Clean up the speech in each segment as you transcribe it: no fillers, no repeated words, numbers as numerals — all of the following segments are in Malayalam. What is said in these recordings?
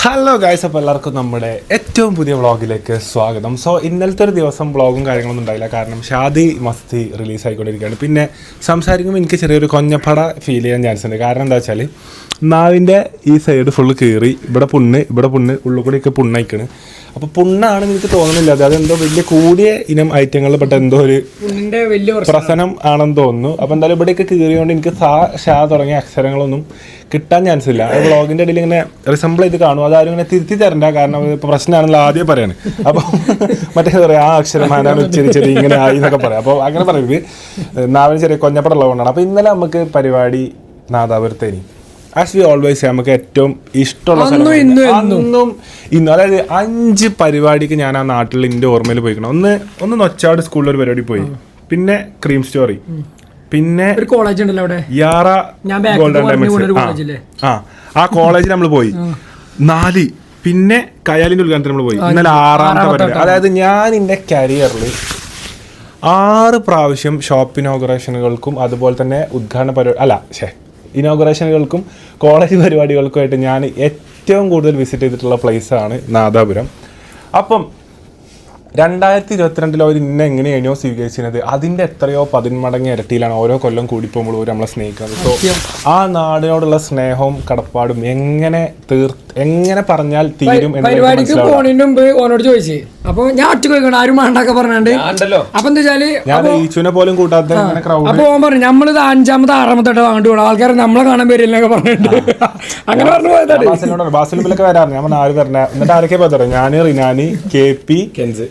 ഹലോ ഗൈസ്, അപ്പോൾ എല്ലാവർക്കും നമ്മുടെ ഏറ്റവും പുതിയ വ്ളോഗിലേക്ക് സ്വാഗതം. സോ ഇന്നലത്തെ ഒരു ദിവസം വ്ളോഗും കാര്യങ്ങളൊന്നും ഉണ്ടായില്ല, കാരണം ഷാദി മസ്തി റിലീസ് ആയിക്കൊണ്ടിരിക്കുകയാണ്. പിന്നെ സംസാരിക്കുമ്പോൾ എനിക്ക് ചെറിയൊരു കൊഞ്ഞപ്പട ഫീൽ ചെയ്യാൻ ചാൻസ് ഉണ്ട്. കാരണം എന്താ വെച്ചാൽ നാവിൻ്റെ ഈ സൈഡ് ഫുള്ള് കീറി, ഇവിടെ പുണ്ണ് ഉള്ളിൽ കൂടെയൊക്കെ പുണ്ണയക്കണ്. അപ്പോൾ പുണ്ണാണെന്ന് എനിക്ക് തോന്നുന്നില്ല, അതെന്തോ വലിയ കൂടിയ ഇനം ഐറ്റങ്ങളിൽ പെട്ട എന്തോ ഒരു പ്രശ്നം ആണെന്ന് തോന്നുന്നു. അപ്പോൾ എന്തായാലും ഇവിടെയൊക്കെ കീറിയോണ്ട് എനിക്ക് ഷാ തുടങ്ങിയ അക്ഷരങ്ങളൊന്നും കിട്ടാൻ ചാൻസ് ഇല്ല. വ്ളോഗിൻ്റെ ഇടയിൽ ഇങ്ങനെ റിസംബിൾ ചെയ്ത് കാണും, അതാരും ഇങ്ങനെ തിരുത്തി തരണ്ട, കാരണം ഇപ്പോൾ പ്രശ്നമാണല്ലോ ആദ്യം പറയാണ്. അപ്പോൾ മറ്റേ പറയാം ആ അക്ഷരം ആരാണ് ഉച്ചരിച്ചത് ഇങ്ങനെ ആയി എന്നൊക്കെ പറയാം. അപ്പോൾ അങ്ങനെ പറയരുത്, നാവിന് ചെറിയ കൊഞ്ഞപ്പടുള്ളതുകൊണ്ടാണ്. അപ്പോൾ ഇന്നലെ നമുക്ക് പരിപാടി നാദാപുരത്തേനി. ആസ് വി ഓൾവേസ് നമുക്ക് ഏറ്റവും ഇഷ്ടമുള്ള സ്ഥലം ഇന്നും അതായത് 5 പരിപാടിക്ക് ഞാൻ ആ നാട്ടിൽ എൻ്റെ ഓർമ്മയിൽ പോയിക്കണം. ഒന്ന് നൊച്ചാട് സ്കൂളിലൊരു പരിപാടി പോയി, പിന്നെ ക്രീം സ്റ്റോറി, പിന്നെ കോളേജ് ഉണ്ടല്ലോ അവിടെ യാറ ഗോൾഡൻ ഡയമണ്ട്സ്, ആ കോളേജിൽ നമ്മൾ പോയി 4, പിന്നെ കയാലിന്റെ ഉദ്ഘാടനത്തിന് നമ്മൾ പോയി. ഇന്നലെ 6ാമത്തെ പരിപാടി. അതായത് ഞാൻ എൻ്റെ കരിയറിൽ 6 പ്രാവശ്യം ഷോപ്പ് ഇനോഗ്രേഷനുകൾക്കും അതുപോലെ തന്നെ ഉദ്ഘാടന പരിപാടി ഇനോഗ്രേഷനുകൾക്കും കോളേജ് പരിപാടികൾക്കുമായിട്ട് ഞാൻ ഏറ്റവും കൂടുതൽ വിസിറ്റ് ചെയ്തിട്ടുള്ള പ്ലേസാണ് നാദാപുരം. അപ്പം 2022 അവർ ഇന്നെ എങ്ങനെയാണോ സ്വീകരിച്ചത് അതിൻ്റെ എത്രയോ 10 മടങ്ങ് ഇരട്ടിയിലാണ് ഓരോ കൊല്ലം കൂടിപ്പോകുമ്പോൾ അവർ നമ്മളെ സ്നേഹിക്കുന്നത്. സോ ആ നാടിനോടുള്ള സ്നേഹവും കടപ്പാടും എങ്ങനെ പറഞ്ഞാൽ തീരും എന്ന് ഓനോട് ചോദിച്ചു. അപ്പൊ ഞാൻ ഒറ്റ ചോദിക്കണം, ആരും വേണ്ടൊക്കെ പറഞ്ഞിട്ടുണ്ട്. അപ്പൊ എന്താ വെച്ചാല് ഞാൻ ഈച്ചുവിനെ പോലും കൂട്ടാത്ത അപ്പൊ ഓൻ പറഞ്ഞു നമ്മളിത് 5ാമത്തെ 6ാമത്തെ അങ്ങോട്ട് പോകണം, ആൾക്കാർ നമ്മളെ കാണാൻ വരില്ലെന്നൊക്കെ പറഞ്ഞിട്ടുണ്ട്. അങ്ങനെ പറഞ്ഞു പോയതാണ്. ബാസിലൊക്കെ വരാറ് ഞാൻ ആര് പറഞ്ഞ എന്നിട്ട് ആരൊക്കെ പോയി, ഞാൻ റിനാനി, KP,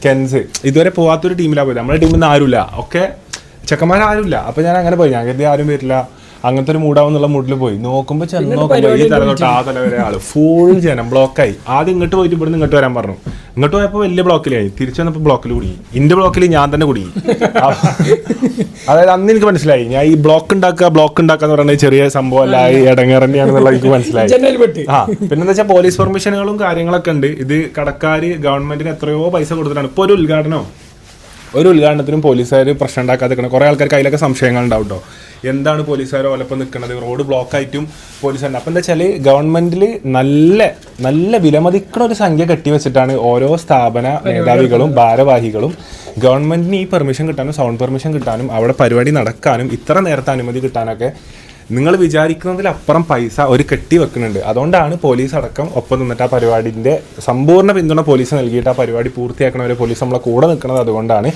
കെൻസ്. ഇതുവരെ പോവാത്തൊരു ടീമിലാണ് പോയത്. നമ്മുടെ ടീമിൽ നിന്ന് ആരുമില്ല, ഒക്കെ ചെക്കന്മാരാരുമില്ല. അപ്പൊ ഞാൻ അങ്ങനെ പോയി, ഞാൻ കരുതി ആരും വരില്ല, അങ്ങനത്തെ ഒരു മൂടാവുന്നുള്ള മൂഡിൽ പോയി. നോക്കുമ്പോൾ ചെന്ന് നോക്കുമ്പോൾ ഈ തല തൊട്ട് ആ തല വരെ ആള് ഫുൾ ജനം ബ്ലോക്കായി. ആദ്യം ഇങ്ങോട്ട് പോയിട്ട് ഇവിടുന്ന് ഇങ്ങോട്ട് വരാൻ പറഞ്ഞു. ഇങ്ങോട്ട് പോയപ്പോൾ വലിയ ബ്ലോക്കിലായി, തിരിച്ചു വന്നപ്പോൾ ബ്ലോക്കിൽ കുടുങ്ങി. ഇന്റെ ബ്ലോക്കിൽ ഞാൻ തന്നെ കുടുങ്ങി. അതായത് അന്ന് എനിക്ക് മനസ്സിലായി ഞാൻ ഈ ബ്ലോക്ക് ഉണ്ടാക്കാന്ന് പറയുന്നത് ചെറിയ സംഭവം അല്ല, ഇടങ്ങേറന്നെയാണെന്നുള്ള എനിക്ക് മനസ്സിലായി. പിന്നെന്താ വെച്ചാൽ പോലീസ് പെർമിഷനുകളും കാര്യങ്ങളൊക്കെ ഉണ്ട്. ഇത് കടക്കാര് ഗവൺമെന്റിന് എത്രയോ പൈസ കൊടുത്തിട്ടാണ്. ഇപ്പോൾ ഒരു ഉദ്ഘാടനത്തിനും പോലീസുകാർ പ്രശ്നം ഉണ്ടാക്കാതെ നിൽക്കണം. കുറേ ആൾക്കാർക്ക് അതിലൊക്കെ സംശയങ്ങൾ ഉണ്ടാവും കേട്ടോ, എന്താണ് പോലീസുകാർ ഓലപ്പം നിൽക്കുന്നത്, റോഡ് ബ്ലോക്കായിട്ടും പോലീസുണ്ട്. അപ്പം എന്താ വെച്ചാൽ ഗവൺമെന്റിൽ നല്ല വിലമതിക്കണ ഒരു സംഖ്യ കെട്ടിവെച്ചിട്ടാണ് ഓരോ സ്ഥാപന മേധാവികളും ഭാരവാഹികളും ഗവൺമെന്റിന് ഈ പെർമിഷൻ കിട്ടാനും സൗണ്ട് പെർമിഷൻ കിട്ടാനും അവിടെ പരിപാടി നടക്കാനും ഇത്ര നേരത്തെ അനുമതി കിട്ടാനൊക്കെ നിങ്ങൾ വിചാരിക്കുന്നതിലപ്പുറം പൈസ ഒരു കെട്ടി വെക്കുന്നുണ്ട്. അതുകൊണ്ടാണ് പോലീസ് അടക്കം ഒപ്പം നിന്നിട്ട് ആ പരിപാടിൻ്റെ സമ്പൂർണ്ണ പിന്തുണ പോലീസ് നൽകിയിട്ട് ആ പരിപാടി പൂർത്തിയാക്കണവരെ പോലീസ് നമ്മളെ കൂടെ നിൽക്കുന്നത് അതുകൊണ്ടാണ്.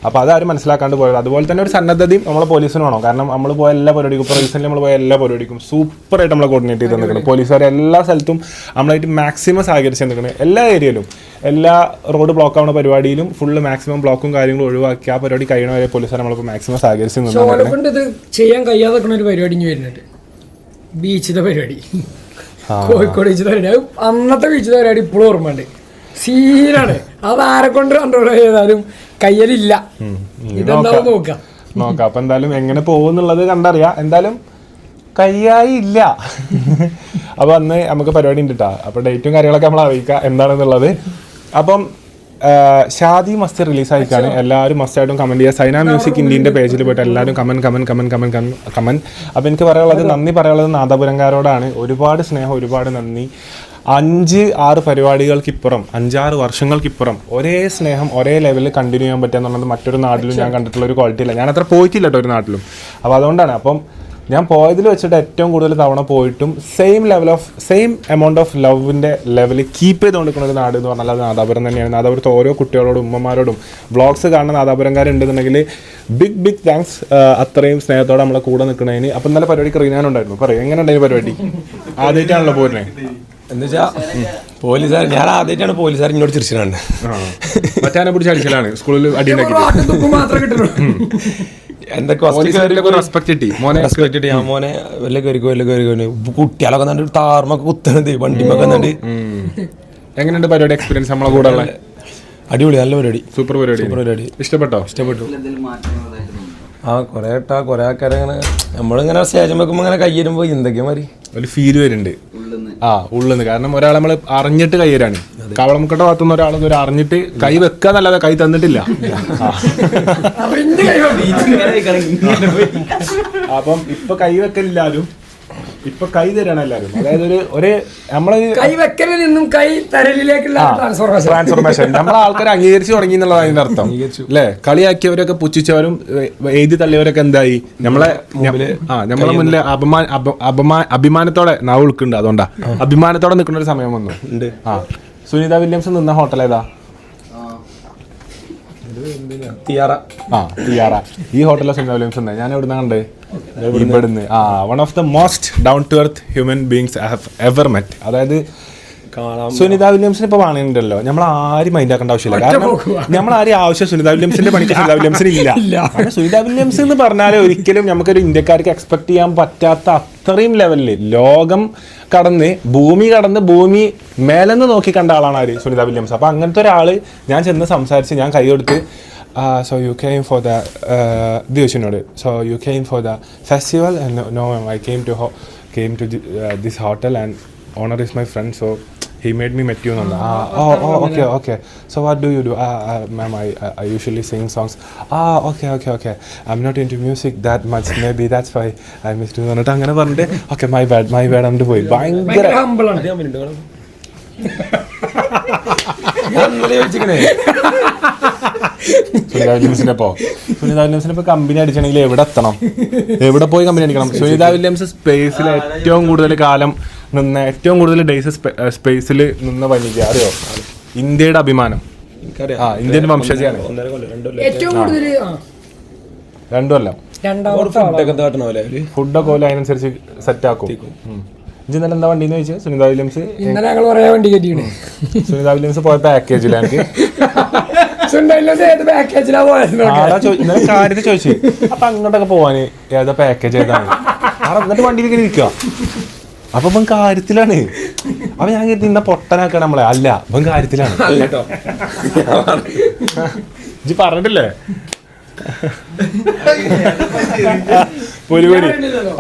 അപ്പോൾ അതാരും മനസ്സിലാക്കാണ്ട് പോയത്. അതുപോലെ തന്നെ ഒരു സന്നദ്ധതയും നമ്മളെ പോലീസിന് വേണം. കാരണം നമ്മൾ പോയ എല്ലാ പരിപാടിക്കും, ഇപ്പോൾ റീസെൻ്റ് നമ്മൾ പോയ എല്ലാ പരിപാടിക്കും സൂപ്പറായിട്ട് നമ്മളെ കോർഡിനേറ്റ് ചെയ്ത് നിൽക്കണം. പോലീസുകാർ എല്ലാ സ്ഥലത്തും നമ്മളായിട്ട് മാക്സിമം സഹകരിച്ച് നിൽക്കണം. എല്ലാ ഏരിയയിലും, എല്ലാ റോഡ് ബ്ലോക്ക് ആവുന്ന പരിപാടിയിലും ഫുള്ള് മാക്സിമം ബ്ലോക്കും കാര്യങ്ങളും ഒഴിവാക്കി ആ പരിപാടി കഴിയണവരെ പോലീസുകാർ നമ്മളിപ്പോൾ മാക്സിമം സഹകരിച്ച് നിൽക്കണം. ഇത് ചെയ്യാൻ കഴിയാതെ ഒരു പരിപാടി വരുന്നുണ്ട്, ബീച്ചിലെ പരിപാടി, കോഴിക്കോട് ബീച്ചിലെ പരിപാടി. അന്നത്തെ ബീച്ചിലെ പരിപാടി ഇപ്പോഴും ഓർമ്മയുണ്ട്. സീനാണ് അത്, ആരെ കൊണ്ട് കൺട്രോൾ ചെയ്താലും കയ്യലില്ല. ഇതെന്താവും നോക്കാം. അപ്പൊ എന്തായാലും എങ്ങനെ പോകുന്നുള്ളത് കണ്ടറിയാം. എന്തായാലും കയ്യായി ഇല്ല. അപ്പൊ അന്ന് നമുക്ക് പരിപാടി ഉണ്ട് കേട്ടോ. അപ്പൊ ഡേറ്റും കാര്യങ്ങളൊക്കെ നമ്മൾ അറിയിക്കാം എന്താണെന്നുള്ളത്. അപ്പം ഷാദി മസ്തി റിലീസായിക്കാണ്. എല്ലാവരും മസ്റ്റായിട്ടും കമന്റ് ചെയ്യുക. സൈന മ്യൂസിക് ഇന്ത്യൻ്റെ പേജിൽ പോയിട്ട് എല്ലാവരും കമന്റ്. അപ്പോൾ എനിക്ക് നന്ദി പറയാനുള്ളത് നാദാപുരംകാരോടാണ്. ഒരുപാട് സ്നേഹം, ഒരുപാട് നന്ദി. 5-6 പരിപാടികൾക്കിപ്പുറം, 5-6 വർഷങ്ങൾക്കിപ്പുറം ഒരേ സ്നേഹം ഒരേ ലെവലിൽ കണ്ടിന്യൂ ചെയ്യാൻ പറ്റുക എന്നുള്ളത് മറ്റൊരു നാട്ടിലും ഞാൻ കണ്ടിട്ടുള്ള ഒരു ക്വാളിറ്റി ഇല്ല. ഞാൻ അത്ര പോയിട്ടില്ല കേട്ടോ ഒരു നാട്ടിലും. അപ്പോൾ അതുകൊണ്ടാണ്. അപ്പം ഞാൻ പോയതിൽ വെച്ചിട്ട് ഏറ്റവും കൂടുതൽ തവണ പോയിട്ടും സെയിം എമൗണ്ട് ഓഫ് ലവിൻ്റെ ലെവൽ കീപ്പ് ചെയ്തുകൊണ്ടിരിക്കുന്ന ഒരു നാട് എന്ന് പറഞ്ഞാൽ അത് നാദാപുരം തന്നെയാണ്. നാദാപുരത്ത് ഓരോ കുട്ടികളോടും ഉമ്മമാരോടും വ്ളോഗ്സ് കാണുന്ന നാദാപുരംകാരുണ്ടെന്നുണ്ടെങ്കിൽ ബിഗ് താങ്ക്സ്. അത്രയും സ്നേഹത്തോടെ നമ്മളെ കൂടെ നിൽക്കുന്നതിന്. അപ്പം ഇന്നലെ പരിപാടിക്ക് റീനാനുണ്ടായിരുന്നു. പറയും എങ്ങനെ ഉണ്ടായിരുന്നു പരിപാടി? ആദ്യമായിട്ടാണല്ലോ പോരുന്നത്. എന്ന് വെച്ചാൽ പോലീസുകാർ, ഞാൻ ആദ്യമായിട്ടാണ് പോലീസുകാർ ഇങ്ങോട്ട് ചിരിച്ചിട്ടുണ്ട്. മറ്റാനെ പിടിച്ച് അടിക്കലാണ് സ്കൂളിൽ അടിയുണ്ടാക്കി. എന്തൊക്കെ റെസ്പെക്ട് കിട്ടി ആ മോനെ. വല്ല കയറിക്കോ കുട്ടികളൊക്കെ കണ്ടിട്ട് താർമൊക്കെ കുത്തണത് വണ്ടിമൊക്കെ കണ്ടിട്ട്. എങ്ങനെയുണ്ട് പരിപാടി എക്സ്പീരിയൻസ് നമ്മളെ കൂടെ ഉള്ള? അടിപൊളി, നല്ല പരിപാടി, സൂപ്പർ പരിപാടി. ഇഷ്ടപ്പെട്ടു. ആ കുറെ ആൾക്കാരെ ഇങ്ങനെ നമ്മളിങ്ങനെ സ്റ്റേജ് വെക്കുമ്പോൾ ഇങ്ങനെ കയ്യേരുമ്പോൾ എന്തൊക്കെയാ മാറി ഒരു ഫീല് വരുന്നുണ്ട് ഉള്ളെന്ന്. കാരണം ഒരാൾ നമ്മൾ അറിഞ്ഞിട്ട് കയ്യേരാണ്. കവളമുക്കട്ട ഭാഗത്തുനിന്ന് ഒരാൾ ഇതുവരെ അറിഞ്ഞിട്ട് കൈ വെക്കാന്നല്ലാതെ കൈ തന്നിട്ടില്ല. അപ്പം ഇപ്പൊ കൈ വെക്കലില്ലാരും, ഇപ്പൊ കൈ തരണം എല്ലാരും. അതായത് ഒരു നമ്മള് കൈ വെക്കലിൽ നിന്നും കൈ തരലിലേക്കുള്ള ട്രാൻസ്ഫോർമേഷൻ നമ്മളെ ആൾക്കാർ അംഗീകരിച്ചു തുടങ്ങി എന്നുള്ളതാണ് അതിന്റെ അർത്ഥം അല്ലെ. കളിയാക്കിയവരൊക്കെ പുച്ഛിച്ചവരും എഴുതി തള്ളിയവരൊക്കെ എന്തായി നമ്മളെ മുന്നിൽ അഭിമാനത്തോടെ നാവ് ഉൾക്കുന്നുണ്ട്. അതുകൊണ്ടാ അഭിമാനത്തോടെ നിൽക്കുന്ന ഒരു സമയം വന്നു. സുനിത വില്യംസ് നിന്ന ഹോട്ടൽ ഏതാ? തിയാറ. ഈ ഹോട്ടലിലെ സുനിത വില്യംസ് ഞാൻ എവിടുന്ന കണ്ട്? ഇവിടുന്ന്. One of the most down to earth human beings I have ever met. അതായത് സുനിത വില്യംസിന് ഇപ്പൊ വാണിയുണ്ടല്ലോ, നമ്മൾ ആരും മൈൻഡ് ആക്കേണ്ട ആവശ്യമില്ല. കാരണം നമ്മൾ ആരും ആവശ്യം സുനിത വില്യംസിന്റെ പണിക്ക് സുനിത വില്യംസിന് ഇല്ല. കാരണം സുനിത വില്യംസ് എന്ന് പറഞ്ഞാൽ ഒരിക്കലും നമുക്കൊരു ഇന്ത്യക്കാർക്ക് എക്സ്പെക്ട് ചെയ്യാൻ പറ്റാത്ത അത്രയും ലെവലില് ലോകം കടന്ന് ഭൂമി മേലെന്ന് നോക്കി കണ്ട ആളാണ് ആര്? സുനിത വില്യംസ്. അപ്പൊ അങ്ങനത്തെ ഒരാള് ഞാൻ ചെന്ന് സംസാരിച്ച് ഞാൻ കൈ കൊടുത്ത് so you came for the so you came for the festival? And no ma'am, I came to this hotel and owner is my friend, so he made me met you. Okay, so what do you do? Ma'am, I usually sing songs. Okay, I'm not into music that much, maybe that's why I missed you. അങ്ങനെ പറഞ്ഞിട്ട് okay my bad എന്നിട്ട് പോയി. ഭയങ്കര സുനിത വില്യംസിനെ ഇപ്പൊ കമ്പനി അടിച്ചണെങ്കിൽ എവിടെ എത്തണം? എവിടെ പോയി കമ്പനി അടിക്കണം? സുനിത വില്യംസ് സ്പേസിൽ ഏറ്റവും കൂടുതൽ കാലം നിന്ന, ഏറ്റവും കൂടുതൽ ഡേയ്സ് സ്പേസിൽ നിന്ന വനിത അറിയോ? ഇന്ത്യയുടെ അഭിമാനം. ഇന്ത്യൻ വംശജയാണ്. 2 കൊല്ലം ഫുഡൊക്കെ പോലെ അതിനനുസരിച്ച് സെറ്റാക്കും. ഇന്നലെ എന്താ വണ്ടിന്ന് ചോദിച്ചു? സുനിത വില്യംസ് സുനിത വില്യംസ് പോയ പാക്കേജിലാണ് കാര്യത്തിൽ ചോദിച്ചു. അപ്പൊ അങ്ങോട്ടൊക്കെ പോവാന് ഏതാ പാക്കേജ് ഏതാണ്? എന്നിട്ട് വണ്ടിയിൽ ഇങ്ങനെ ഇരിക്കുക. അപ്പൊ ഇപ്പം കാര്യത്തിലാണ്. അപ്പൊ ഞാൻ കരുതി ഇന്ന പൊട്ടനാക്കാണ് നമ്മളെ. അല്ല, ഇപ്പം കാര്യത്തിലാണ്. ഇജ്ജ് പറഞ്ഞിട്ടില്ലേ പൊരുപൊരി.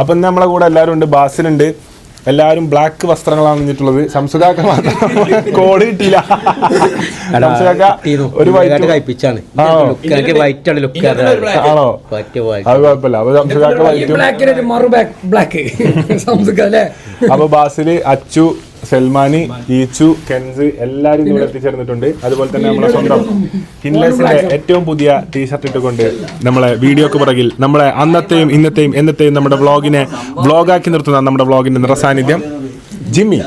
അപ്പൊ നമ്മളെ കൂടെ എല്ലാരും ഉണ്ട്. ബാസിലുണ്ട്. എല്ലാരും ബ്ലാക്ക് വസ്ത്രങ്ങളാണ് നിന്നിട്ടുള്ളത്. സംസുഖാക്ക മാത്രം കോഡ് കിട്ടിയില്ല. സംസുഖാക്ക ഒരു വൈറ്റ് ആണോ? അത് കുഴപ്പമില്ല. അപ്പൊ സംസുഖാക്ക വൈറ്റും. അപ്പൊ ബാസില് അച്ചു, സൽമാനി, ഈച്ചു, കെൻസ് എല്ലാരും ഇവിടെ എത്തിച്ചേർന്നിട്ടുണ്ട്. അതുപോലെ തന്നെ നമ്മളെ സ്വന്തം കിൻലെസിന്റെ ഏറ്റവും പുതിയ ടീഷർട്ട് ഇട്ടുകൊണ്ട് നമ്മളെ വീഡിയോക്ക് പുറകിൽ നമ്മളെ അന്നത്തെയും ഇന്നത്തെയും എന്നത്തെയും നമ്മുടെ വ്ളോഗിനെ വ്ളോഗാക്കി നിർത്തുന്ന നമ്മുടെ വ്ളോഗിന്റെ നിറസാന്നിധ്യം ജിമ്മി.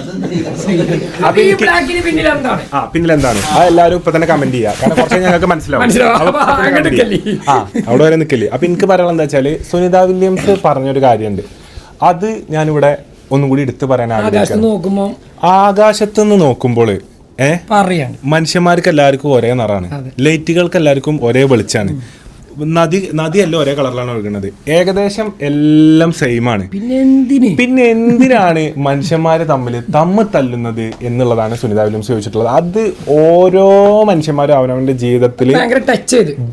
പിന്നിലെന്താണ് അതെല്ലാരും ഇപ്പൊ തന്നെ കമന്റ് ചെയ്യാം. കാരണം കുറച്ച് ഞങ്ങൾക്ക് മനസ്സിലാവും. അവിടെ വരെ നിൽക്കില്ലേ. അപ്പൊ എനിക്ക് പറയാനുള്ള എന്താ വെച്ചാല് സുനിത വില്യംസ് പറഞ്ഞൊരു കാര്യമുണ്ട്. അത് ഞാനിവിടെ ഒന്നും കൂടി എടുത്തു പറയാൻ ആഗ്രഹിക്കുന്നു. ആകാശത്തുനിന്ന് നോക്കുമ്പോൾ മനുഷ്യന്മാർക്ക് എല്ലാവർക്കും ഒരേ നിറാണ്. ലൈറ്റുകൾക്ക് എല്ലാവർക്കും ഒരേ വെളിച്ചാണ്. നദിയെല്ലാം ഒരേ കളറിലാണ് ഒഴുകുന്നത്. ഏകദേശം എല്ലാം സെയിം ആണ്. പിന്നെ എന്തിനാണ് മനുഷ്യന്മാര് തമ്മിൽ തല്ലുന്നത് എന്നുള്ളതാണ് സുനിത വില്യംസ് ചോദിച്ചിട്ടുള്ളത്. അത് ഓരോ മനുഷ്യന്മാരും അവനവന്റെ ജീവിതത്തിൽ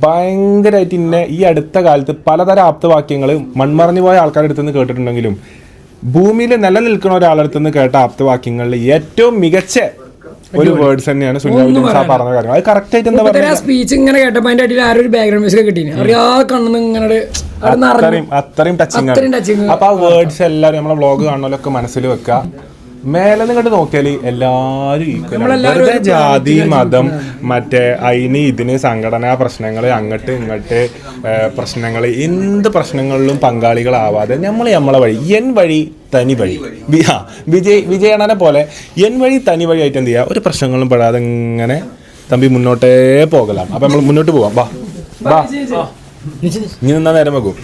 ഭയങ്കരമായിട്ട് ഇന്നെ ഈ അടുത്ത കാലത്ത് പലതരം ആപ്തവാക്യങ്ങൾ മൺമറഞ്ഞു പോയ ആൾക്കാരുടെ അടുത്ത് നിന്ന് കേട്ടിട്ടുണ്ടെങ്കിലും ഭൂമിയിൽ നിലനിൽക്കുന്ന ഒരാളടുത്ത് നിന്ന് കേട്ട ആപ്തവാക്യങ്ങളിൽ ഏറ്റവും മികച്ച ഒരു വേർഡ്സ് തന്നെയാണ് സുനിത വില്യംസ് പറഞ്ഞ കാര്യങ്ങൾ. അത് കറക്റ്റ് ആയിട്ട് എന്താ പറയുക, സ്പീച്ച് ഇങ്ങനെ കേട്ടപ്പോ അതിന്റെ അടിയിൽ ആരോ ഒരു ബാക്ക്ഗ്രൗണ്ട് മ്യൂസിക് കിട്ടീന് അറിയാതെ കണ്ണു ഇങ്ങനെ അത്രയും ടച്ചിങ് ആണ്. അപ്പൊ ആ വേർഡ്സ് എല്ലാവരും നമ്മളെ വ്ളോഗ് കാണുന്നവരൊക്കെ മനസ്സിൽ വെക്കുക. മേലെ നിങ്ങോട്ട് നോക്കിയാല് എല്ലാരും വെറുതെ ജാതി മതം മറ്റേ അതിന് ഇതിന് സംഘടനാ പ്രശ്നങ്ങള് അങ്ങോട്ട് ഇങ്ങോട്ട് പ്രശ്നങ്ങള് എന്ത് പ്രശ്നങ്ങളിലും പങ്കാളികളാവാതെ നമ്മളെ വഴി എൻ വഴി തനി വഴി വിജയണ്ണനെ പോലെ എൻ വഴി തനി വഴി ആയിട്ട് എന്ത് ചെയ്യുക, ഒരു പ്രശ്നങ്ങളും പെടാതെ ഇങ്ങനെ തമ്പി മുന്നോട്ടേ പോകലാം. അപ്പൊ നമ്മൾ മുന്നോട്ട് പോവാം. ബാ ഇനി നിന്നാ നേരം വെക്കും.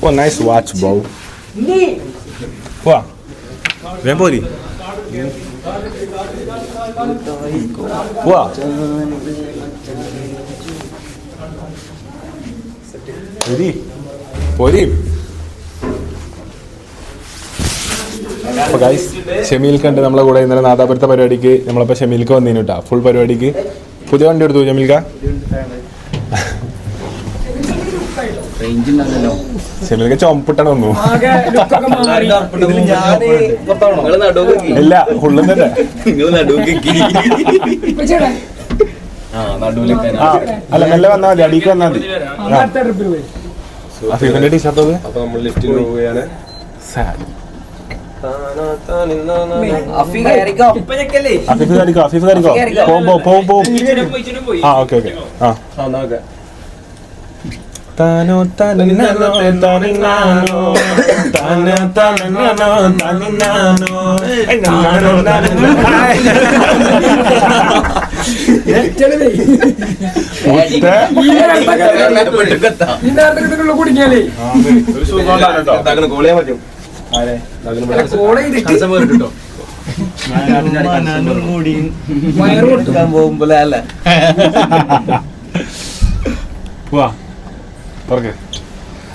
ഓ നൈസ് വാച്ച് ബൗ. വാ വേം പോരി. വാ പോരി. അപ്പൊ ഗൈസ് ഷമീൽക്ക് ഉണ്ട് നമ്മളെ കൂടെ ഇന്നലെ നാദാപുരത്തെ പരിപാടിക്ക്. നമ്മളിപ്പോ ഷമീൽക്ക് വന്നിന് കേട്ടാ ഫുൾ പരിപാടിക്ക്. പുതിയ വണ്ടി എടുത്തു ഷമീൽക്ക. ഷെമിലൊക്കെ ചുമപ്പിട്ടണ ഒന്നു ആകെ ലുക്കൊക്കെ മാറി. ഇല്ല ഫുള്ളും തന്നെ ഇപ്പച്ചേട്ടാ, അല്ല മെല്ലെ വന്നാൽ മതി, അടിക്ക് വന്നാൽ മതി. അടുത്ത ട്രിപ്പിൽ പോയി. അഫീഫിന്റെ ടീഷർട്ട് അത് അപ്പൊ നമ്മൾ ലിഫ്റ്റിൽ പോവുകയാണ്. അഫീഫ് കയറിക്കോ പോവും. ആ ഓക്കെ ഓക്കെ. ആ താനോ തനിനാനോ തനിനാനോ താനോ തനിനാനോ തനിനാനോ ഈ നേരത്തെ കുടിക്കാലേ കോളിയാൻ പറ്റും. പോകുമ്പോഴല്ലേ പോവാ ഓക്കെ.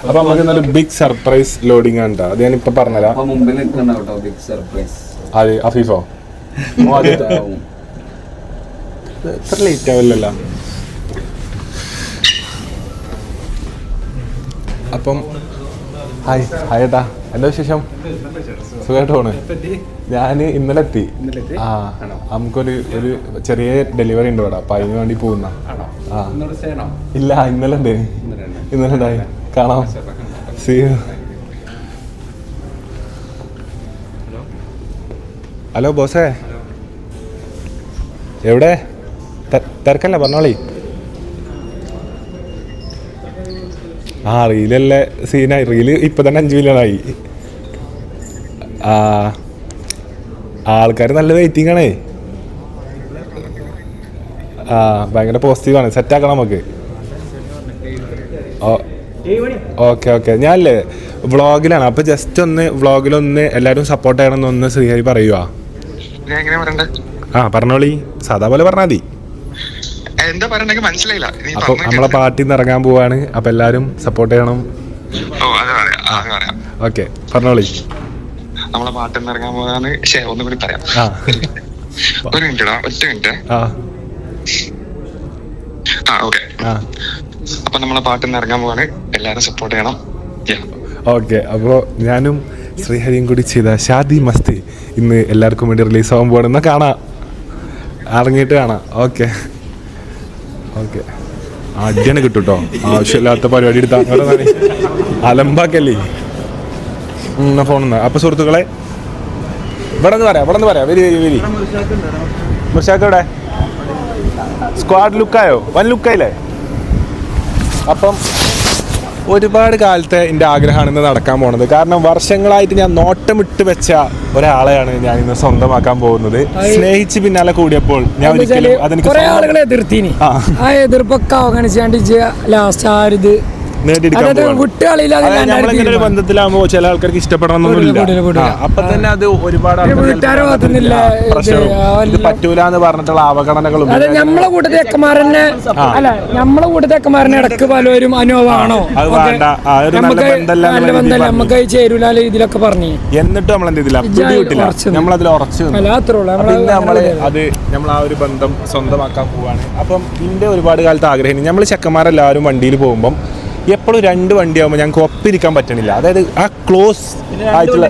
അപ്പൊ നമുക്ക് ഇന്നൊരു ബിഗ് സർപ്രൈസ് ലോഡിംഗ് ആണ്. അത് ഞാൻ ഇപ്പൊ പറഞ്ഞുതരാം. മുമ്പിൽ നിൽക്കണ്ട കേട്ടോ ബിഗ് സർപ്രൈസ്. അത് അഫീഫോ എത്ര ലേറ്റ് ആവില്ലല്ലോ. അപ്പം ഹായ് ഹായ് ഏട്ടാ, എന്താ വിശേഷം? സുഖമായിട്ട് പോണ്. ഞാൻ ഇന്നലെ എത്തി. ആ നമുക്കൊരു ചെറിയ ഡെലിവറി ഉണ്ട് ഇവിടെ, അപ്പൊ അതിന് വേണ്ടി പോകുന്ന. ആ ഇല്ല ഇന്നലെ ഉണ്ട്, ഇന്നലെ ഉണ്ടായി. കാണാം. See you. ഹലോ ബോസേ, എവിടെ? തിരക്കല്ല, പറഞ്ഞോളി. ആ റീലല്ലേ സീനായി. റീല് ഇപ്പൊ തന്നെ 5 മില്യണായി. ആ ആൾക്കാർ നല്ല വെയിറ്റിംഗ് ആണേ. ആ ഭയങ്കര പോസിറ്റീവാണ്. സെറ്റാക്കണം നമുക്ക്. Okay okay. ഞാനല്ലേ വ്ളോഗിലാണ്, അപ്പൊ ജസ്റ്റ് ഒന്ന് വ്ളോഗിലൊന്ന് എല്ലാവരും സപ്പോർട്ട് ചെയ്യണമെന്നൊന്ന് ശ്രീഹരി പറയുവാ. ആ പറഞ്ഞോളി, സാധാ പോലെ പറഞ്ഞാൽ മതി. എന്താ പറയണ്ടെങ്കിൽ മനസ്സിലായില്ല. അപ്പൊ നമ്മളെ പാർട്ടിയിൽ നിന്ന് ഇറങ്ങാൻ പോവാണ്, അപ്പൊ എല്ലാരും സപ്പോർട്ട് ചെയ്യണം. ഓക്കെ പറഞ്ഞോളി. നമ്മളെ പാട്ടിൽ നിന്ന് ഇറങ്ങാൻ പോകാന്ന് ഒന്നും കൂടി പറയാം. ഒരു മിനിറ്റ്, ഒറ്റ മിനിറ്റ്. ഓക്കെ. അപ്പൊ നമ്മളെ പാട്ടിൽ നിന്ന് ഇറങ്ങാൻ പോവാണ്, എല്ലാരും സപ്പോർട്ട് ചെയ്യണം. ഓക്കെ. അപ്പോൾ ഞാനും ശ്രീഹരിയും കൂടി ചെയ്ത ഷാദി മസ്തി ഇന്ന് എല്ലാവർക്കും വേണ്ടി റിലീസ് ആവാൻ പോവാണ്. എന്നാൽ കാണാം, ഇറങ്ങിയിട്ട് കാണാം. Okay okay. അടിയാണ് കിട്ടും കേട്ടോ, ആവശ്യമില്ലാത്ത പരിപാടി എടുത്താൽ അലമ്പാക്കല്ലേ ഫോണിന്ന്. അപ്പൊ സുഹൃത്തുക്കളെ, ഇവിടെ നിന്ന് പറയാം. വരി മുർഷാക്കവിടെ സ്ക്വാഡ് ലുക്കായോ? വൻ ലുക്കായില്ലേ? അപ്പം ഒരുപാട് കാലത്തെ എൻ്റെ ആഗ്രഹമാണ് ഇന്ന് നടക്കാൻ പോകുന്നത്. കാരണം വർഷങ്ങളായിട്ട് ഞാൻ നോട്ടമിട്ട് വെച്ച ഒരാളെയാണ് ഞാൻ ഇന്ന് സ്വന്തമാക്കാൻ പോകുന്നത്. സ്നേഹിച്ച് പിന്നാലെ കൂടിയപ്പോൾ ഞാൻ ഒരിക്കലും അതെനിക്ക് ആളുകളെ എതിർത്തിന്. ആ എതിർപ്പൊക്കെ അവഗണിച്ചാണ്ട് ലാസ്റ്റ് ആരിത് ബന്ധത്തിലാകുമ്പോ ചില ആൾക്കാർക്ക് ഇഷ്ടപ്പെടണമെന്നൊന്നുമില്ല. അപ്പൊ തന്നെ അത് ഒരുപാട് ഇത് പറ്റൂല എന്ന് പറഞ്ഞിട്ടുള്ള അവഗണനകളും. നമ്മളെ കൂട്ടത്തിൽ ചെക്കന്മാരനെ അല്ല, നമ്മളെ കൂട്ടത്തിൽ ചെക്കന്മാരനെ ഇടക്ക് പലരും അനുഭവമാണോ നമുക്ക് ചേരൂല ഇതിലൊക്കെ പറഞ്ഞു. എന്നിട്ട് നമ്മൾ എന്ത് ചെയ്തില്ല, നമ്മളതിൽ ഉറച്ചു. പിന്നെ നമ്മൾ ആ ഒരു ബന്ധം സ്വന്തമാക്കാൻ പോവാണ്. അപ്പം ഇതിന്റെ ഒരുപാട് കാലത്ത് ആഗ്രഹം. നമ്മൾ ചെക്കന്മാരെല്ലാവരും വണ്ടിയിൽ പോകുമ്പം എപ്പോഴും 2 വണ്ടിയാകുമ്പോൾ ഞങ്ങൾക്ക് ഒപ്പിരിക്കാൻ പറ്റണില്ല. അതായത് ആ ക്ലോസ് ആയിട്ടുള്ള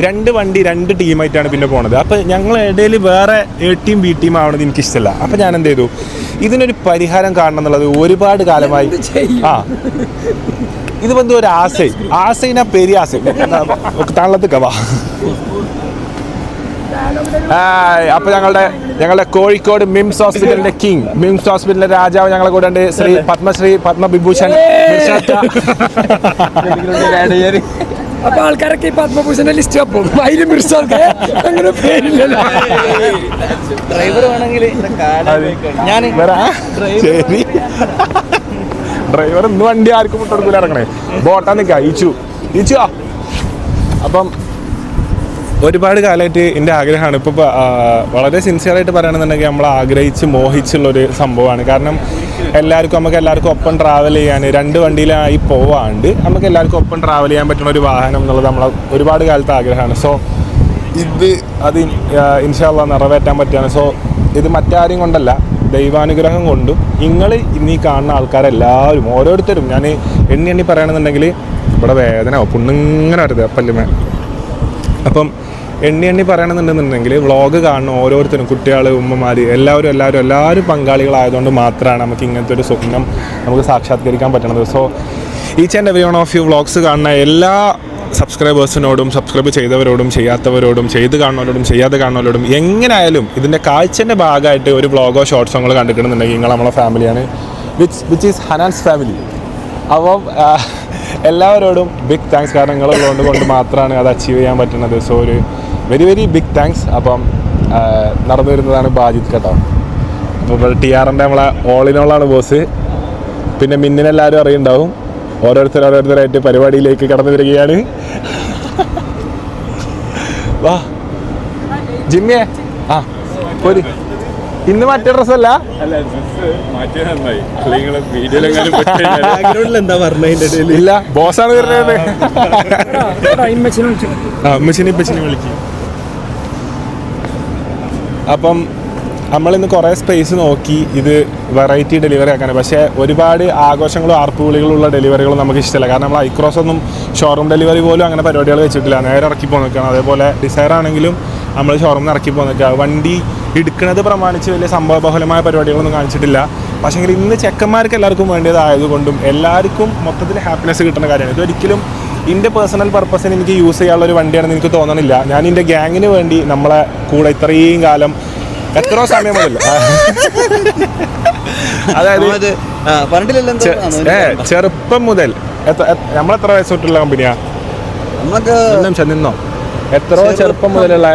2 വണ്ടി 2 ടീമായിട്ടാണ് പിന്നെ പോണത്. അപ്പം ഞങ്ങൾ ഇടയിൽ വേറെ എ ടീം ബി ടീം ആവണത് എനിക്കിഷ്ടമല്ല. അപ്പം ഞാൻ എന്ത് ചെയ്തു, ഇതിനൊരു പരിഹാരം കാണണം എന്നുള്ളത് ഒരുപാട് കാലമായി. ഇത് വന്ന് ഒരു ആസൈനാ പെരിയ ആസൈ താളത്തേക്കാ. അപ്പൊ ഞങ്ങളുടെ കോഴിക്കോട് മിംസ് ഹോസ്പിറ്റലിന്റെ കിങ്, മിംസ് ഹോസ്പിറ്റലിന്റെ രാജാവ് ഞങ്ങളെ കൂടെ ഉണ്ട്. ശ്രീ പത്മശ്രീ പത്മവിഭൂഷൺ. അപ്പൊ ആൾക്കാരൊക്കെ ഈ പത്മഭൂഷന്റെ ലിസ്റ്റ് അപ്പം അതിലും അങ്ങനെ പേരില്ലല്ലോ. ശരി, ഡ്രൈവർ ഇന്ന് വണ്ടി ആർക്കും വിട്ടെടുക്കൂല, ഇറങ്ങണേ ബോട്ടാ നിൽക്കാം. ഈച്ചു. അപ്പം ഒരുപാട് കാലമായിട്ട് എൻ്റെ ആഗ്രഹമാണ്. ഇപ്പോൾ വളരെ സിൻസിയറായിട്ട് പറയുകയാണെന്നുണ്ടെങ്കിൽ നമ്മൾ ആഗ്രഹിച്ച് മോഹിച്ചുള്ളൊരു സംഭവമാണ്. കാരണം നമുക്ക് എല്ലാവർക്കും ഒപ്പം ട്രാവൽ ചെയ്യാൻ 2 വണ്ടിയിലായി പോവാണ്ട് നമുക്ക് എല്ലാവർക്കും ഒപ്പം ട്രാവൽ ചെയ്യാൻ പറ്റുന്ന ഒരു വാഹനം എന്നുള്ളത് നമ്മളെ ഒരുപാട് കാലത്തെ ആഗ്രഹമാണ്. സോ അത് ഇൻഷാ അല്ലാഹ് നിറവേറ്റാൻ പറ്റുകയാണ്. സോ ഇത് മറ്റാരും കൊണ്ടല്ല, ദൈവാനുഗ്രഹം കൊണ്ടും നിങ്ങൾ ഇന്നീ കാണുന്ന ആൾക്കാരെല്ലാവരും ഓരോരുത്തരും ഞാൻ എണ്ണി പറയണമെന്നുണ്ടെങ്കിൽ ഇവിടെ വേദന പുണ്ണിങ്ങനെ വരുത് പല്ലുമേ. അപ്പം എണ്ണി പറയണമെന്നുണ്ടെന്നുണ്ടെങ്കിൽ വ്ളോഗ് കാണുന്ന ഓരോരുത്തരും കുട്ടികൾ, ഉമ്മമാർ, എല്ലാവരും പങ്കാളികളായതുകൊണ്ട് മാത്രമാണ് നമുക്ക് ഇങ്ങനത്തെ ഒരു സ്വപ്നം നമുക്ക് സാക്ഷാത്കരിക്കാൻ പറ്റണത്. So each and every one of you vlogs കാണുന്ന എല്ലാ സബ്സ്ക്രൈബേഴ്സിനോടും, സബ്സ്ക്രൈബ് ചെയ്തവരോടും ചെയ്യാത്തവരോടും, ചെയ്ത് കാണുന്നവരോടും ചെയ്യാതെ കാണുന്നവരോടും, എങ്ങനെയായാലും ഇതിൻ്റെ കാഴ്ചൻ്റെ ഭാഗമായിട്ട് ഒരു വ്ളോഗോ ഷോർട്സോ നിങ്ങൾ കണ്ടിട്ടുണ്ടെന്നുണ്ടെങ്കിൽ നിങ്ങൾ നമ്മളെ ഫാമിലിയാണ്, വിച്ച് ഈസ് ഹനാൻസ് ഫാമിലി. അപ്പം എല്ലാവരോടും ബിഗ് താങ്ക്സ്. കാരണം നിങ്ങളുള്ളതുകൊണ്ട് കൊണ്ട് മാത്രമാണ് അത് അച്ചീവ് ചെയ്യാൻ പറ്റുന്നത്. സോ ഒരു വെരി വെരി ബിഗ് താങ്ക്സ്. അപ്പം നടന്നു വരുന്നതാണ് ബാജിത് കേട്ടോ. അപ്പോൾ TRൻ്റെ നമ്മളെ ഓളിനോളാണ് ബോസ്. പിന്നെ മിന്നിനെല്ലാവരും അറിയുണ്ടാവും. ഓരോരുത്തരായിട്ട് പരിപാടിയിലേക്ക് കടന്നു വരികയാണ്. വാ ജിമ്മിയെ, ആ പോര്. ഇന്ന് മറ്റേ ഡ്രസ്സല്ല, ഇല്ല ബോസാണ് വരുന്നത്. ഉമ്മച്ചിനെ വിളിക്കും. അപ്പം നമ്മളിന്ന് കുറേ സ്പേസ് നോക്കി ഇത് വെറൈറ്റി ഡെലിവറി ആക്കാനാണ്. പക്ഷേ ഒരുപാട് ആഘോഷങ്ങളും ആർപ്പുവിളികളുള്ള ഡെലിവറികളും നമുക്ക് ഇഷ്ടമല്ല. കാരണം നമ്മൾ ഐക്രോസ് ഒന്നും ഷോറൂം ഡെലിവറി പോലും അങ്ങനെ പരിപാടികൾ വെച്ചിട്ടില്ല. നേരെ ഇറക്കി പോകാൻ നിൽക്കുകയാണ്. അതേപോലെ ഡിസൈർ ആണെങ്കിലും നമ്മൾ ഷോറൂമിൽ ഇറക്കി പോകാൻ നിൽക്കുക. വണ്ടി എടുക്കുന്നത് പ്രമാണിച്ച് വലിയ സംഭവബഹുലമായ പരിപാടികളൊന്നും കാണിച്ചിട്ടില്ല. പക്ഷേ ഇന്ന് ചെക്കന്മാർക്ക് എല്ലാവർക്കും വേണ്ടിയതായതുകൊണ്ടും എല്ലാവർക്കും മൊത്തത്തിൽ ഹാപ്പിനെസ് കിട്ടുന്ന കാര്യമാണ്. ഇതൊരിക്കലും എൻ്റെ പേഴ്സണൽ പർപ്പസിന് എനിക്ക് യൂസ് ചെയ്യാനുള്ള ഒരു വണ്ടിയാണെന്ന് എനിക്ക് തോന്നണില്ല. ഞാൻ എൻ്റെ ഗ്യാങ്ങിന് വേണ്ടി നമ്മളെ കൂടെ ഇത്രയും കാലം എത്രയോ സമയം മുതൽ, അതായത് ചെറുപ്പം മുതൽ നമ്മളെത്ര വയസ്സ് തൊട്ടുള്ള കമ്പനിയാ നിന്നോ, എത്രയോ ചെറുപ്പം മുതലുള്ള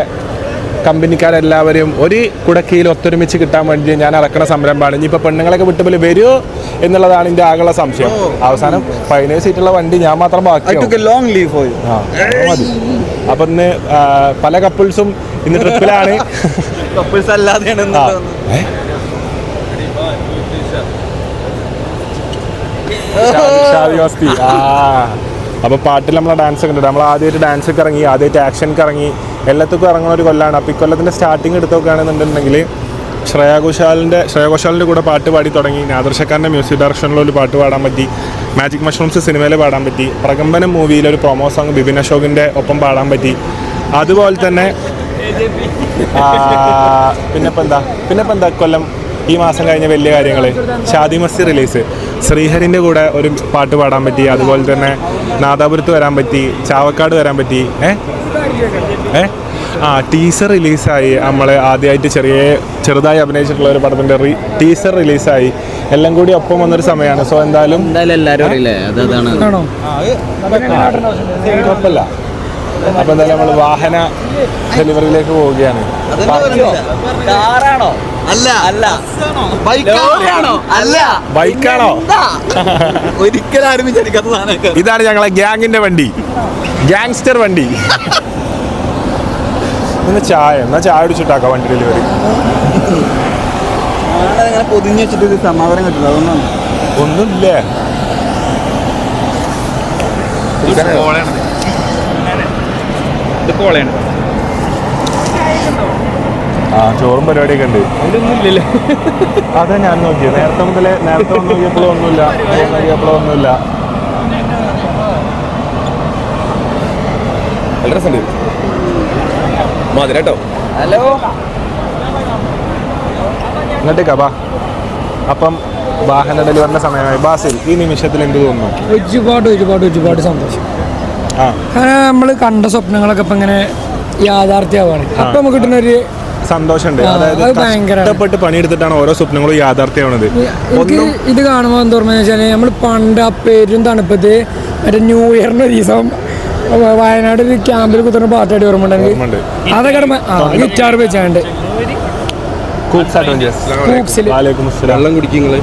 കമ്പനിക്കാരെല്ലാവരും ഒരു കുടക്കീയിൽ ഒത്തൊരുമിച്ച് കിട്ടാൻ വേണ്ടി ഞാൻ ഇറക്കുന്ന സംരംഭമാണ്. ഇനിയിപ്പോൾ പെണ്ണുങ്ങളൊക്കെ വിട്ടുമ്പോൾ വരുമോ എന്നുള്ളതാണ് എൻ്റെ ആകെയുള്ള സംശയം. അവസാനം 17 സീറ്റുള്ള വണ്ടി ഞാൻ മാത്രം ബാക്കി. മതി. അപ്പം ഇന്ന് പല കപ്പിൾസും ഇന്ന് ട്രിപ്പിലാണ്. അപ്പൊ പാട്ടിൽ നമ്മളെ ഡാൻസ് ഒക്കെ ഉണ്ട്. നമ്മൾ ആദ്യമായിട്ട് ഡാൻസ് ഒക്കെ ഇറങ്ങി, ആദ്യമായിട്ട് ആക്ഷനൊക്കെ ഇറങ്ങി, എല്ലാത്തും ഇറങ്ങുന്ന ഒരു കൊല്ലാണ്. അപ്പോൾ ഇക്കൊല്ലത്തിൻ്റെ സ്റ്റാർട്ടിങ് എടുത്തൊക്കെയാണെന്നുണ്ടെങ്കിൽ ശ്രേയ ഘോഷാലിൻ്റെ കൂടെ പാട്ട് പാടി തുടങ്ങി. നാദർഷക്കാരൻ്റെ മ്യൂസിക് ഡയറക്ഷനിലൊരു പാട്ട് പാടാൻ പറ്റി. മാജിക് മഷ്റൂംസ് സിനിമയിൽ പാടാൻ പറ്റി. പ്രകമ്പനം മൂവിയിലൊരു പ്രൊമോ സോങ് ബിബിൻ അശോകിൻ്റെ ഒപ്പം പാടാൻ പറ്റി. അതുപോലെ തന്നെ പിന്നെപ്പോൾ എന്താ കൊല്ലം ഈ മാസം കഴിഞ്ഞ വലിയ കാര്യങ്ങൾ, ഷാദി മസ്തി റിലീസ്, ശ്രീഹരിൻ്റെ കൂടെ ഒരു പാട്ട് പാടാൻ പറ്റി. അതുപോലെ തന്നെ നാദാപുരത്ത് വരാൻ പറ്റി, ചാവക്കാട് വരാൻ പറ്റി. ടീസർ റിലീസായി. നമ്മൾ ആദ്യമായിട്ട് ചെറുതായി അഭിനയിച്ചിട്ടുള്ള ഒരു പടത്തിൻ്റെ ടീസർ റിലീസായി. എല്ലാം കൂടി ഒപ്പം വന്നൊരു സമയമാണ്. സോ എന്തായാലും കുഴപ്പമില്ല. അപ്പോൾ എന്തായാലും നമ്മൾ വാഹന ഡെലിവറിയിലേക്ക് പോവുകയാണ്. ബൈക്കാണോ? ഒരിക്കലും വിചാരിക്കാത്ത സാധനം. ഇതാണ് ഞങ്ങളെ ഗ്യാങ്ങിന്റെ വണ്ടി, ഗ്യാങ്സ്റ്റർ വണ്ടി. എന്നാ ചായ അടിച്ചിട്ടാക്കാം വണ്ടി ഡെലിവറി. പൊതിഞ്ഞ് വെച്ചിട്ട് സമാധാനം കിട്ടില്ല. അതൊന്നും ഒന്നുമില്ലേ. ചോറും പരിപാടിയൊക്കെ ഉണ്ട്. അതെ ഞാൻ നോക്കിയത് നേരത്തെ നോക്കിയപ്പോഴും ഒന്നുമില്ല. നല്ല രസമുണ്ട്. മധുരട്ടോ. ഹലോ ഇങ്ങോട്ടേക്കാ ബാ. അപ്പം വാഹന ഡെലിവറിന്റെ സമയമായി. ബാസിൽ ഈ നിമിഷത്തിൽ എന്ത് തോന്നുന്നു? ഒരുപാട് സന്തോഷം. നമ്മൾ കണ്ട സ്വപ്നങ്ങളൊക്കെ ഇപ്പം ഇങ്ങനെ യാഥാർത്ഥ്യമാവാണ്. അപ്പം നമുക്ക് കിട്ടുന്ന ഒരു സന്തോഷമുണ്ട്. അതായത് കഷ്ടപ്പെട്ട് പണിയെടുത്തിട്ടാണ് ഓരോ സ്വപ്നങ്ങളും യാഥാർത്ഥ്യമാണത്. ഇത് കാണുമ്പോൾ എന്താ ഓർമ്മ വെച്ചാൽ നമ്മൾ പണ്ട് ആ പേരും തണുപ്പത്ത് മറ്റേ ന്യൂ ഇയറിന് ഒരു ദിവസം വയനാട് ഒരു ക്യാമ്പിൽ കുത്തുന്ന പാട്ടാടി ഓർമ്മയുണ്ടെങ്കിൽ അതൊക്കെ ഗിറ്റാർ വെച്ചാണ്ട്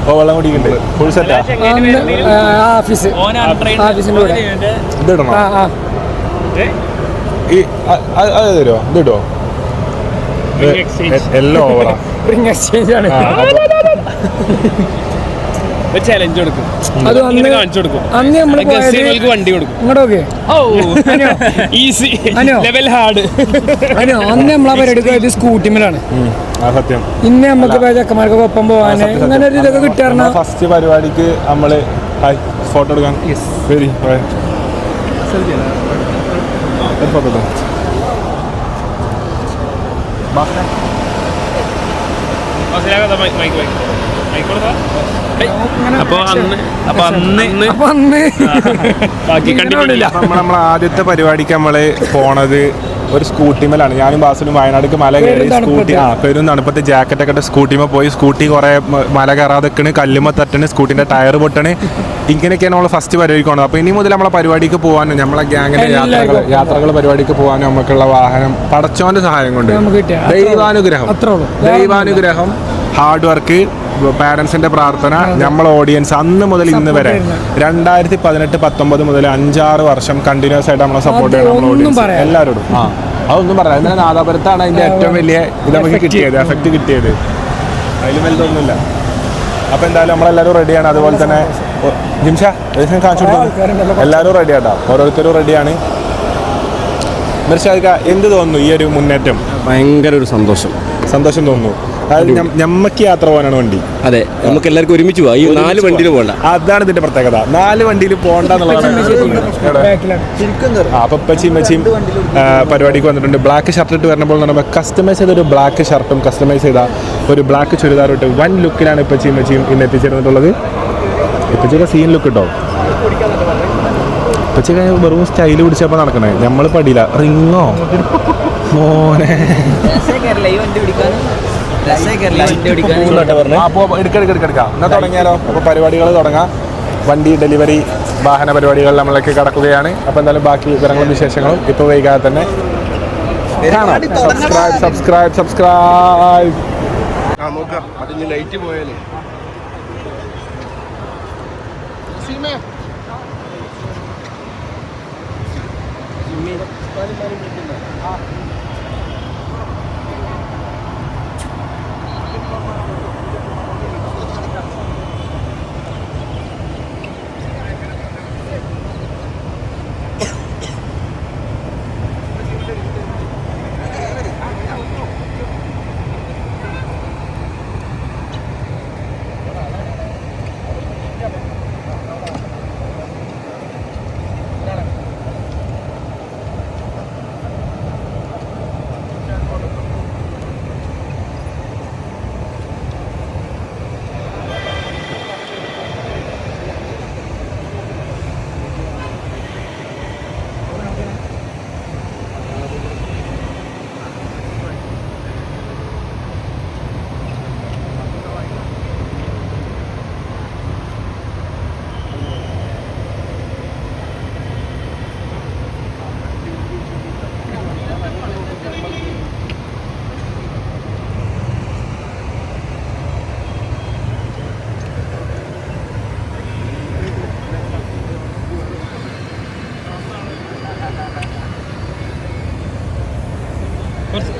വെള്ളം കുടിക്കുന്നുണ്ട്. ഫുൾ സെറ്റാ. ഓഫീസിന്റെ കൂടെ ഇതിടണോ? അത് തരുമോ? ഇതിടോ? എല്ലാം ഓവറാ. റിംഗ് എക്സ്ചേഞ്ച് ആണ്. ഒരു ചലഞ്ച് കൊടുക്കും, അത് ഇങ്ങനെ കാണിച്ചു കൊടുക്കും. അന്ന് നമ്മൾ ഗസ്റ്റുകൾക്ക് വണ്ടി കൊടുക്കും. ഇങ്ങോട്ടൊക്കെ ഈസി അനോ ലെവൽ ഹാർഡ്. അനോ അന്ന് നമ്മളെ പരിപാടി പോയത് സ്കൂട്ടിമേലാണ്. സത്യം. ഇന്ന് നമുക്ക് ചെക്കന്മാർക്ക് ഒപ്പം പോകാൻ ഇങ്ങനെ ഒരു ഇതൊക്കെ കിട്ടാറുണ്ട്. ഫസ്റ്റ് പരിപാടിക്ക് നമ്മള് ഫോട്ടോ എടുക്കാൻ വരി ഫോട്ടോ എടുക്കാം. അപ്പൊ അന്ന് ബാക്കി കണ്ടിട്ടില്ല. നമ്മളെ ആദ്യത്തെ പരിപാടിക്ക് നമ്മള് പോണത് ഒരു സ്കൂട്ടിമേലാണ്. ഞാനും ബാസിലും വയനാട്ടിലേക്ക് മല കയറി സ്കൂട്ടി പെരും തണുപ്പത്ത് ജാക്കറ്റൊക്കെ ഇട്ട് സ്കൂട്ടിമേ പോയി. സ്കൂട്ടി കുറെ മല കയറാതെ കല്ലുമ്മ തട്ടണ്, സ്കൂട്ടിന്റെ ടയർ പൊട്ടണ്. ഇങ്ങനെയൊക്കെയാണ് നമ്മൾ ഫസ്റ്റ് പരിപാടിക്ക് പോണത്. അപ്പൊ ഇനി മുതൽ നമ്മളെ പരിപാടിക്ക് പോകാനും നമ്മളെ ഗ്യാങ്ങിന്റെ യാത്രകൾ പരിപാടിക്ക് പോകാനും നമുക്കുള്ള വാഹനം പടച്ചോന്റെ സഹായം കൊണ്ട് ദൈവാനുഗ്രഹം ഹാർഡ് വർക്ക് പാരൻസിന്റെ പ്രാർത്ഥന നമ്മളെ ഓഡിയൻസ് അന്ന് മുതൽ ഇന്ന് വരെ 2018-19 മുതൽ 5-6 വർഷം കണ്ടിന്യൂസ് ആയിട്ട് നമ്മളെ സപ്പോർട്ട് ചെയ്യണം നമ്മളെ ഓഡിയൻസ് എല്ലാവരോടും. അതൊന്നും പറയാം. എന്നാൽ നാദാപുരത്താണ് അതിന്റെ ഏറ്റവും വലിയ ഇത് നമുക്ക് കിട്ടിയത്, എഫക്റ്റ് കിട്ടിയത്. അതിലും വലുതൊന്നുമില്ല. അപ്പൊ എന്തായാലും നമ്മളെല്ലാവരും റെഡിയാണ്. അതുപോലെ തന്നെ ജിംഷ കാണിച്ചു കൊടുക്കും, എല്ലാവരും റെഡിയാട്ടോ, ഓരോരുത്തരും റെഡിയാണ്. മിർഷാദ് എന്ത് തോന്നുന്നു ഈ ഒരു മുന്നേറ്റം? ഭയങ്കര ഒരു സന്തോഷം തോന്നുന്നു. അതായത് ഞമ്മക്ക് യാത്ര പോകാനാണ് വണ്ടി. അതെ, നമുക്ക് എല്ലാവർക്കും ഒരുമിച്ച് പോവാം. ഈ 4 വണ്ടിയിൽ പോകണ്ട, അതാണ് ഇതിന്റെ പ്രത്യേകത. 4 വണ്ടിയിൽ പോകണ്ടെന്നുള്ളതാണ്. അപ്പൊ ഇപ്പച്ചിയും പരിപാടിക്ക് വന്നിട്ടുണ്ട്. ബ്ലാക്ക് ഷർട്ട് ഇട്ട് വരുമ്പോൾ പറയുമ്പോൾ കസ്റ്റമൈസ് ചെയ്ത ഒരു ബ്ലാക്ക് ഷർട്ടും കസ്റ്റമൈസ് ചെയ്ത ഒരു ബ്ലാക്ക് ചുരിദാറും ഇട്ട് വൻ ലുക്കിലാണ് ഇപ്പച്ചിയും ഇന്ന് എത്തിച്ചേർന്നിട്ടുള്ളത്. ഇപ്പച്ചിയുടെ സീൻ ലുക്ക് കിട്ടോ. ഇപ്പച്ചി വെറും സ്റ്റൈല് പിടിച്ചപ്പോൾ നടക്കണേ, നമ്മൾ പടിയില്ല. റിങ്ങോ മോനെ എടുക്കാം. എന്നാ തുടങ്ങിയാലോ? അപ്പോൾ പരിപാടികൾ തുടങ്ങാം. വണ്ടി ഡെലിവറി വാഹന പരിപാടികൾ നമ്മളൊക്കെ കടക്കുകയാണ്. അപ്പോൾ എന്തായാലും ബാക്കി വിവരങ്ങളും വിശേഷങ്ങളും ഇപ്പോൾ വൈകാതെ തന്നെ കാണാം. സബ്സ്ക്രൈബ്. അതിന് ലൈറ്റ് പോയാലേ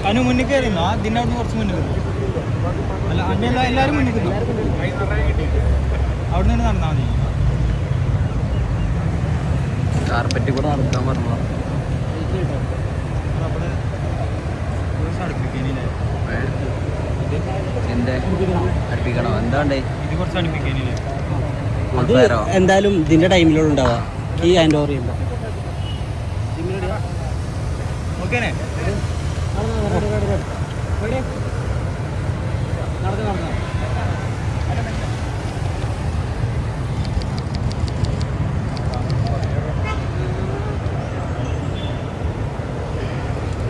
അനു മുന്നിൽ കയറുന്നു. ആ ദിനം അവിടെ കുറച്ച് മുന്നിൽ അല്ല അന്നെ എല്ലാവരും മുന്നിൽ കിട്ടും. അവിടെ നിന്ന് നടന്നാൽ മതി. കാർപ്പറ്റ് കൂടെ നടക്കാൻ പറഞ്ഞു. അടുപ്പിക്കണോ? എന്താണ്ടേ ഇത് കുറച്ച് അടുപ്പിക്കാനില്ലേ? അത് എന്തായാലും ഇതിന്റെ ടൈമിലുള്ള ഉണ്ടാവുക. ഈ ഹാൻഡ് ഓവർ ചെയ്യുമ്പോൾ ഓക്കേനെ.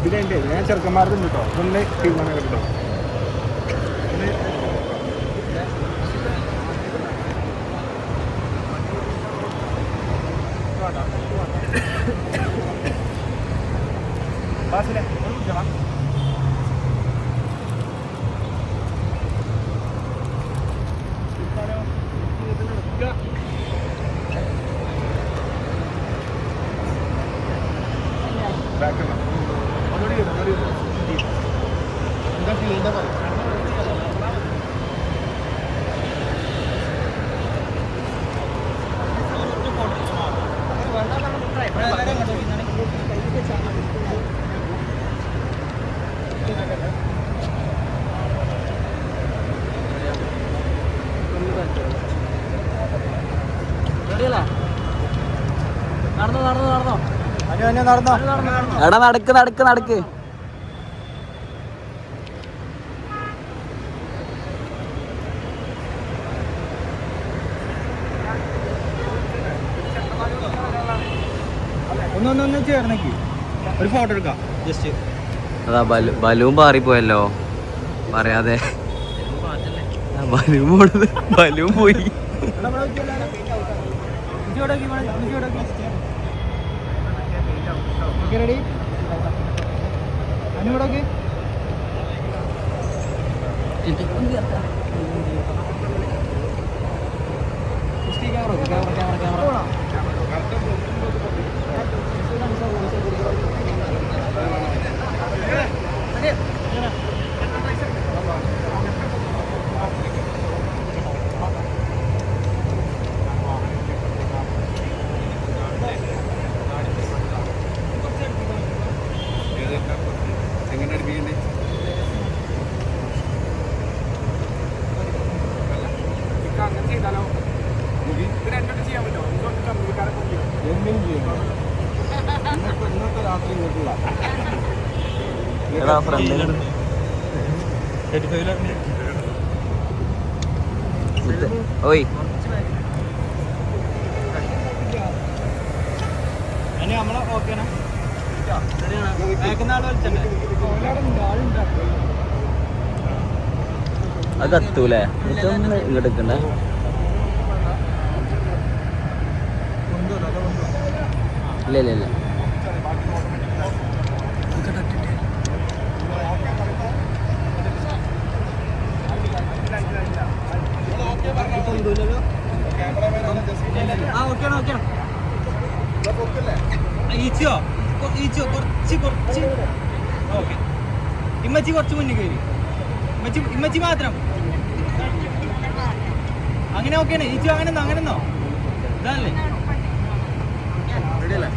ഇതിൻ്റെ ഞാൻ ചെറുക്കന്മാരുടെ കേട്ടോ ഒന്ന് തീരുമാനം കേട്ടോ. നടന്നോ എടാ നടക്ക് നടക്ക് നടക്ക്. ഒന്ന് ചേർന്നേക്ക് ഒരു ഫോട്ടോ എടുക്കാം ജസ്റ്റ്. അതാ ബലൂൺ പാറിപ്പോയല്ലോ പറയാതെ. ബലൂൺ പോയി. റെഡി അനുവിടൊക്കെ ഓയ് നമ്മളെ ഓക്കെയാണ്. ആള് വലിച്ചല്ലേ അത് കത്തൂലേ? ഇങ്ങോട്ട് എടുക്കണ്ടേ? ഇല്ല ഇല്ല ഇല്ല. ഈച്ചോ കുറച്ച് ഓക്കെ. ഇമ്മച്ചി കുറച്ച് മുന്നിൽ കയറി. ഇമ്മച്ചി മാത്രം അങ്ങനെ ഓക്കെയാണ്. ഈച്ചോ അങ്ങനെന്നോ ഇതല്ലേ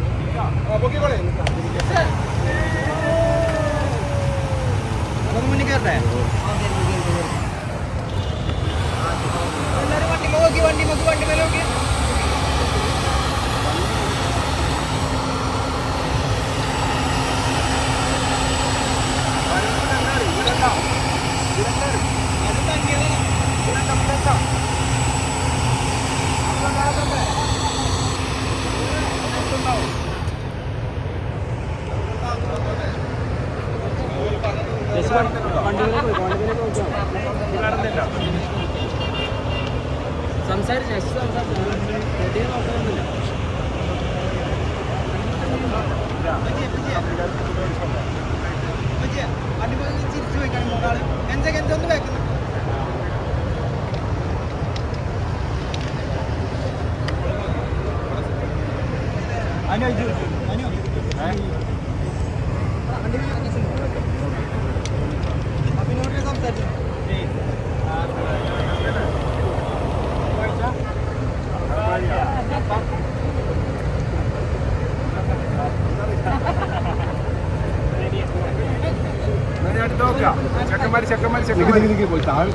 അതൊന്ന് മുന്നിൽ കയറട്ടെ. എല്ലാവരും വണ്ടി മേലെ നോക്കി. ചിരിച്ചു പോയിക്കാണ് മൂന്നാള് ഒന്ന് വെക്കുന്നു.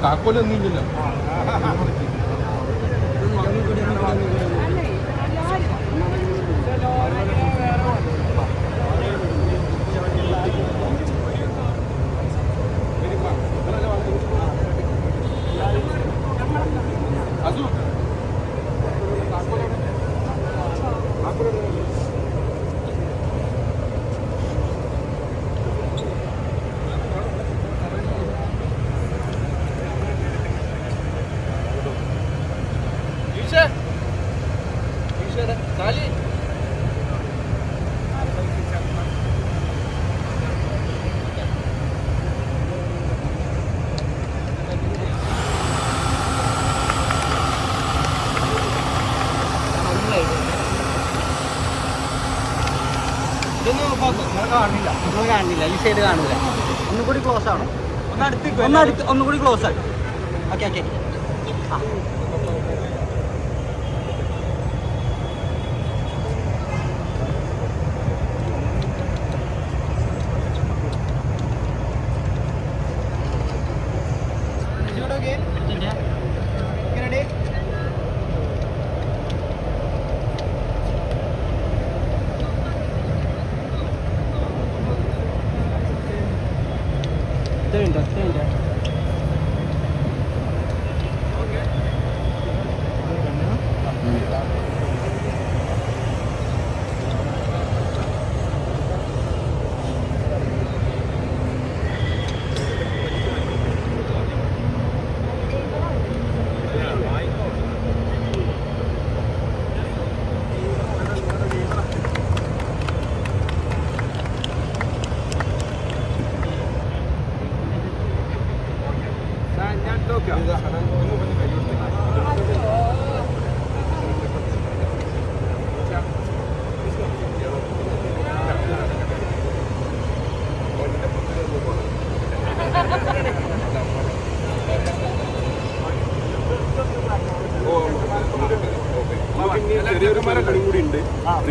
കാക്കോലൊന്നുമില്ലല്ലോ. കാണില്ല ഈ സൈഡ് കാണില്ല. ഒന്നുകൂടി ക്ലോസ് ആണോ? ഒന്നുകൂടി ക്ലോസ് ആണ്. Okay okay.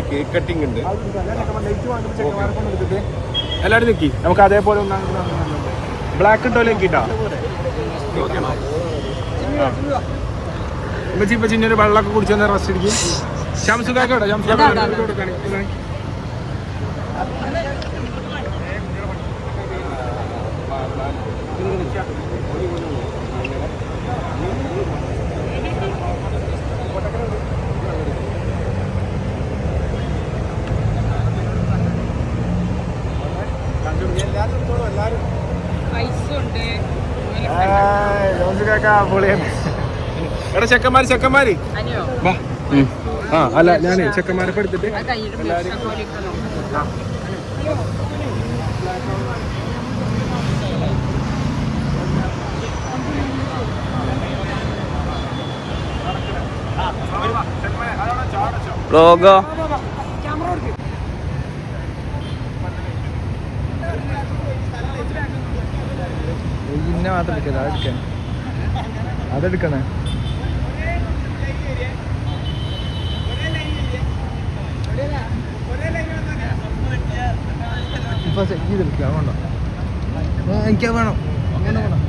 കേക്ക് കട്ടിംഗ് ഉണ്ട്. എല്ലാവരും നിൽക്കി നമുക്ക് അതേപോലെ ബ്ലാക്ക് ഇട്ടോ ലക്കിട്ടാ ഇപ്പൊ ചിന്നൊരു വെള്ളമൊക്കെ കുടിച്ചു വന്ന റെസ്റ്റ് ഇരിക്കും. ഷംസുഖാക്കോട്ടെ ഷംസുഖാക്ക കൊടുക്കാണ്. എടാ ചെക്കന്മാര് ആ അല്ല ഞാനേ ചെക്കന്മാരെ എടുത്തിട്ട് ലോഗോ ഇന്നെ മാത്രം അതെടുക്കണേ. ഇപ്പൊ സെറ്റ് ചെയ്തെടുക്കുക വേണ്ട, എനിക്ക് വേണം അങ്ങനെ വേണം.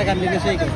കണ്ടിന്യൂസ് ആയിക്കും.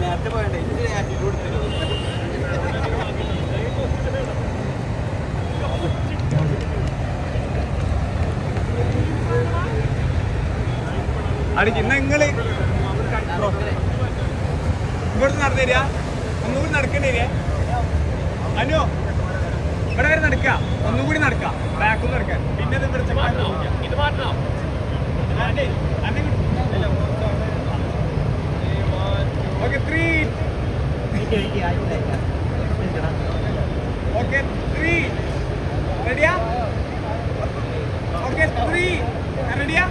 നേരത്തെ പോയണ്ടേ അടിക്കുന്ന നിങ്ങള് ഇങ്ങോട്ട് നടന്നു തരിക, ഒന്നുകൂടി നടക്കേണ്ടി വരിക. അനു ഇവിടെ വരെ നടക്കുക, ഒന്നുകൂടി നടക്കുക, ബാക്കൊന്ന് നടക്കാൻ. പിന്നെ ഇത് മാറ്റണോ? ഓക്കെ 3 ഓക്കെ 3 റെഡിയാ? ഓക്കെ 3 റെഡിയാ?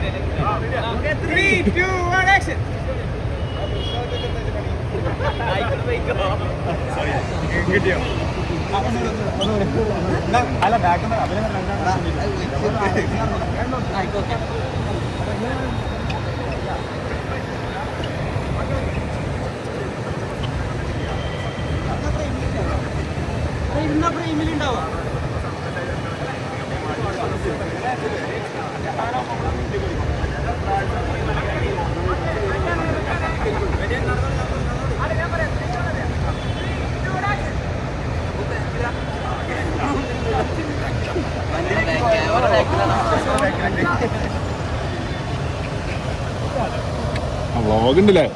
Okay 3 2 1 action. കിട്ടിയോ? അല്ല ബാക്ക് ഇരുന്ന ഫ്രെയിമിലുണ്ടാവുക. വ്ളോഗ് ഉണ്ടല്ലേ?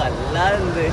അല്ലാതെ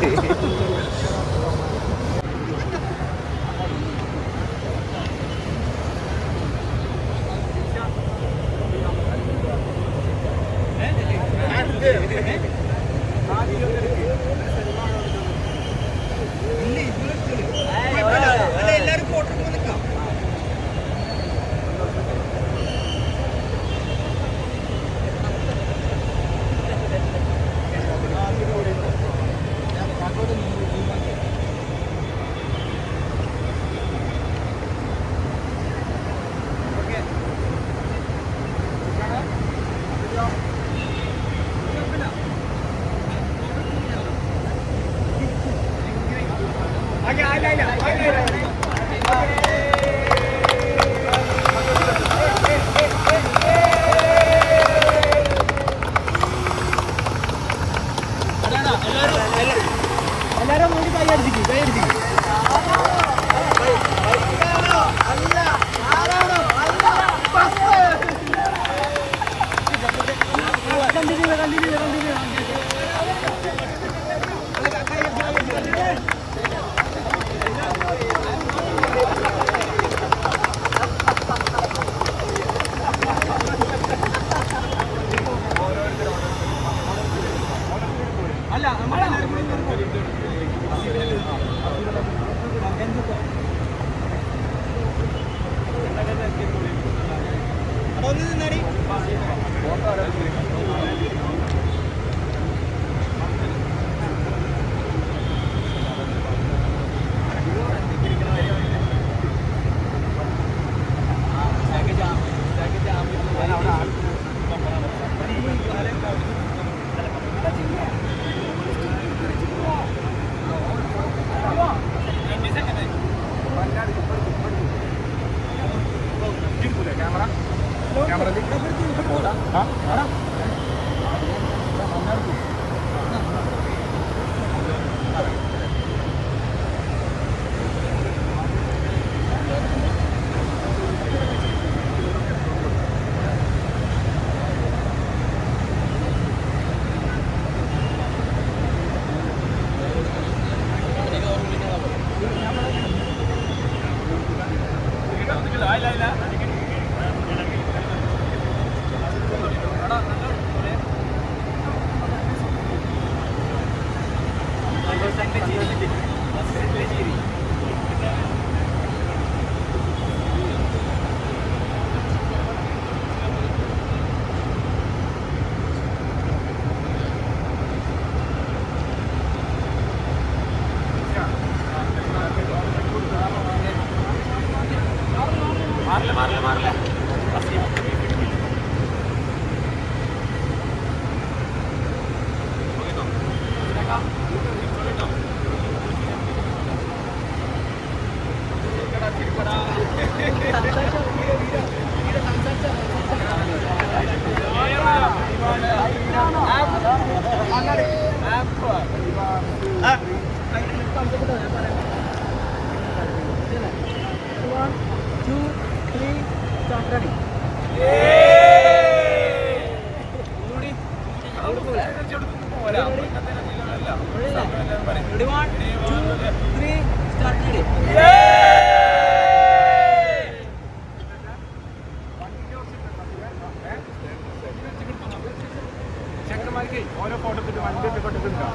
ഓരോ ഫോട്ടോ വണ്ടി കൊണ്ടിട്ടുണ്ടോ?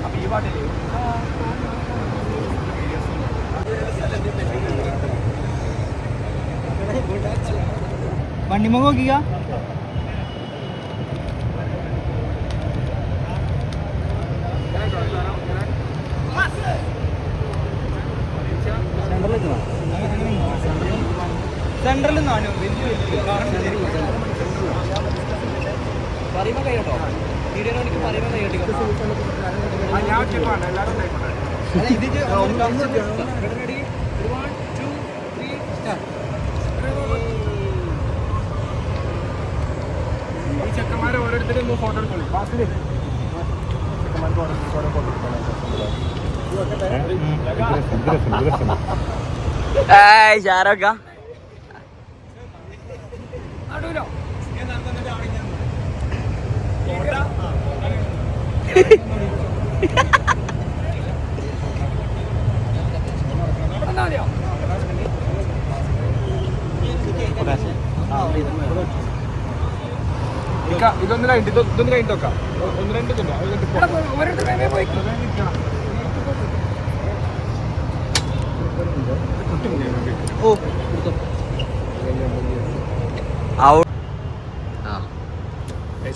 അപ്പൊ ഈ പാട്ടില്ലേ വണ്ടി നോക്കിക്ക സെൻട്രലിൽ നിന്നാണ് പറയുമ്പോൾ കൈ കേട്ടോ വീഡിയോ വേണമെങ്കിൽ പറയുമ്പോൾ കൈ കേട്ടോ ഇത് 1 2 3 സ്റ്റാർട്ട് ചെക്കന്മാരെ ഓരോരുത്തരും ഫോട്ടോ എടുക്കണം. ചെക്കന്മാർക്ക് ഓരോ ഫോട്ടോ എടുക്കണം. ഷാരൊക്കെ ഇതൊന്ന് കഴിഞ്ഞിട്ട് വെക്കാം. ഒന്ന് രണ്ട്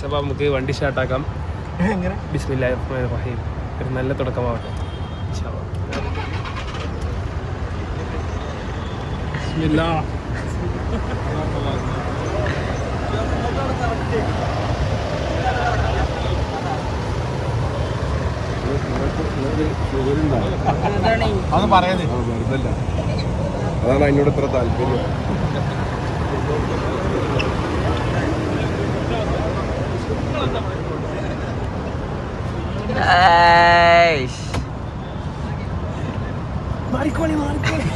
അപ്പോൾ നമുക്ക് വണ്ടി സ്റ്റാർട്ടാക്കാം. ബിസ്മില്ലാഹിർ റഹ്മാനിർ റഹീം. ഒരു നല്ല തുടക്കമാവട്ടെ. ബിസ്മില്ലാഹ്. അതൊന്നും പറയാതെ വെറുതല്ല. അതാണ് അതിനോട് ഇത്ര താല്പര്യം. മാറിക്കോളി മാറിക്കോളി.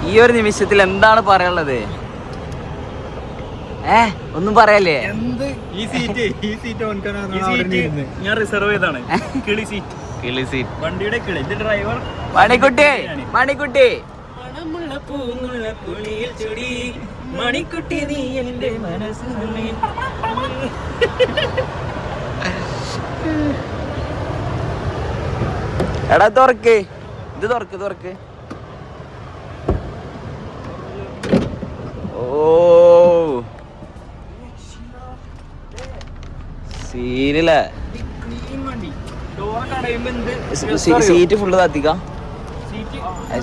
ഈ ഒരു നിമിഷത്തിൽ എന്താണ് പറയാനുള്ളത്? ഒന്നും പറയല്ലേ? ഈ സീറ്റ് ഞാൻ റിസർവ് ചെയ്താണ്. കിളി സീറ്റ് വണ്ടിയുടെ കിളി. ഇത് ഡ്രൈവർ മണിക്കുട്ടി മണിക്കുട്ടി നീ എന്റെ മനസ്സിൽ. എടാ തുറക്ക്, ഇത് തുറക്ക്. ഓ സീനില്ല. സീറ്റ് ഫുള്ള് താത്തിക്ക.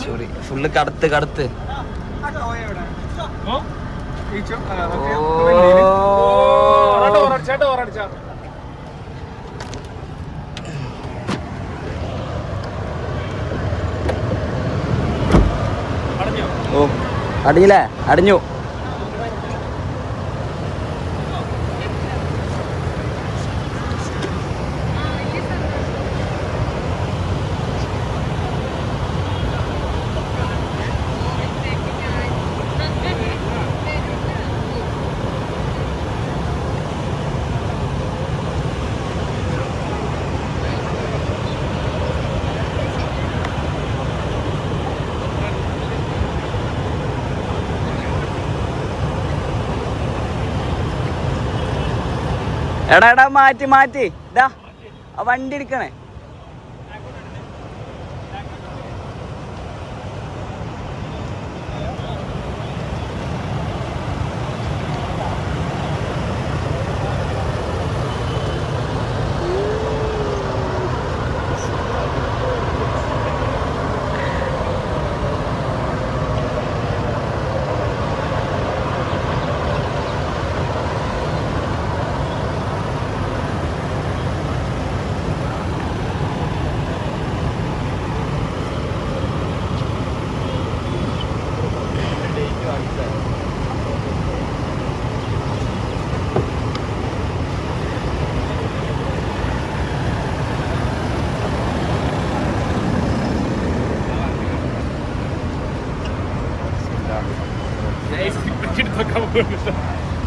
സോറി, ഫുള്ള് കടത്ത്. ഓ അടിഞ്ഞില്ലേ? അടിഞ്ഞു. എടാ മാറ്റി ഇതാ ആ വണ്ടി എടുക്കണേ.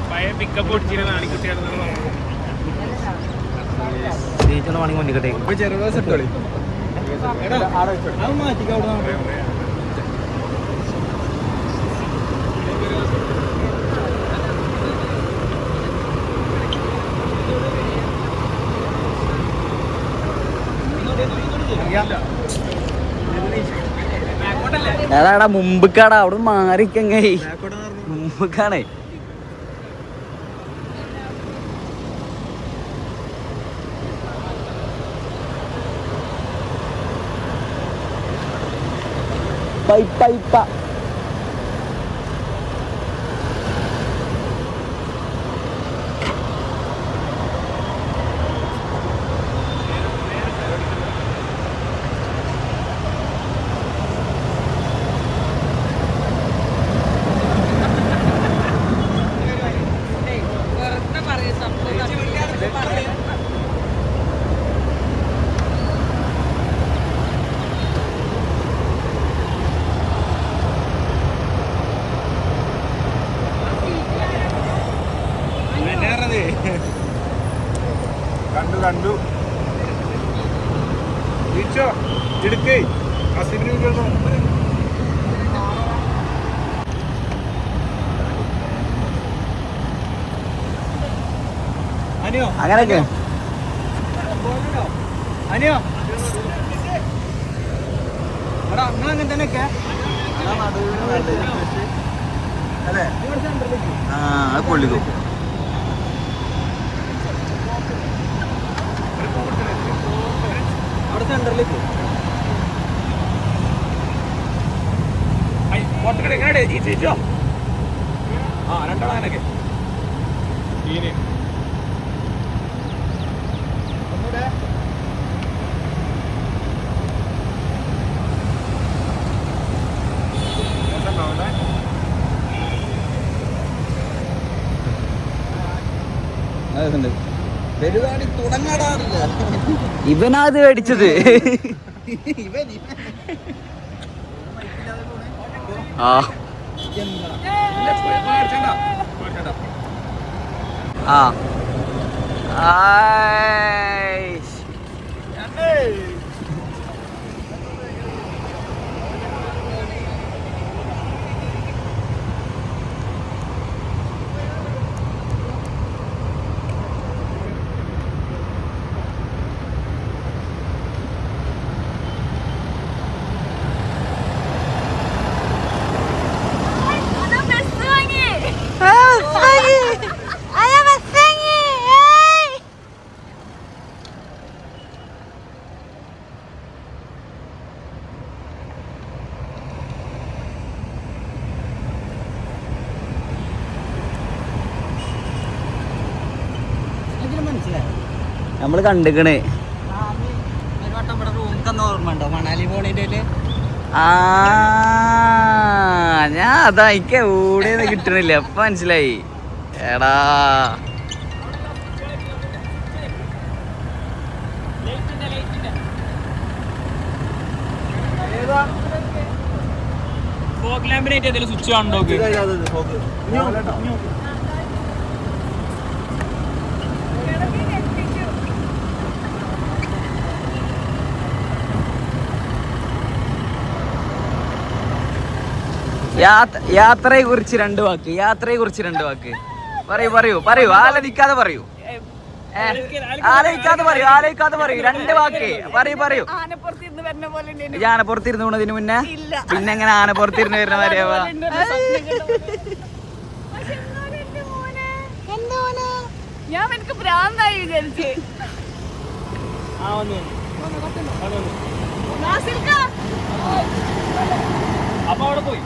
പഴയ പിക്കപ്പ് ഓടിച്ചിരുന്ന ആണിക്കുട്ടിയാണെന്നാണ് ഏതാടാ മുമ്പക്കാടാ, അവിടെ മാറിക്കങ്ങ മുമ്പക്കാണേ. ഇപ്പ കണ്ടു എടുക്കേ അങ്ങനെയൊക്കെ അനിയോ എടാ അങ്ങനെ അങ്ങനെ തന്നെയൊക്കെ അല്ലേ അത് പൊള്ളിക്കും. അവിടെ സെന്ററിലേക്ക് രണ്ടാളൊക്കെ പരിപാടി തുടങ്ങാടാറില്ല ഇവനാത് മേടിച്ചത്. ആ ആ നമ്മള് കണ്ടിക്കണേ. ഓർമ്മ ഉണ്ടോ മണാലി പോണേന്റെ? ഞാൻ അതാ എനിക്ക് എവിടെയൊന്നും കിട്ടണില്ല. അപ്പൊ മനസ്സിലായി. എടാ ഫോഗ് ലാമ്പിനായിട്ട് എന്തെങ്കിലും സ്വിച്ച് കാണുണ്ടോ? യാത്രയെ കുറിച്ച് രണ്ട് വാക്ക് പറയൂ. ആലോചിക്കാതെ പറയൂ. ആലോചിക്കാതെ പറയൂ. 2 വാക്ക് പറയൂ. ആനപ്പുറത്തിരുന്ന് പോണതിന് മുന്നേ പിന്നെ എങ്ങനെ ആനപ്പുറത്തിരുന്ന് വരുന്ന വരെയാവാ? ഞാൻ എനിക്ക് ഭ്രാന്തായി വിചാരിച്ചേ. അപ്പൊ അവിടെ പോയി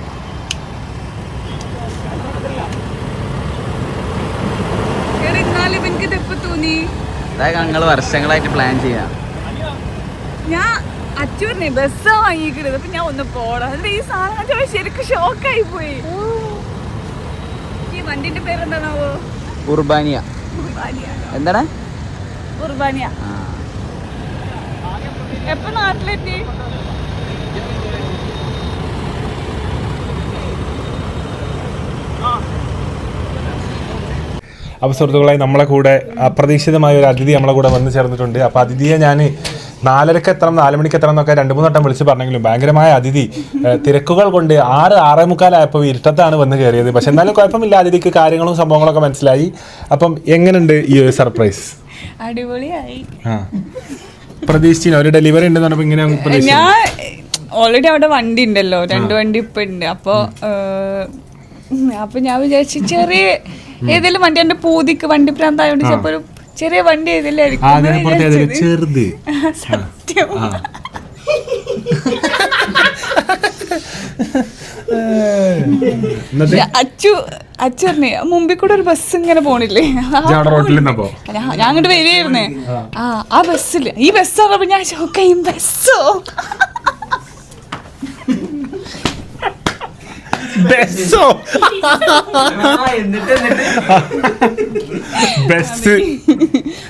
എനിക്ക് തെപ്പ് തോന്നി. ഞങ്ങള് വർഷങ്ങളായിട്ട് പ്ലാൻ ചെയ്യാം. ഞാൻ അച്ചൂരിനെ ബസ്സാ വാങ്ങിക്കുന്നത്. അപ്പൊ ഞാൻ ഒന്ന് പോടാ. ഈ സാധനം ശരിക്കും ഷോക്കായി പോയി. ഈ വണ്ടിന്റെ പേരെന്താണാവോ? ഉർബാനിയ. എന്താണ് ഉർബാനിയ? എപ്പോ നാട്ടിലെത്തി? അപ്പോൾ സുഹൃത്തുക്കളായി നമ്മളെ കൂടെ അപ്രതീക്ഷിതമായ ഒരു അതിഥി നമ്മളെ കൂടെ വന്ന് ചേർന്നിട്ടുണ്ട്. അപ്പോൾ അതിഥിയെ ഞാൻ 4:30 എത്തണം 4 മണിക്ക് എത്തണം എന്നൊക്കെ 2-3 വട്ടം വിളിച്ച് പറഞ്ഞെങ്കിലും ഭയങ്കരമായ അതിഥി തിരക്കുകൾ കൊണ്ട് 6-6:45 ഇരുട്ടത്താണ് വന്ന് കയറിയത്. പക്ഷെ എന്നാലും കുഴപ്പമില്ല, അതിഥിക്ക് കാര്യങ്ങളും സംഭവങ്ങളൊക്കെ മനസ്സിലായി. അപ്പം എങ്ങനെയുണ്ട് ഈ ഒരു സർപ്രൈസ്? അടിപൊളിയായി. പ്രതീക്ഷിച്ചില്ല ഒരു ഡെലിവറി ഉണ്ടെന്ന് പറഞ്ഞപ്പോൾ ഇങ്ങനെ? ഞാൻ ഓൾറെഡി അവിടെ വണ്ടി ഉണ്ടല്ലോ, 2 വണ്ടി ഇപ്പൊ ഉണ്ട്. അപ്പൊ ഞാൻ വിചാരിച്ചു ചെറിയ ഏതെങ്കിലും വണ്ടി, എന്റെ പൂതിക്ക് വണ്ടി പ്രാന്തായോണ്ട് ചിലപ്പോ ഒരു ചെറിയ വണ്ടി ഏതെങ്കിലും ചെറുത്. സത്യം. എന്നിട്ട് അച്ചു പറഞ്ഞേ മുമ്പിൽ കൂടെ ഒരു ബസ് ഇങ്ങനെ പോണില്ലേ റോട്ടിൽ നിന്നപ്പോ ഞാൻ അങ്ങോട്ട് വരികയായിരുന്നേ ആ ബസ്സില് ഈ ബസ് പറഞ്ഞപ്പോ ഞാൻ ഷോക്കായി ബസ്സോ ബസ്സോ ബസ്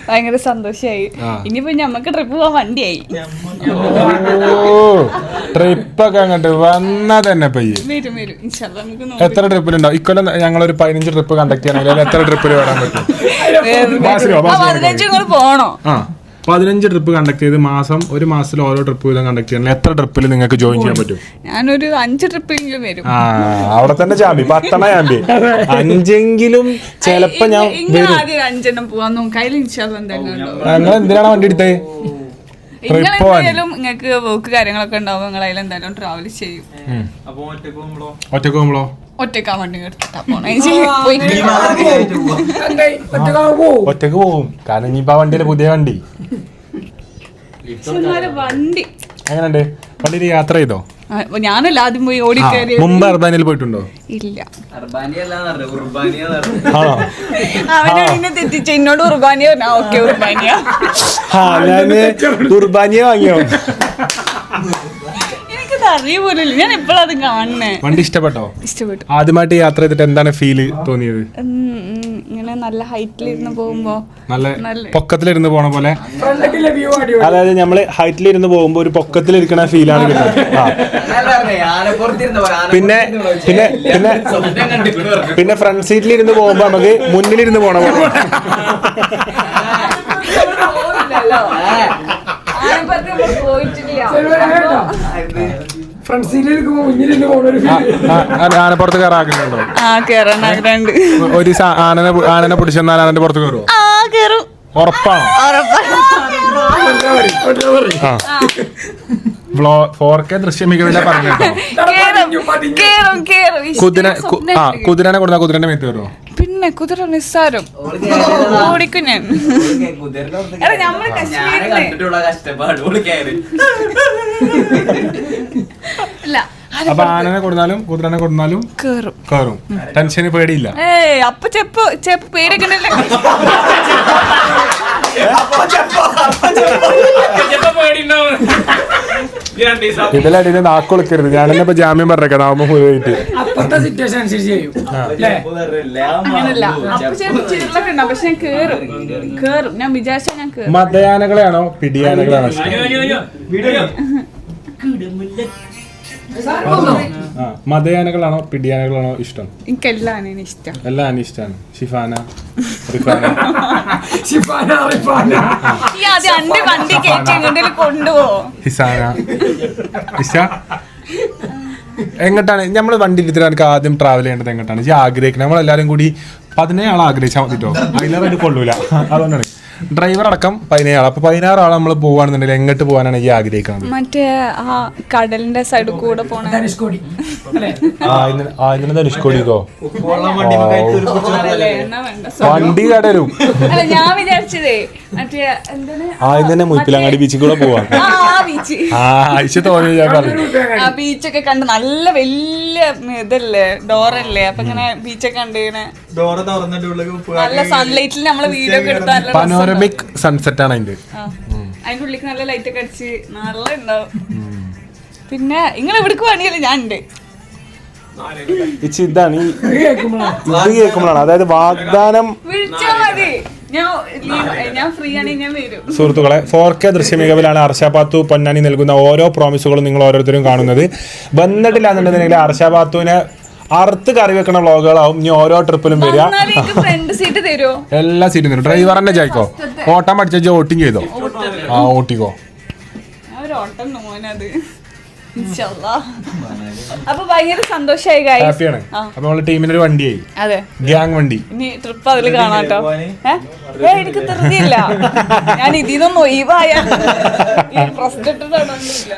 ഭയങ്കര സന്തോഷായി. ഇനിയിപ്പോ ഞമ്മക്ക് ട്രിപ്പ് പോവാൻ വണ്ടിയായി. ട്രിപ്പൊക്കെ അങ്ങോട്ട് വന്നാ തന്നെ വരും ഇൻഷാല്ലാ നമുക്ക് എത്ര ട്രിപ്പിലുണ്ടാവും ഇക്കൊല്ലം ഞങ്ങളൊരു 15 ട്രിപ്പ് കണ്ടക്ട് ചെയ്യണമെങ്കിൽ എത്ര ട്രിപ്പിൽ വരാൻ പറ്റും? 15 പോണോ? 15 ട്രിപ്പ് കണ്ടക്ട് ചെയ്ത് ഒരു മാസത്തിൽ ഓരോ ട്രിപ്പ് വീതം കണ്ടക്ട് ചെയ്യണമെങ്കിൽ എത്ര ട്രിപ്പിൽ നിങ്ങൾക്ക് ജോയിൻ ചെയ്യാൻ പറ്റും? ഞാനൊരു 5 ട്രിപ്പെങ്കിലും വരും. അവിടെ തന്നെ ചാമ്പി 10 ചാമ്പി 5എങ്കിലും ചിലപ്പോ ഞാൻ ആദ്യം 5 പോവാൻ നോക്കാം. ഞങ്ങൾ എന്തിനാണ് വണ്ടി എടുത്തേ? എന്തായാലും നിങ്ങൾക്ക് വർക്ക് കാര്യങ്ങളൊക്കെ ഉണ്ടാവും. നിങ്ങൾ അതിൽ എന്തായാലും ട്രാവൽ ചെയ്യും. ഒറ്റക്ക് പോകുമ്പോഴോ? ഒറ്റക്കാ വണ്ടി ഒറ്റക്ക് പോകും. കാരണം ഇനിയിപ്പോ വണ്ടിയിലെ പുതിയ വണ്ടി വണ്ടി എങ്ങനെയുണ്ട്? വണ്ടിയിൽ യാത്ര ചെയ്തോ? ഞാനല്ല ആദ്യം പോയി ഓടിക്കയറി. മുമ്പ് അർബാനിയിൽ പോയിട്ടുണ്ടോ? ഇല്ല. ആണോ? അവനെ തെറ്റിച്ച എന്നോട് ഉർബാനിയ പറഞ്ഞാ ഓക്കെ ഉർബാനിയ. ഞാന് ഉർബാനിയ വാങ്ങിയോ? എനിക്കത് അറിയുപോലില്ല. ഞാൻ എപ്പോഴത് കാണണേ. വണ്ടി ഇഷ്ടപ്പെട്ടോ? ഇഷ്ടപ്പെട്ടു. ആദ്യമായിട്ട് യാത്ര ചെയ്തിട്ട് എന്താണ് ഫീല് തോന്നിയത്? ഇങ്ങനെ നല്ല ഹൈറ്റിലിരുന്ന് പോകുമ്പോ നല്ല പൊക്കത്തിലിരുന്ന് പോണ പോലെ, അതായത് നമ്മള് ഹൈറ്റിലിരുന്ന് പോകുമ്പോ ഒരു പൊക്കത്തിലിരിക്കണ ഫീലാണ് കിട്ടുന്നത്. പിന്നെ പിന്നെ പിന്നെ പിന്നെ ഫ്രണ്ട് സീറ്റിലിരുന്ന് പോകുമ്പോ നമുക്ക് മുന്നിലിരുന്ന് പോണ പോലെ. ആനപ്പുറത്ത് കയറാക്കുന്നുണ്ടോ? ഒരു ആനനെ പിടിച്ചെന്നാൽ ആനന്റെ പുറത്ത് കയറുമോ? ഉറപ്പാണോ? 4K ദൃശ്യമികവില്ല പറഞ്ഞോ. കുതിരനെ കൊടുത്താ കുതിരന്റെ മേത്ത് കയറുമോ? പിന്നെ കുതിര നിസ്സാരം ഓടിക്കും ഞാൻ. അപ്പൊ ആനനെ കൊടുത്താലും കുതിരനെ കൊടുത്താലും കേറും. ടെൻഷന് പേടിയില്ല. അപ്പൊ ചെപ്പ് പേരൊക്കെ ഇതിലടിയിൽ നാക്കൊളിക്കരുത്. ഞാനെന്നെ ഇപ്പൊ ജാമ്യം പറഞ്ഞേക്കാം. നാമ പോയിട്ട് മതയാനകളെയാണോ പിടിയാനകളാണോ ഇഷ്ടം? മതയാനകളാണോ പിടിയാനകളാണോ ഇഷ്ടം? എനിക്ക് എല്ലാ ആനയും ഇഷ്ടം. എല്ലാ ആനയും ഇഷ്ടമാണ്. ഷിഫാന ഹിസാന ഇഷ എങ്ങോട്ടാണ് നമ്മൾ വണ്ടി എടുത്തിട്ട് എനിക്ക് ആദ്യം ട്രാവൽ ചെയ്യേണ്ടത് എങ്ങോട്ടാണ് ആഗ്രഹിക്കുന്നത്? നമ്മളെല്ലാരും കൂടി 17 ആളെ ആഗ്രഹിച്ചാൽ മതിട്ടോ. അതിലേറെ കൊള്ളൂല. അതുകൊണ്ടാണ് ഡ്രൈവർ അടക്കം 17 ആൾ. അപ്പൊ 16 ആൾ നമ്മൾ പോവാണെന്നുണ്ടെങ്കിൽ എങ്ങോട്ട് പോകാനാണ് ഈ ആഗ്രഹിക്കുന്നത്? മറ്റേ ആ കടലിന്റെ സൈഡിൽ കൂടെ പോണ ധനുഷ്കോടിക്കോ? വണ്ടി കടരും. ഞാൻ വിചാരിച്ചതേ മറ്റേ എന്താണ് മുയിപ്പിലങ്ങാടി ബീച്ചിൽ കൂടെ പോവാ. ആഴ്ച തോന്നി ആ ബീച്ചൊക്കെ കണ്ട് നല്ല വലിയ ഇതല്ലേ ഡോറല്ലേ. അപ്പൊ ഇങ്ങനെ ബീച്ചൊക്കെ കണ്ട് ഇങ്ങനെ നല്ല സൺലൈറ്റിൽ നമ്മള് വീഡിയോ ഒക്കെ എടുത്താൽ പനോരമിക് സൺസെറ്റ് ആണ് അതിന്റെ ഉള്ളിൽ നല്ല ലൈറ്റ് ഒക്കെ അടിച്ച് നല്ല ഉണ്ടാവും. പിന്നെ നിങ്ങൾ എവിടേക്ക് വേണ്ടിയല്ലേ ഞാൻ ഉണ്ട്. ഇതാണ് ഇത് കേൾക്കുമ്പോഴാണ്, അതായത് വാഗ്ദാനം. വിളിച്ചാ മതി, ഞാൻ ഫ്രീ ആണെങ്കിൽ ഞാൻ വരും. സുഹൃത്തുക്കളെ 4K ദൃശ്യമികവിലാണ് അർഷാപാത്തു പൊന്നാനി നൽകുന്ന ഓരോ പ്രോമിസുകളും നിങ്ങൾ ഓരോരുത്തരും കാണുന്നത്. വന്നിട്ടില്ല എന്നുണ്ടെങ്കിൽ അർഷാപാത്തുവിനെ അറുത്ത് കറി വെക്കണ വ്ളോഗുകളാവും ഇനി ഓരോ ട്രിപ്പിലും വരിക. എല്ലാ സീറ്റും തരും. ഡ്രൈവർ തന്നെ ജയിക്കോ? ഓട്ടം പഠിച്ച വോട്ടിങ് ചെയ്തോ? ഓട്ടിക്കോ. അപ്പൊ ഭയങ്കര സന്തോഷായി. ഹാപ്പിയാണ്. അപ്പൊ നമ്മള് ടീമിനൊരു വണ്ടിയായി. അതെ, ഗ്യാങ് വണ്ടി. ഇനി ട്രിപ്പ് അതില് കാണാട്ടോ. എനിക്ക് തെറുതിയില്ല, ഞാൻ ഇതിനൊന്നും ഒഴിവായ.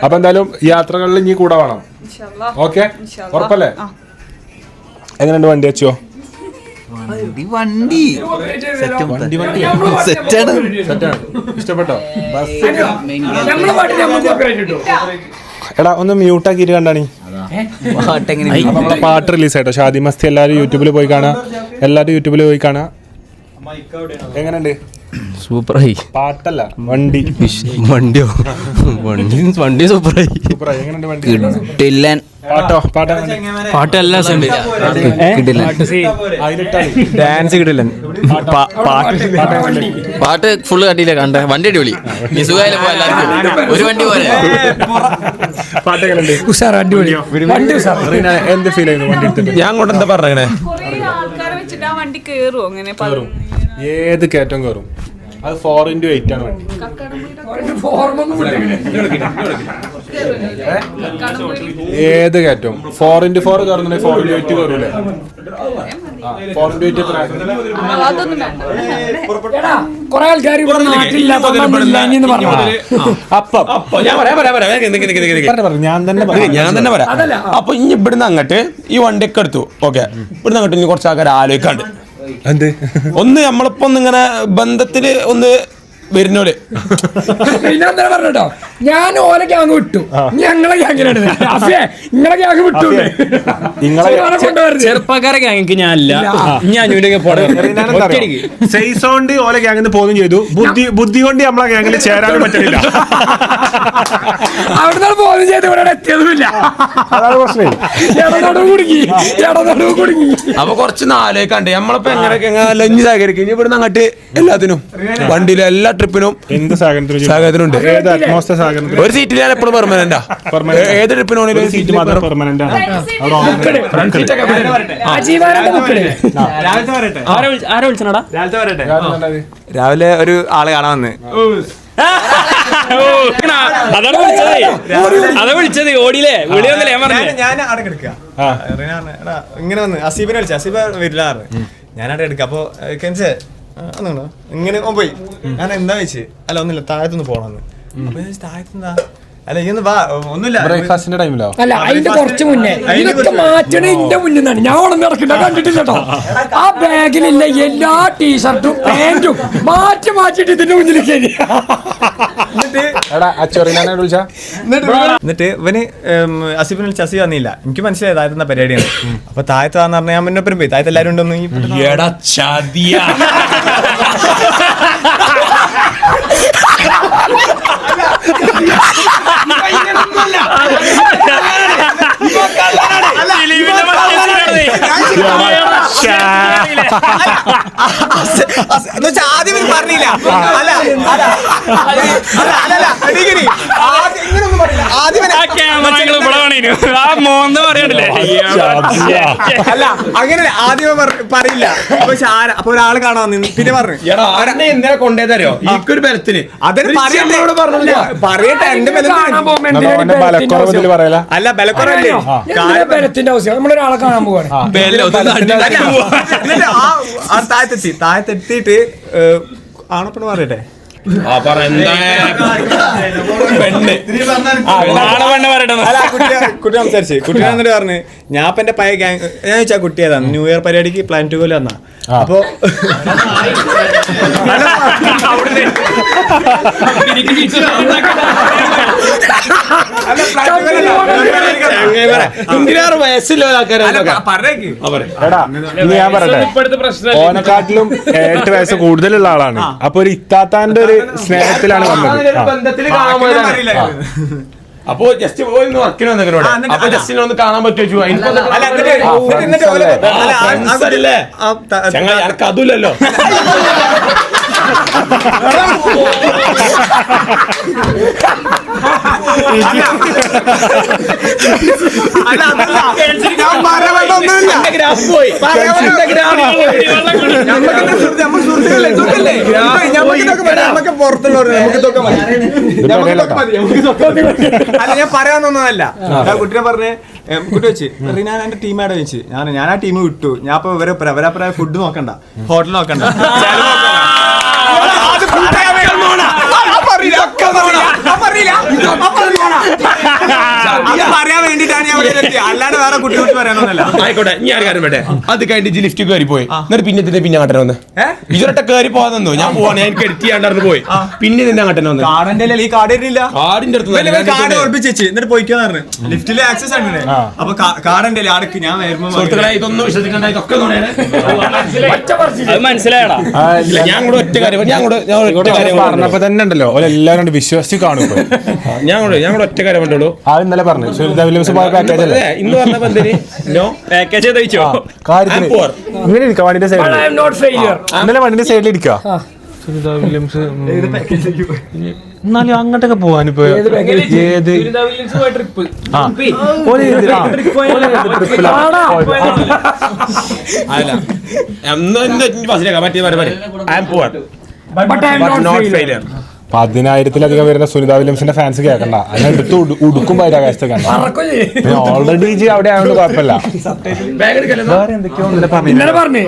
അപ്പൊ എന്തായാലും യാത്രകളിൽ ഇനി കൂടെ വേണം. ഓക്കെ, ഉറപ്പല്ലേ? എങ്ങനെയുണ്ട് വണ്ടി വെച്ചോ? വണ്ടി ഇഷ്ടപ്പെട്ടോ? എടാ ഒന്ന് മ്യൂട്ടാക്കിട്ട് കണ്ടാണി. പാട്ടെങ്ങനെ അപ്പൊ നമ്മളെ പാട്ട് റിലീസ് ആയിട്ടോ, ഷാദി മസ്തി. എല്ലാവരും യൂട്യൂബിൽ പോയി കാണാം, പോയി കാണാം. എങ്ങനെയുണ്ട്? സൂപ്പറായി. പാട്ടല്ല, വണ്ടി. വണ്ടിയോ? വണ്ടി സൂപ്പറായി. എങ്ങനെയുണ്ട് വണ്ടി? കിട്ടില്ലൻ പാട്ട് എല്ലാ ഡാൻസ് കിട്ടില്ല. പാട്ട് ഫുള്ള് കട്ടിയില്ല. കണ്ട വണ്ടി അടിപൊളി. സുഖമായില്ല പോവാ എല്ലാവർക്കും. ഒരു വണ്ടി പോലെ. എന്ത് ഫീൽ ചെയ്യുന്നു വണ്ടി എടുത്തിട്ട്? ഞാൻ കൊണ്ട് എന്താ പറഞ്ഞേ? ആൾക്കാരെ വെച്ചിട്ട് ആ വണ്ടി കേറുവോ അങ്ങനെ? ഏത് കയറ്റം കയറും. അത് 4x8 ആണ് വണ്ടി. ഏത് കയറ്റം 4x4 കയറുന്ന 4x8 കയറൂലേ? 4x8 അതൊന്നും വേണ്ട. കൊറേ ആൾക്കാർ ഞാൻ തന്നെ പറയാം. അപ്പൊ ഇനി ഇവിടുന്ന് അങ്ങോട്ട് ഈ വണ്ടിയൊക്കെ എടുത്തു. ഓക്കെ, ഇവിടുന്ന് അങ്ങോട്ട് ഇനി കുറച്ച് ആൾക്കാർ ആലോചിക്കാണ്ട്. എന്ത് ഒന്ന് നമ്മളിപ്പോ ഇങ്ങനെ ബന്ധത്തില് ഒന്ന് വരുന്നോല് പറഞ്ഞോ, ഞാൻ ഓല ഗ്യാങ് വിട്ടു, ഞങ്ങളെ ഗ്യാങ്ങിലാണ് നിങ്ങളെ ഗ്യാങ് വിട്ടു. ചെറുപ്പക്കാരെ ഗ്യാങ്ങിക്ക് ഞാനില്ല. സൈസോണ്ട് ഓല ഗ്യാങ്ങിന്ന് പോകുകയും ചെയ്തു. ബുദ്ധി കൊണ്ട് നമ്മളെ ഗ്യാങ്ങിൽ ചേരാനും പറ്റില്ല. അവിടുന്ന് പോകുകയും ചെയ്ത് ഇവിടെ എത്തിയതുമില്ല. അതാണ് പ്രശ്നം. കുടുങ്ങി. അപ്പൊ കുറച്ച് നാലേക്കണ്ട് നമ്മളിപ്പോ എങ്ങനെയൊക്കെ ലഞ്ഞ് സഹകരിക്കും. ഇവിടുന്ന് അങ്ങോട്ട് എല്ലാത്തിനും വണ്ടിയിലും എല്ലാ ട്രിപ്പിനും എന്ത് സഹകരണത്തിനുണ്ട്. ഒരു സീറ്റിൽ ഞാൻ എപ്പോഴും പെർമനന്റാ. ഏത് ട്രിപ്പിനാണെങ്കിലും സീറ്റ് മാത്രം പെർമനന്റ് ആണ്. രാവിലെ ഒരു ആള് കാണാൻ വന്ന് അതാ വിളിച്ചത്. ഓടിയില്ലേ? വിളി വന്നില്ലേ? ഞാൻ അവിടെ കിടക്കുക. ഇങ്ങനെ വന്ന് അസീബിനെ വിളിച്ച. അസീബ വരില്ല. ഞാൻ അവിടെ എടുക്കുക. അപ്പൊ കെൻസേ ഒന്നുണ്ടോ ഇങ്ങനെ പോയി. ഞാൻ എന്താ വെച്ച് അല്ല ഒന്നുമില്ല, താഴത്തുനിന്ന് പോണെന്ന്. അപ്പൊ താഴത്തുനിന്നാ അല്ല ഈ വാ ഒന്നുമില്ല. ബ്രേക്ക്ഫാസ്റ്റിന്റെ ടൈമിലോ? അല്ല, അതിന്റെ കുറച്ച് മുന്നേ ഇതൊക്കെ മാറ്റണ എന്റെ മുന്നിൽ നിന്നാണ്. ഞാൻ ഉടനെ നടക്കണ്ട കണ്ടിട്ടില്ല കേട്ടോ. ആ ബാഗിലില്ല എല്ലാ ടീഷർട്ടും പാന്റും മാറ്റിട്ട് ഇതിന്റെ മുന്നിലേക്ക്. എന്നിട്ട് ഇവന് അസീബിനെ വിളിച്ച് അസീബ് വന്നില്ല. എനിക്ക് മനസ്സിലായി താഴത്തുന്ന പരിപാടിയാണ്. അപ്പൊ താഴത്ത് വന്ന് പറഞ്ഞാൽ ഞാൻ മുന്നൊപ്പം പോയി. താഴത്ത് എല്ലാവരും ഉണ്ടോന്ന് ആദ്യം പറഞ്ഞില്ല. അല്ല അല്ല അങ്ങനല്ല, ആദ്യം പറയില്ല. അപ്പൊ ഒരാള് കാണാൻ നിന്ന് പിന്നെ പറഞ്ഞു എന്തിനാ കൊണ്ടേ തരോ ഈക്കൊരു ബലത്തിന്. അതൊരു പറയട്ടെ. എന്റെ അല്ല ബലക്കുറവല്ലേ ബലത്തിന്റെ ആവശ്യം. നമ്മളൊരാളെ കാണാൻ പോവാണ്. താഴത്തെത്തിയിട്ട് ആണപ്പെട്ട് പറയട്ടെ. കുട്ടി സംസാരിച്ച് കുട്ടി വന്നിട്ട് പറഞ്ഞു ഞാൻ ഇപ്പൊ എന്റെ പഴയ ഗ്യാങ്. ഞാൻ ചോദിച്ചാ കുട്ടി ഏതാ ന്യൂ ഇയർ പരിപാടിക്ക് പ്ലാൻ ടു പോലെ വന്നാ. അപ്പൊ ഞാൻ പറയട്ടെ, ഓനെക്കാട്ടിലും 8 വയസ്സ് കൂടുതലുള്ള ആളാണ്. അപ്പൊ ഒരു ഇത്താത്താന്റെ ഒരു സ്നേഹത്തിലാണ് വന്നത്. അപ്പൊ ജസ്റ്റ് വർക്കിന് വന്നവരോട് അപ്പൊ ജസ്റ്റിനെ ഒന്ന് കാണാൻ പറ്റുമോ? എനിക്ക് അതുമില്ലല്ലോ. അല്ല ഞാൻ പറയാനൊന്നല്ല. കുട്ടിനെ പറഞ്ഞ് കുട്ടി വെച്ച് ഞാൻ എന്റെ ടീമായിട്ട് വെച്ച് ഞാൻ ആ ടീം വിട്ടു. ഞാൻ ഇപ്പൊ ഇവരെ ഫുഡ് നോക്കണ്ട, ഹോട്ടൽ നോക്കണ്ട. പറയാൻ വേണ്ടിട്ടാണ് ഞാൻ അല്ലാണ്ട് വേറെ കുട്ടികൾക്ക് പറയാനൊന്നല്ല. ആയിക്കോട്ടെ, ഞാൻ ഒരു കാര്യം വേണ്ടേ, അത് കഴിഞ്ഞിട്ട് ലിഫ്റ്റ് കയറി പോയി, എന്നിട്ട് പിന്നെ അങ്ങോട്ട് വന്ന് ഇതൊരൊറ്റ കയറി പോകാൻ തന്നു. ഞാൻ പോവാൻ ഞാൻ കെട്ടി ആണ്ടാർന്ന് പോയി, പിന്നെ നിന്നെ അങ്ങോട്ട് വന്ന് കാടിന്റെ ഈ കാട് ഇല്ല കാടിന്റെ അടുത്ത് കാട് ഉറപ്പിച്ചേച്ച് എന്നിട്ട് പോയിക്കാന്ന് പറഞ്ഞു. ലിഫ്റ്റില് ആക്സസ് ആണ്. അപ്പൊ കാടന്റെ അടുക്ക് ഞാൻ വരുമ്പോ ഇതൊന്നും വിശ്വസിക്കണ്ട, ഇതൊക്കെ മനസ്സിലായടാ. ഞാൻ കൂടെ ഒറ്റ കാര്യം പറഞ്ഞപ്പോ തന്നെ ഉണ്ടല്ലോ എല്ലാവരും വിശ്വസിച്ച് കാണും. ഞാൻ കൂടെ ഒറ്റ കാര്യം വേണ്ടുള്ളൂ. ആ ഇന്നലെ പറഞ്ഞു സുനിത വില്യംസ് പോയ പാക്കേജ് അല്ലേ ഇന്ന് പറഞ്ഞപ്പോ എന്തിന് നോ പാക്കേജ് ചോദിച്ചോ കാര്യത്തിന് ഇങ്ങനെ ഇരിക്കാം വണ്ടിന്റെ സൈഡിൽ. ഇന്നലെ വണ്ടിന്റെ സൈഡിൽ ഇരിക്കാം. സുനിത വില്യംസ് എന്നാലും അങ്ങോട്ടൊക്കെ പോവാനിപ്പോ ഏത് ട്രിപ്പ് അല്ല ബസ്സിലേക്കാ മറ്റേ I am poor but not failure. 10,000-ലധികം വരുന്ന സുനിത വില്യംസിന്റെ ഫാൻസ് കേൾക്കണ്ട, അതിനടുത്ത് ഉടുക്കും ബഹിരാകാശത്ത് കണ്ട. ഓൾറെഡി അവിടെ ആയതുകൊണ്ട് കുഴപ്പമില്ല. ഇന്നലെ പറഞ്ഞേ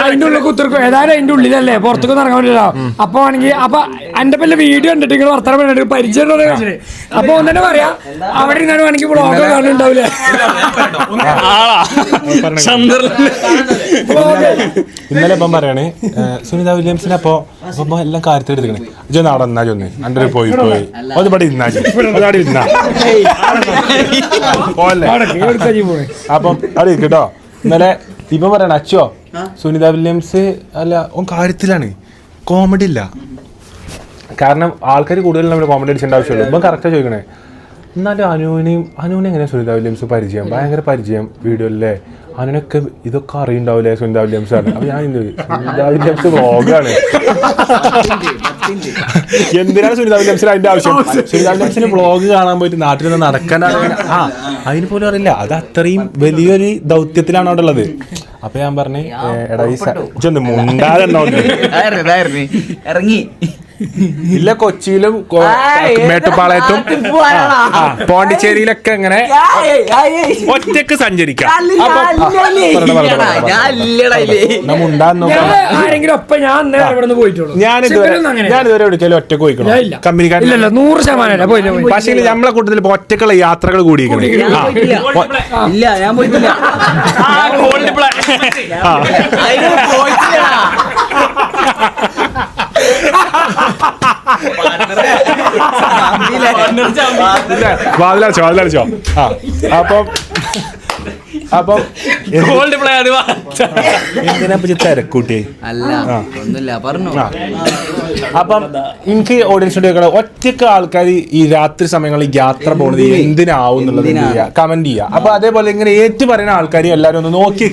അതിന്റെ ഉള്ളിൽ കുത്തിർക്കും, ഏതായാലും അതിന്റെ ഉള്ളിലല്ലേ, പുറത്തേക്ക് ഇറങ്ങാൻ പറ്റില്ല. അപ്പൊ ആണെങ്കിൽ അപ്പൊ എന്റെ പല വീഡിയോ കണ്ടിട്ട് നിങ്ങൾ വർത്തമാനം വേണ്ടിട്ട് പരിചയം അപ്പൊ ഒന്നെ പറയാ അവിടെ ഇരുന്നാലും വേണമെങ്കിൽ വ്ളോഗ് കാണുന്നുണ്ടാവില്ലേ. ഇന്നലെ ഇപ്പം പറയണേ സുനിത വില്യംസിനെ അപ്പൊ എല്ലാം കാര്യത്തിൽ എടുക്കണേ ഇജ നടന്നാ ചൊന്ന് അൻ്റെ പോയി അത് ഇവിടെ ഇരുന്നാ അതവിടെ ഇരുന്നാ പോലെ അപ്പം അവിടെ ഇരിക്കട്ടോ. ഇന്നലെ ഇപ്പം പറയണ അച്ചോ സുനിത വില്യംസ് അല്ല ഓൻ കാര്യത്തിലാണ്, കോമഡി ഇല്ല. കാരണം ആൾക്കാർ കൂടുതൽ നമ്മൾ കോമഡി അടിച്ചേണ്ട ആവശ്യമുള്ളൂ. ഇപ്പം കറക്റ്റാ ചോദിക്കണേ. എന്നാലും അനുവിനെ എങ്ങനെയാ സുനിത വില്യംസ് പരിചയം? ഭയങ്കര പരിചയം വീഡിയോയിലല്ലേ. അനുവിനൊക്കെ ഇതൊക്കെ അറിയുണ്ടാവില്ലേ സുനിത വില്യംസ് ആണ്. അപ്പൊ ഞാൻ സുനിത വില്യംസ് വ്ളോഗാണ്. എന്തിനാണ് സുനിത വില്യംസിന് അതിന്റെ ആവശ്യം? സുനിത വില്യംസിന് വ്ളോഗ് കാണാൻ പോയിട്ട് നാട്ടിൽ നിന്ന് നടക്കാൻ അതിന് പോലും അറിയില്ല. അത് അത്രയും വലിയൊരു ദൗത്യത്തിലാണ് അവിടെ ഉള്ളത്. അപ്പൊ ഞാൻ പറഞ്ഞേ എടാ ഈ ഇതൊന്ന് മുണ്ടാതെ ഇറങ്ങി ഇല്ല കൊച്ചിയിലും മേട്ടുപ്പാളയത്തും പോണ്ടിച്ചേരിയിലൊക്കെ ഇങ്ങനെ ഒറ്റക്ക് സഞ്ചരിക്കാം. ഞാനിതുവരെ ഒരിക്കലും ഒറ്റക്ക് പോയിക്കണം കമ്പനിക്കാരൻ. 100% പക്ഷേ നമ്മളെ കൂട്ടത്തിൽ ഒറ്റക്കുള്ള യാത്രകൾ കൂടിയിരിക്കണം. ഇല്ല ഞാൻ പോയിട്ടില്ല. വാതിലടിച്ചോ. അപ്പം എന്തിനാ തിരക്കൂട്ടി? അല്ല ഒന്നുമില്ല പറഞ്ഞു. അപ്പം എനിക്ക് ഓഡിയൻസിന്റെ ഒറ്റക്ക് ആൾക്കാർ ഈ രാത്രി സമയങ്ങളിൽ യാത്ര പോകുന്നത് എന്തിനാവും എന്നുള്ളത് കമന്റ് ചെയ്യുക. അപ്പൊ അതേപോലെ ഇങ്ങനെ ഏറ്റു പറയുന്ന ആൾക്കാർ എല്ലാരും ഒന്ന് നോക്കി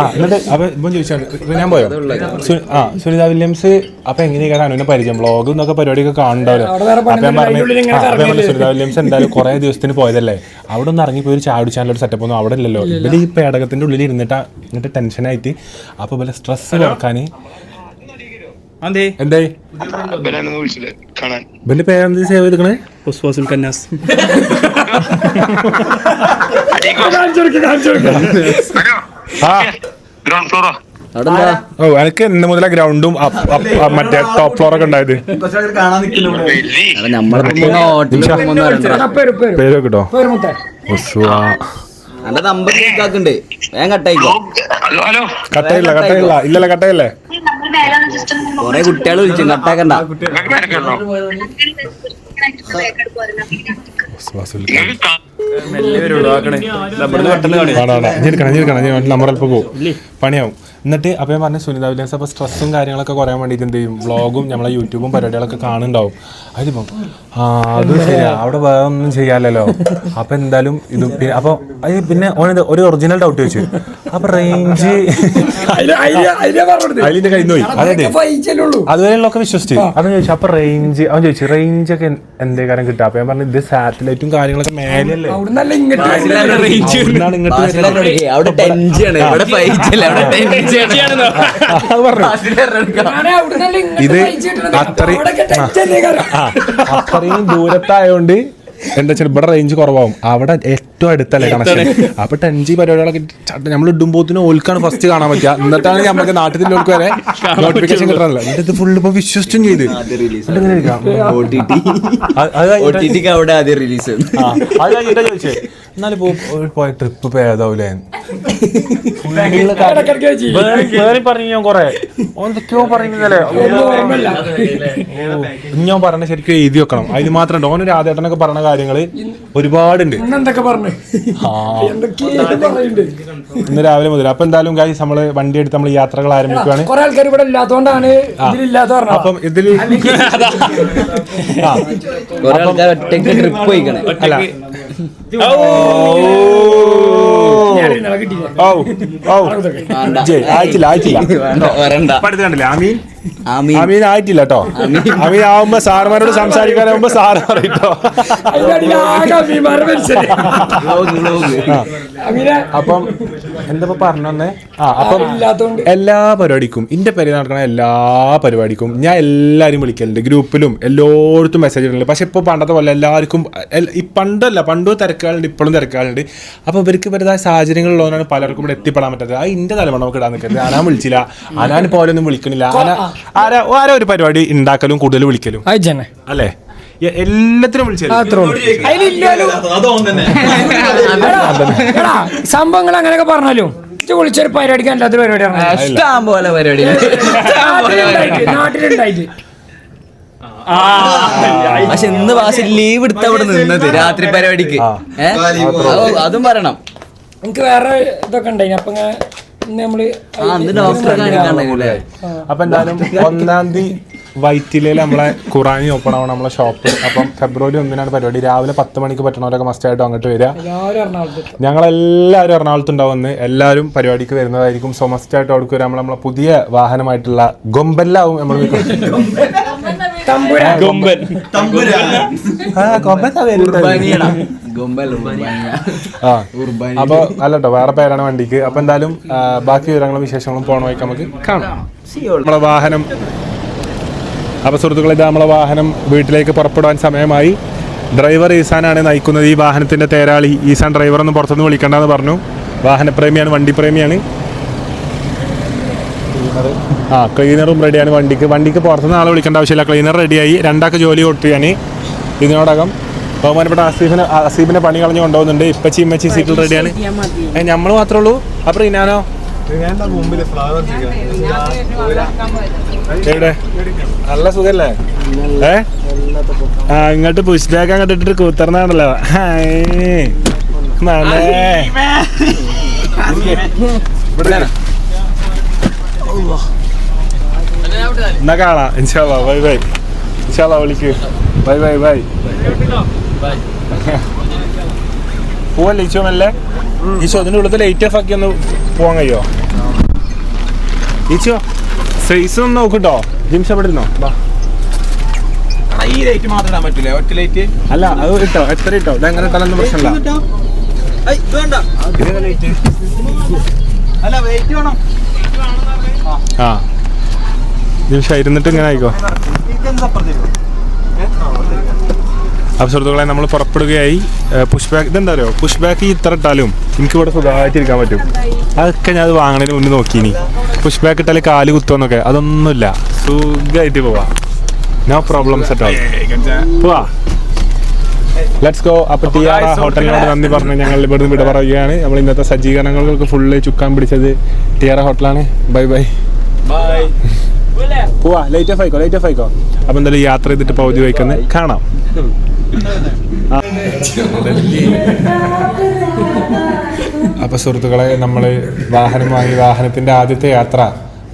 എന്നിട്ട് അപ്പൊ ഇപ്പം ചോദിച്ചാൽ ഞാൻ പോയോ സുനിത വില്യംസ് അപ്പൊ എങ്ങനെയൊക്കെ അനുവിനെ പരിചയം വ്ളോഗ് എന്നൊക്കെ പരിപാടിയൊക്കെ കാണണ്ടാവില്ല. അപ്പൊ ഞാൻ പറഞ്ഞു സുനിത വില്യംസ് എന്തായാലും കുറെ ദിവസത്തിന് പോയതല്ലേ, അവിടെ ഒന്ന് ഇറങ്ങിപ്പോയി ഒരു ചാടി ചാനലൊരു സെറ്റപ്പ് ഒന്നും അവിടെ ഇല്ലല്ലോ. ഇവര് ഈ പേടകത്തിന്റെ ഉള്ളിൽ ഇരുന്നിട്ട് ടെൻഷനായിട്ട് അപ്പൊ ഇവരെ സ്ട്രെസ് കുറക്കാൻ എന്തായി ഇവന്റെ പേരെന്ത് സേവ് ചെയ്തിക്കണേ? കന്നാസ്. ഓ എനിക്ക് ഇന്ന് മുതലേ ഗ്രൗണ്ടും മറ്റേ ടോപ്പ് ഫ്ലോറൊക്കെ ഉണ്ടായത്. പേര് കേട്ടോ കട്ടയില്ല ഇല്ലല്ലേ കട്ടയല്ലേ? കൊറേ കുട്ടികൾ വിളിച്ചു കട്ടാക്കണ്ട. നമ്പർ അല്പം പോകും പണിയാവും. എന്നിട്ട് അപ്പം ഞാൻ പറഞ്ഞു സുനിത വില്യംസ് അപ്പോൾ സ്ട്രെസ്സും കാര്യങ്ങളൊക്കെ കുറയാൻ വേണ്ടിയിട്ട് എന്ത് ചെയ്യും വ്ളോഗും നമ്മളെ യൂട്യൂബും പരിപാടികളൊക്കെ കാണുന്നുണ്ടാവും. അതിലിപ്പം അത് ശരിയാ അവിടെ വേറെ ഒന്നും ചെയ്യാമല്ലോ. അപ്പം എന്തായാലും ഇത് അപ്പോൾ അത് പിന്നെ ഒരു ഒറിജിനൽ ഡൗട്ട് ചോദിച്ചു. അപ്പം റേഞ്ച് അതിൻ്റെ കയ്യിൽ നിന്ന് പോയി. അതായത് അതുവരെയുള്ളതൊക്കെ വിശ്വസിച്ച് അതെന്ന് ചോദിച്ചു. അപ്പം റേഞ്ച് അവൻ ചോദിച്ചു റേഞ്ചൊക്കെ എന്തേ കാര്യം കിട്ടുക? അപ്പം ഞാൻ പറഞ്ഞു ഇത് സാറ്റലൈറ്റും കാര്യങ്ങളൊക്കെ മേലല്ലേ, ഇത് അത്രയും ദൂരത്തായോണ്ട് എന്താ വെച്ചാൽ ഇവിടെ റേഞ്ച് കുറവാകും, അവിടെ ഏറ്റവും അടുത്തല്ലേ കണക്ഷൻ. അപ്പൊ 10G പരിപാടികളൊക്കെ നമ്മൾ ഇടുമ്പോത്തിന് ഓൽക്കാണ് ഫസ്റ്റ് കാണാൻ പറ്റുക. എന്നിട്ടാണ് നമുക്ക് നാട്ടിലോർക്ക് വരെ നോട്ടിഫിക്കേഷൻ കിട്ടാറില്ല. എന്നിട്ട് ഇത് ഫുള്ള് ഇപ്പൊ വിശ്വസിച്ചും ചെയ്ത് അത് കഴിഞ്ഞിട്ടാ ചോദിച്ചേ എന്നാലും പോയ ട്രിപ്പ് പേതാവൂലേ പറഞ്ഞു. ഞാൻ കൊറേ എന്തൊക്കെയോ പറയുന്നല്ലേ ഞാൻ പറഞ്ഞ ശരിക്കും എഴുതി വെക്കണം. അതിന് മാത്രം ഓനൊരു ആദ്യേട്ടനൊക്കെ പറഞ്ഞ കാര്യങ്ങള് ഒരുപാടുണ്ട്. ഇന്ന് രാവിലെ മുതൽ. അപ്പൊ എന്തായാലും ഗൈസ് നമ്മള് വണ്ടി എടുത്ത് നമ്മൾ യാത്രകൾ ആരംഭിക്കുകയാണ്. കുറെ ആൾക്കാർ ഇവിടെ ഇല്ലാത്തോണ്ടാണ് അപ്പം ഇതില് അല്ല അമീൻ ആയിട്ടില്ല കേട്ടോ. അമീൻ ആവുമ്പോ സാറുമാരോട് സംസാരിക്കാനാവുമ്പോ സാറ് പറയട്ടോ. അപ്പം എന്താ പറഞ്ഞേ? അപ്പം എല്ലാ പരിപാടിക്കും ഇന്റെ പേര് നടക്കണ എല്ലാ പരിപാടിക്കും ഞാൻ എല്ലാരും വിളിക്കലുണ്ട്. ഗ്രൂപ്പിലും എല്ലായിടത്തും മെസ്സേജ് ഇടുന്നുണ്ട്. പക്ഷെ ഇപ്പൊ പണ്ടത്തെ പോലെ എല്ലാവർക്കും പണ്ടും തിരക്കുകളുണ്ട്, ഇപ്പോഴും തിരക്കുകളുണ്ട്. അപ്പൊ ഇവർക്ക് ഇവരുടേതായ സാഹചര്യങ്ങളുള്ളവരാണ് പലർക്കും ഇവിടെ എത്തിപ്പെടാൻ പറ്റാത്തത്. അത് ഇന്റെ തലമുറ നമുക്ക് ഇടാൻ നിൽക്കരുത്. അനാൻ വിളിച്ചില്ല, അനാൻ പോലൊന്നും വിളിക്കണില്ല. ആരാ ഒരു പരിപാടി ഉണ്ടാക്കലും കൂടുതൽ വിളിക്കലും അല്ലേ? എല്ലാത്തിനും സംഭവങ്ങൾ അങ്ങനെയൊക്കെ പറഞ്ഞാലും വിളിച്ചൊരു പരിപാടിക്ക് അല്ലാത്ത പരിപാടിയാണ്. ഇഷ്ടം പോലെ പരിപാടി നാട്ടിലുണ്ടായിട്ട്. പക്ഷെ ഇന്ന് ഭാഷ ലീവ് എടുത്ത അവിടെ നിന്നത് രാത്രി പരിപാടിക്ക്. അതും പറയണം. എനിക്ക് വേറെ ഇതൊക്കെ ഉണ്ടായി. അപ്പൊ നമ്മള് ഡോക്ടറെ കാണിക്കണ്ടേ. അപ്പൊ എന്തായാലും 1-ാം തീയതി വൈറ്റിലയിൽ നമ്മളെ ഖുറാനി ഓപ്പൺ ആവണം നമ്മളെ ഷോപ്പ്. അപ്പം February 1-നാണ് പരിപാടി. രാവിലെ 10 മണിക്ക് പറ്റണവരൊക്കെ മസ്റ്റായിട്ടും അങ്ങോട്ട് വരിക. ഞങ്ങളെല്ലാവരും എറണാകുളത്ത് ഉണ്ടാവുമെന്ന്. എല്ലാവരും പരിപാടിക്ക് വരുന്നതായിരിക്കും. സോ മസ്റ്റായിട്ട് അവിടെ വരാം. നമ്മളെ പുതിയ വാഹനമായിട്ടുള്ള ഗൊമ്പല്ലാവും നമ്മൾ. അപ്പൊ അല്ലട്ടോ വേറെ പേരാണ് വണ്ടിക്ക്. അപ്പൊ എന്തായാലും ബാക്കി വിവരങ്ങളും വിശേഷങ്ങളും പോണ വഴിക്ക് നമുക്ക് കാണാം നമ്മളെ വാഹനം. അപ്പൊ സുഹൃത്തുക്കളെ, ഇത് നമ്മളെ വാഹനം വീട്ടിലേക്ക് പുറപ്പെടാൻ സമയമായി. ഡ്രൈവർ ഈസാനാണ് നയിക്കുന്നത്. ഈ വാഹനത്തിന്റെ തേരാളി ഈസാൻ. ഡ്രൈവറൊന്നും പുറത്തുനിന്ന് വിളിക്കണ്ടെന്ന് പറഞ്ഞു. വാഹനപ്രേമിയാണ്, വണ്ടിപ്രേമിയാണ്. ക്ലീനറും റെഡിയാണ് വണ്ടിക്ക് പുറത്തുനിന്ന് ആളെ വിളിക്കേണ്ട ആവശ്യമില്ല. ക്ലീനർ റെഡിയായി. 2 ജോലി കൊടുത്തു ഞാൻ ഇതിനോടകം. ബഹുമാനപ്പെട്ട അസീബിനെ പണി കളഞ്ഞു കൊണ്ടുപോകുന്നുണ്ട്. ഇപ്പച്ചി ഇമ്മച്ചി സീറ്റിൽ റെഡിയാണ്. നമ്മൾ മാത്രമേ ഉള്ളൂ. അപ്പൊ ഞാനോ എവിടെ? നല്ല സുഖല്ലേ? ഇങ്ങോട്ട് പുഷ് ബാക്ക് അങ്ങോട്ട് ഇട്ടിട്ട് കൂത്തർന്നാണല്ലോ. എന്നാ കാണാം. ഇൻഷാല്ലാ. Bye bye. ഇൻഷാല്ലാ വിളിക്ക്. Bye bye bye. പോവല്ലേ ഈച്ചോ? മെല്ലെ ഈച്ചോ. അതിൻ്റെ ഉള്ളത്തെ ലൈറ്റ് ഓഫ് ആക്കി ഒന്ന് പോവാൻ കഴിയോ ഈച്ചോ? സൈസ് ഒന്ന് നോക്കിട്ടോ. ജിംസ് എവിടെ ഇരുന്നോ? ഈ ലൈറ്റ് മാത്രം ഇടാൻ പറ്റില്ല, ഒറ്റ ലൈറ്റ് അല്ല. അത് ഇട്ടോ, എത്ര ഇട്ടോ. ഇത് എങ്ങനെ ഇട്ടാലൊന്നും പ്രശ്നമില്ല. ആ ജിംഷ ഇരുന്നിട്ട് ഇങ്ങനെ ആയിക്കോ. അപ്പോൾ സുഹൃത്തുക്കളെ, നമ്മൾ പുറപ്പെടുകയായി. പുഷ് ബാക്ക് ഇതെന്താ അറിയോ? പുഷ് ബാക്ക് ഇത്ര ഇട്ടാലും എനിക്കിവിടെ സുഖമായിട്ടിരിക്കാൻ പറ്റും. അതൊക്കെ ഞാൻ അത് വാങ്ങണതിന് മുന്നേ നോക്കിനി. പുഷ് ബാക്ക് ഇട്ടാൽ കാല് കുത്തുമെന്നൊക്കെ അതൊന്നുമില്ല. സുഖമായിട്ട് പോവാ. No problems at all. പോവാ. Let's go. അപ്പോൾ ടിയാറ ഹോട്ടലിനോട് നന്ദി പറഞ്ഞ് ഞങ്ങൾ ഇവിടുന്ന് വിട പറയുകയാണ്. നമ്മൾ ഇന്നത്തെ സജ്ജീകരണങ്ങൾക്ക് ഫുള്ള് ചുക്കാൻ പിടിച്ചത് ടിയാറ ഹോട്ടലാണ്. Bye bye. പോവാ. ലൈറ്റ് ഓഫ് ആയിക്കോ. അപ്പോൾ എന്തായാലും യാത്ര ചെയ്തിട്ട് പകുതി വയ്ക്കുന്നത് കാണാം. അപ്പോൾ സുഹൃത്തുക്കളെ, നമ്മൾ വാഹനം വാങ്ങി. വാഹനത്തിൻ്റെ ആദ്യത്തെ യാത്ര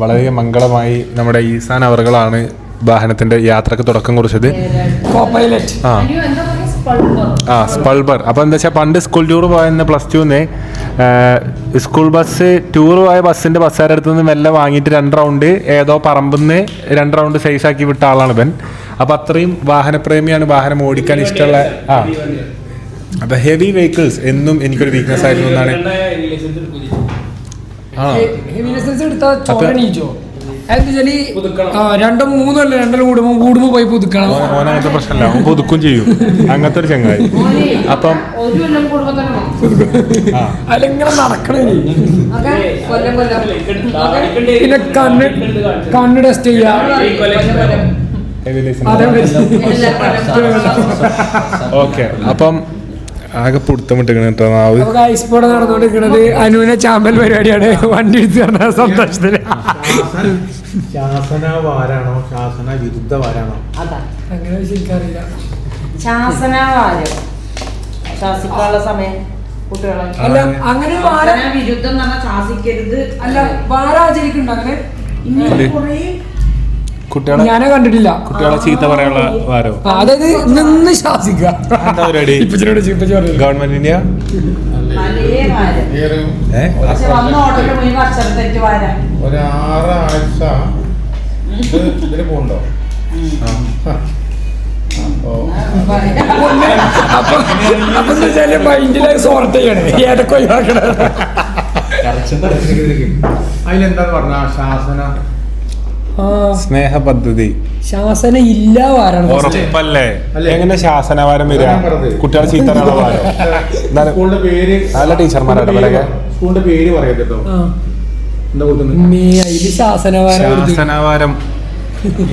വളരെ മംഗളമായി. നമ്മുടെ ഈസാൻ അവറുകളാണ് വാഹനത്തിൻ്റെ യാത്രക്ക് തുടക്കം കുറിച്ചത്. സ്പൾബർ. അപ്പോൾ എന്താ വെച്ചാൽ പണ്ട് സ്കൂൾ ടൂർ പോയെന്ന് +2 സ്കൂൾ ബസ് ടൂർ പോയ ബസ്സിൻ്റെ ബസ്സുകാരുടെ അടുത്ത് നിന്ന് മെല്ലെ വാങ്ങിയിട്ട് 2 റൗണ്ട് ഏതോ പറമ്പെന്ന് 2 റൗണ്ട് സൈസാക്കി വിട്ട ആളാണ് ഇവൻ. അപ്പം അത്രയും വാഹനപ്രേമിയാണ്, വാഹനം ഓടിക്കാൻ ഇഷ്ടമുള്ള. അപ്പം ഹെവി വെഹിക്കിൾസ് എന്നും എനിക്കൊരു വീക്ക്നെസ് ആയിരുന്നു എന്നാണ്. എന്താ രണ്ടും മൂന്നും അല്ല രണ്ടെല്ലാം കൂടുമ്പോ പോയി പുതുക്കണം. ഓൻ അങ്ങനത്തെ പ്രശ്നമില്ല, അവൻ പുതുക്കും ചെയ്യും. അങ്ങനത്തെ ഒരു ചങ്ങായി. അപ്പം അതിലിങ്ങനെ നടക്കണേ. പിന്നെ കണ്ണ് ടെസ്റ്റ് ചെയ്യാ. ഓക്കെ, അപ്പം ആകെ പുടുത്തമിട്ടിരിക്കണ കേട്ടോ. ഐസ്പോടെ നടന്നുകൊണ്ടിരിക്കുന്നത് അനുവിനെ ചാമ്പൽ പരിപാടിയാണ്. വണ്ടി എടുത്ത് പറഞ്ഞ സന്തോഷത്തില്. ശാസന വാരാണോ ശാസന വിരുദ്ധ വാരാണോ? അങ്ങനെ എനിക്കറിയില്ല. ശാസനവാരം ശാസിക്കാനുള്ള സമയം കുട്ടികളെ അല്ല അങ്ങനെ വിരുദ്ധം എന്ന് പറഞ്ഞാൽ ശാസിക്കരുത്. അല്ല വാരാചരിക്കുന്നുണ്ടോ അങ്ങനെ? കുട്ടികളെ ഞാനെ കണ്ടിട്ടില്ല. കുട്ടികളെ ചീത്ത പറയാനുള്ള വാരോ? അതായത് നിന്ന് ശാസിക്കുക. ഗവൺമെന്റിന്റെ ഒരാറാഴ്ച ഇതിന് പോണ്ടോ? മൈൻഡിലെ സോർട്ട് ചെയ്യണേ, ഏതൊക്കെ ഒഴിവാക്കണേ. അതിലെന്താന്ന് പറഞ്ഞ ശാസന സ്നേഹ പദ്ധതി ശാസന ഇല്ല വാരാണ്. ഉറപ്പല്ലേ? എങ്ങനെ ശാസനവാരം വരിക? കുട്ടികളെ ചീത്ത സ്കൂളിന്റെ പേര് നല്ല ടീച്ചർമാരായിട്ട് പലക്കെ സ്കൂളിന്റെ പേര് പറയട്ടോ. ശാസനവാരം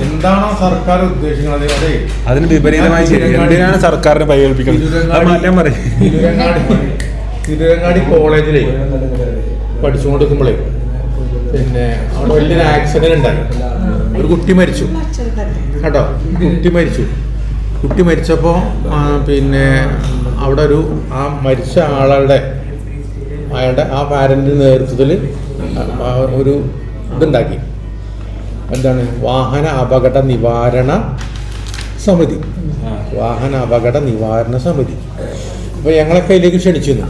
എന്താണോ സർക്കാർ ഉദ്ദേശിക്കുന്നത് അതെ അതിന് വിപരീതമായി എന്തിനാണ് സർക്കാരിനെ പരിഗണിപ്പിക്കുന്നത്? തിരുവങ്ങാടി കോളേജിലെ പഠിച്ചുകൊണ്ടിരിക്കുമ്പോഴേ പിന്നെ അവിടെ വലിയൊരു ആക്സിഡന്റ് ഉണ്ടായി. ഒരു കുട്ടി മരിച്ചു കേട്ടോ. കുട്ടി മരിച്ചപ്പോൾ പിന്നെ അവിടെ ആ മരിച്ച അയാളുടെ ആ പാരന്റിന്റെ നേതൃത്വത്തിൽ ഒരു ഇതുണ്ടാക്കി. എന്താണ്? വാഹന അപകട നിവാരണ സമിതി. അപ്പോൾ ഞങ്ങളൊക്കെ അതിലേക്ക് ക്ഷണിച്ചിരുന്നു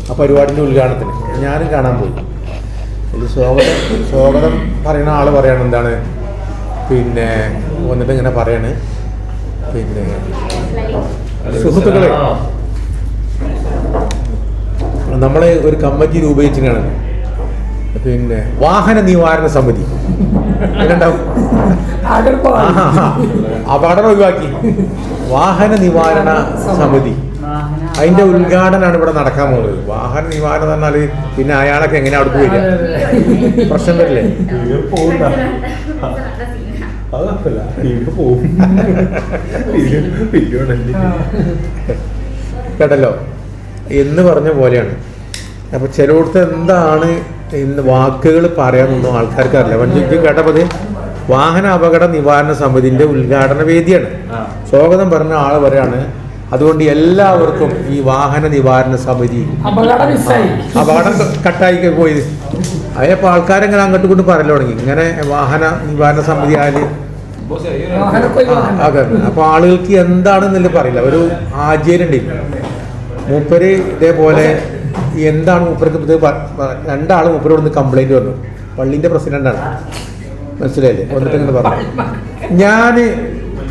ആ പരിപാടിൻ്റെ ഉദ്ഘാടനത്തിന്. ഞാനും കാണാൻ പോയി. ഇതിൽ സ്വാഗതം പറയുന്ന ആൾ പറയാണ് എന്താണ് പിന്നെ വന്നിട്ട് ഇങ്ങനെ പറയാണ് പിന്നെ സുഹൃത്തുക്കളെ നമ്മളെ ഒരു കമ്മിറ്റി രൂപീകരിച്ചിട്ടാണ് പിന്നെ വാഹന നിവാരണ സമിതി. എന്നുണ്ടാവും അപകടം ഒഴിവാക്കി വാഹന നിവാരണ സമിതി. അതിന്റെ ഉദ്ഘാടനമാണ് ഇവിടെ നടക്കാൻ പോകുന്നത്. വാഹന നിവാരണം എന്ന് പറഞ്ഞാല് പിന്നെ അയാളൊക്കെ എങ്ങനെ അവിടെ വരിക? പ്രശ്നം വരില്ലേ? കേട്ടല്ലോ എന്ന് പറഞ്ഞ പോലെയാണ്. അപ്പൊ ചിലയിടത്ത് എന്താണ് ഇന്ന് വാക്കുകൾ പറയാനൊന്നും ആൾക്കാർക്ക് അറിയില്ല. വഞ്ചിക്ക് കേട്ടപ്പത് വാഹന അപകട നിവാരണ സമിതിന്റെ ഉദ്ഘാടന വേദിയാണ്. സ്വാഗതം പറഞ്ഞ ആള് പറയാണ് അതുകൊണ്ട് എല്ലാവർക്കും ഈ വാഹന നിവാരണ സമിതി അപകടം കട്ടായി പോയി. അതിനപ്പോൾ ആൾക്കാരെങ്ങനെ അങ്ങോട്ട് കൊണ്ട് പറയൽ തുടങ്ങി ഇങ്ങനെ വാഹന നിവാരണ സമിതി ആയാല്. അതെ, അപ്പൊ ആളുകൾക്ക് എന്താണെന്നില്ല പറയില്ല. ഒരു ആചാര്യണ്ട് മൂപ്പര് ഇതേപോലെ എന്താണ് മൂപ്പർക്ക് ഇത് രണ്ടാൾ മൂപ്പരോട് നിന്ന് കംപ്ലൈന്റ് വന്നു. പള്ളിന്റെ പ്രസിഡന്റാണ്, മനസ്സിലായില്ലേ? വന്നിട്ട് ഇങ്ങനെ പറഞ്ഞു ഞാൻ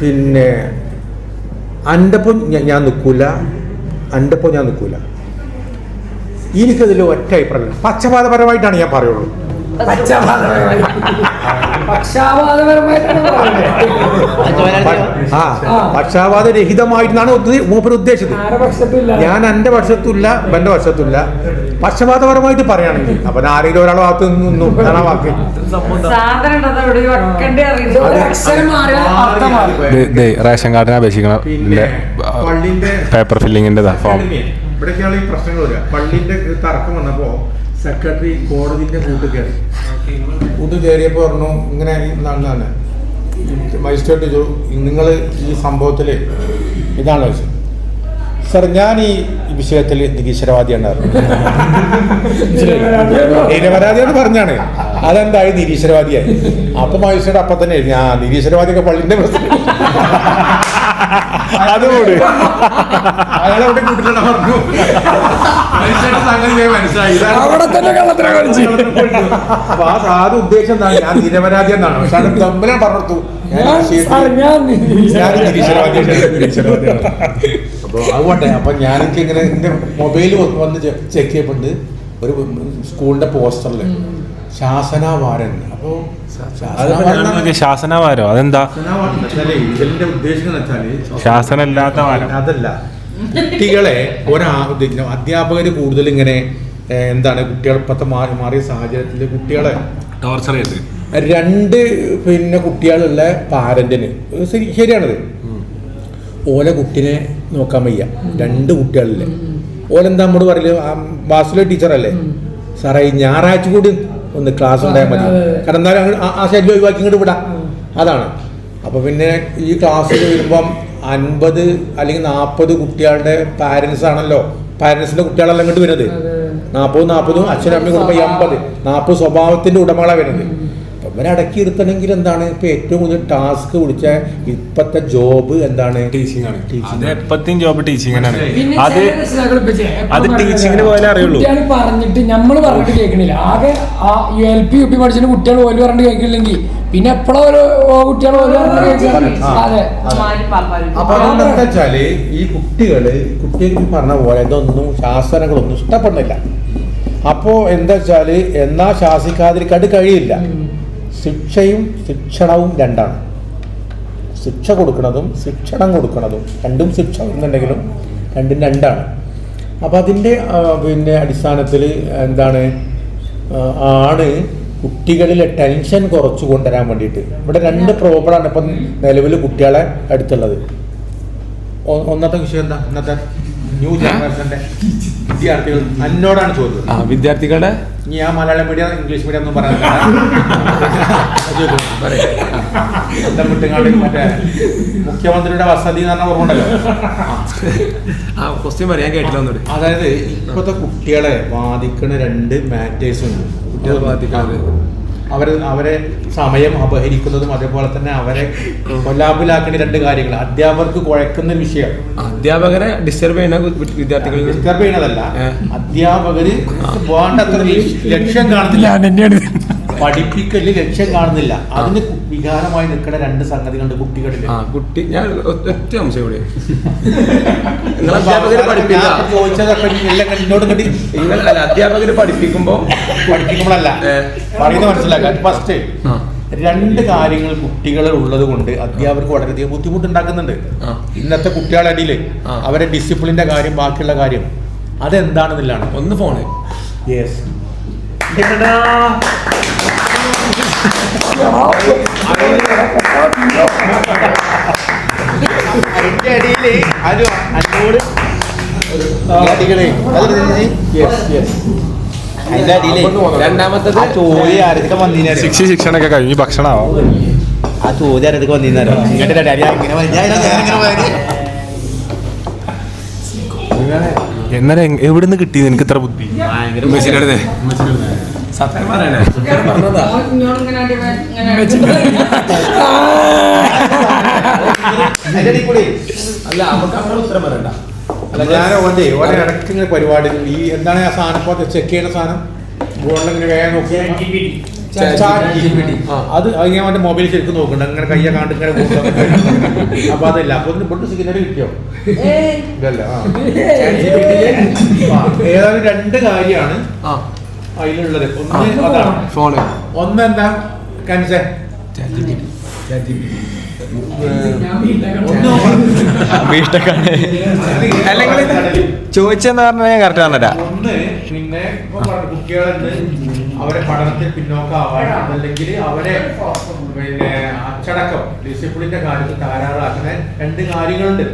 പിന്നെ അൻ്റെപ്പം ഞാൻ നിൽക്കൂല, എനിക്കതിൽ ഒറ്റ അഭിപ്രായം. പക്ഷപാതപരമായിട്ടാണ് ഞാൻ പറയുള്ളൂ. പക്ഷാപാതരഹിതമായിട്ടാണ് മൂപ്പര് ഉദ്ദേശിച്ചത്. ഞാൻ എന്റെ പക്ഷത്തുമില്ല, എന്റെ പക്ഷത്തുമില്ല. പക്ഷപാതപരമായിട്ട് പറയുകയാണെങ്കിൽ അപ്പൊ ആരെങ്കിലും ഒരാളെ ഭാഗത്ത് നിന്നു ആ വാക്ക് റേഷൻ കാർഡിനെ അപേക്ഷിക്കണം. പള്ളിന്റെ പേപ്പർ ഫില്ലിങ്ങിന്റെ ഫോം. ഇവിടേക്കാണ് ഈ പ്രശ്നങ്ങൾ വരിക. പള്ളിന്റെ തർക്കം വന്നപ്പോ സെക്രട്ടറി കോടതിന്റെ കൂട്ട് കയറിയപ്പോൾ പറഞ്ഞു ഇങ്ങനെ തന്നെ മജിസ്ട്രേറ്റ് ചോദിച്ചു നിങ്ങൾ ഈ സംഭവത്തിൽ ഇതാണ് വെച്ചത്. സർ ഞാൻ ഈ വിഷയത്തിൽ നിരീശ്വരവാദിയാണ്. നിരപരാധിയാണ് പറഞ്ഞാണ്. അതെന്തായി നിരീശ്വരവാദിയായി. അപ്പൊ മജിസ്ട്രേറ്റ് അപ്പൊ തന്നെ എഴുതി നിരീശ്വരവാദിയൊക്കെ പള്ളിന്റെ പ്രശ്നം അതുകൂടി അയാളവിടെ കൂട്ടിട്ടാണ് പറഞ്ഞു. സംഗതി മനസ്സിലായി. അപ്പൊ ആ സാധു ഉദ്ദേശം എന്താണ്? ഞാൻ നിരപരാധി എന്നാണ്. പക്ഷെ അത് തമ്മിലാണ് പറഞ്ഞു ഞാൻ നിരീശ്വരവാദിയാണ്. അപ്പൊ അതുകൊട്ടെ. അപ്പൊ ഞാനെനിക്ക് ഇങ്ങനെ എന്റെ മൊബൈൽ വന്ന് ചെക്ക് ചെയ്യപ്പെട്ട് ഒരു സ്കൂളിന്റെ പോസ്റ്ററിൽ ശാസനാവാരൻ. അപ്പോ ശാസനവാരോ അതെന്താ? ഇതിന്റെ ഉദ്ദേശം എന്ന് വെച്ചാല് ശാസനല്ലാത്ത വാരം അതല്ല. കുട്ടികളെ അധ്യാപകര് കൂടുതൽ ഇങ്ങനെ എന്താണ് കുട്ടികൾ ഇപ്പോഴത്തെ മാറിയ സാഹചര്യത്തിൽ കുട്ടികളെ ടോർച്ചർ ചെയ്ത് രണ്ട് പിന്നെ കുട്ടികളുള്ള പാരന്റിന് ശരിയാണത്. ഓലെ കുട്ടിനെ നോക്കാൻ വയ്യ, രണ്ട് കുട്ടികളില്ലേ. ഓലെന്താ നമ്മോട് പറയല്, ബാസിലെ ടീച്ചറല്ലേ സാറേ ഈ ഞായറാഴ്ച കൂടി ഒന്ന് ക്ലാസ് ഉണ്ടായാൽ മതി, കാരണം എന്നാലും ആ ശല്യം ഒഴിവാക്കി ഇങ്ങോട്ട് വിടാം. അതാണ്. അപ്പൊ പിന്നെ ഈ ക്ലാസ്സിൽ വരുമ്പം 50 അല്ലെങ്കിൽ 40 കുട്ടികളുടെ പാരന്റ്സ് ആണല്ലോ, പാരന്റ്സിന്റെ കുട്ടികളെല്ലാം ഇങ്ങോട്ട് വരുന്നത്. 40 അച്ഛനും അമ്മയും കൊടുക്കുമ്പോൾ 80 40 സ്വഭാവത്തിന്റെ ഉടമകളാണ് വരുന്നത്. അപ്പം ഇവരെ അടക്കി ഇരുത്തണമെങ്കിൽ എന്താണ് ഇപ്പൊ ഏറ്റവും കൂടുതൽ ടാസ്ക് പിടിച്ച ഇപ്പത്തെ ജോബ് എന്താണ്? ടീച്ചിങ് ആണ്. എപ്പത്തെയും ജോബ് ടീച്ചിങ് ആണ്. അത് ടീച്ചിങ്ങിന് പോലെ അറിയുള്ളൂ. പറഞ്ഞിട്ട് നമ്മള് പറഞ്ഞിട്ട് കേൾക്കണില്ല. ആകെ LP UP പഠിച്ചിട്ട് കുട്ടികൾ ഓല് പറഞ്ഞിട്ട് കേൾക്കില്ലെങ്കിൽ പിന്നെ എപ്പോഴും കുട്ടികൾ അപ്പൊ അതെന്താ വെച്ചാല് ഈ കുട്ടികൾക്ക് പറഞ്ഞ പോലെ ഇതൊന്നും ശാസനകളൊന്നും ഇഷ്ടപ്പെടുന്നില്ല. അപ്പോ എന്താ വെച്ചാല് എന്നാ ശാസിക്കാതിരിക്കാണ്ട് കഴിയില്ല. ശിക്ഷയും ശിക്ഷണവും രണ്ടാണ്. ശിക്ഷ കൊടുക്കുന്നതും ശിക്ഷണം കൊടുക്കുന്നതും രണ്ടും ശിക്ഷ എന്നുണ്ടെങ്കിലും രണ്ടും രണ്ടാണ്. അപ്പം അതിൻ്റെ പിന്നെ അടിസ്ഥാനത്തിൽ എന്താണ് ആണ് കുട്ടികളിലെ ടെൻഷൻ കുറച്ച് കൊണ്ടുവരാൻ വേണ്ടിയിട്ട് ഇവിടെ 2 പ്രോബ്ലമാണ് ഇപ്പം നിലവിൽ കുട്ടികളെ അടുത്തുള്ളത്. ഒന്നത്തെ വിഷയം എന്താ? ഇന്നത്തെ ന്യൂ ജനറേഷന്റെ വിദ്യാർത്ഥികൾ എന്നോടാണ് ചോദിച്ചത്. വിദ്യാർത്ഥികളുടെ ഞാൻ മലയാളം മീഡിയം ഇംഗ്ലീഷ് മീഡിയം ഒന്നും പറയാൻ മറ്റേ മുഖ്യമന്ത്രിയുടെ വസതി എന്ന് പറഞ്ഞ ഓർമ്മ ഉണ്ടല്ലോ. അതായത് ഇപ്പോഴത്തെ കുട്ടികളെ ബാധിക്കുന്ന 2 മാറ്റേഴ്സ് ഉണ്ട്. കുട്ടികളെ ബാധിക്കാതെ അവരെ സമയം അപഹരിക്കുന്നതും അതേപോലെ തന്നെ അവരെ കൊല്ലാപ്പിലാക്കുന്ന 2 കാര്യങ്ങൾ. അധ്യാപകർക്ക് കുഴക്കുന്ന ഒരു വിഷയം. അധ്യാപകരെ ഡിസ്റ്റർബ് ചെയ്യുന്ന വിദ്യാർത്ഥികൾ ഡിസ്റ്റർബ് ചെയ്യണതല്ല, അധ്യാപകര് വേണ്ടത്ര ലക്ഷ്യം കാണുന്നില്ല, പഠിപ്പിക്കല് ലക്ഷ്യം കാണുന്നില്ല. അതിന് വികാരമായി നിൽക്കുന്ന 2 സംഗതികളുണ്ട് കുട്ടികളിൽ. ഞാൻ ഒറ്റ അംശം കൂടെ അധ്യാപകര് പഠിപ്പിക്കുമ്പോഴല്ല പറയുന്നത് മനസ്സിലാക്കാൻ. ഫസ്റ്റ് 2 കാര്യങ്ങൾ കുട്ടികൾ ഉള്ളത് കൊണ്ട് അധ്യാപകർക്ക് വളരെയധികം ബുദ്ധിമുട്ടുണ്ടാക്കുന്നുണ്ട്. ഇന്നത്തെ കുട്ടികളുടെ ഇടയിൽ അവരെ ഡിസിപ്ലിന്റെ കാര്യം, ബാക്കിയുള്ള കാര്യം അതെന്താണെന്നില്ലാണ്. ഒന്ന് ഫോണ്. യെസ്, അതിന്റെ അടിയില് അതിന്റെ അടിയില് രണ്ടാമത്തത് ചോദ്യം ആരൊക്കെ വന്നീനോ, ശിക്ഷണൊക്കെ കഴിഞ്ഞ് ഭക്ഷണമാവോ ആ ചോദ്യം ആരൊക്കെ വന്നീന്നാരോ എന്നാലും എവിടുന്ന് കിട്ടിയത് എനിക്ക് ഇത്ര ബുദ്ധി? സത്യം പറയണേ, അല്ല നമുക്ക് അങ്ങനെ ഉത്തരം പറയണ്ട. ഞാൻ ഇടയ്ക്ക് പരിപാടി ഈ എന്താണ് ആ സാധനം ഇപ്പോൾ ചെക്ക് ചെയ്യുന്ന സാധനം ബോർഡിലിങ്ങനെ വേഗം നോക്കി അത് ഞാൻ അവന്റെ മൊബൈൽ ശരിക്കും നോക്കണ്ട, അങ്ങനെ കയ്യെ കാണ്ട് ഇങ്ങനെ അപ്പൊ അതല്ല. അപ്പൊ ഇവിടെ സിഗ്നൽ കിട്ടിയോ? ഇതല്ല. ഏതായാലും 2 കാര്യമാണ് അതിലുള്ളത്. ഒന്ന് അതാണ് ഫോണ്. ഒന്ന് എന്താ കൻസേ ചോദിച്ചെന്ന് പറഞ്ഞാൽ ഞാൻ കറക്റ്റ് പറഞ്ഞില്ല. ഒന്ന് പിന്നെ കുട്ടികളെന്ന് അവരെ പഠനത്തിൽ പിന്നോക്കമാവാൻ അല്ലെങ്കിൽ അവരെ പിന്നെ അച്ചടക്കം ഡിസിപ്ലിന്റെ കാര്യത്തിൽ തകരാറാക്കുന്ന 2 കാര്യങ്ങളുണ്ട്.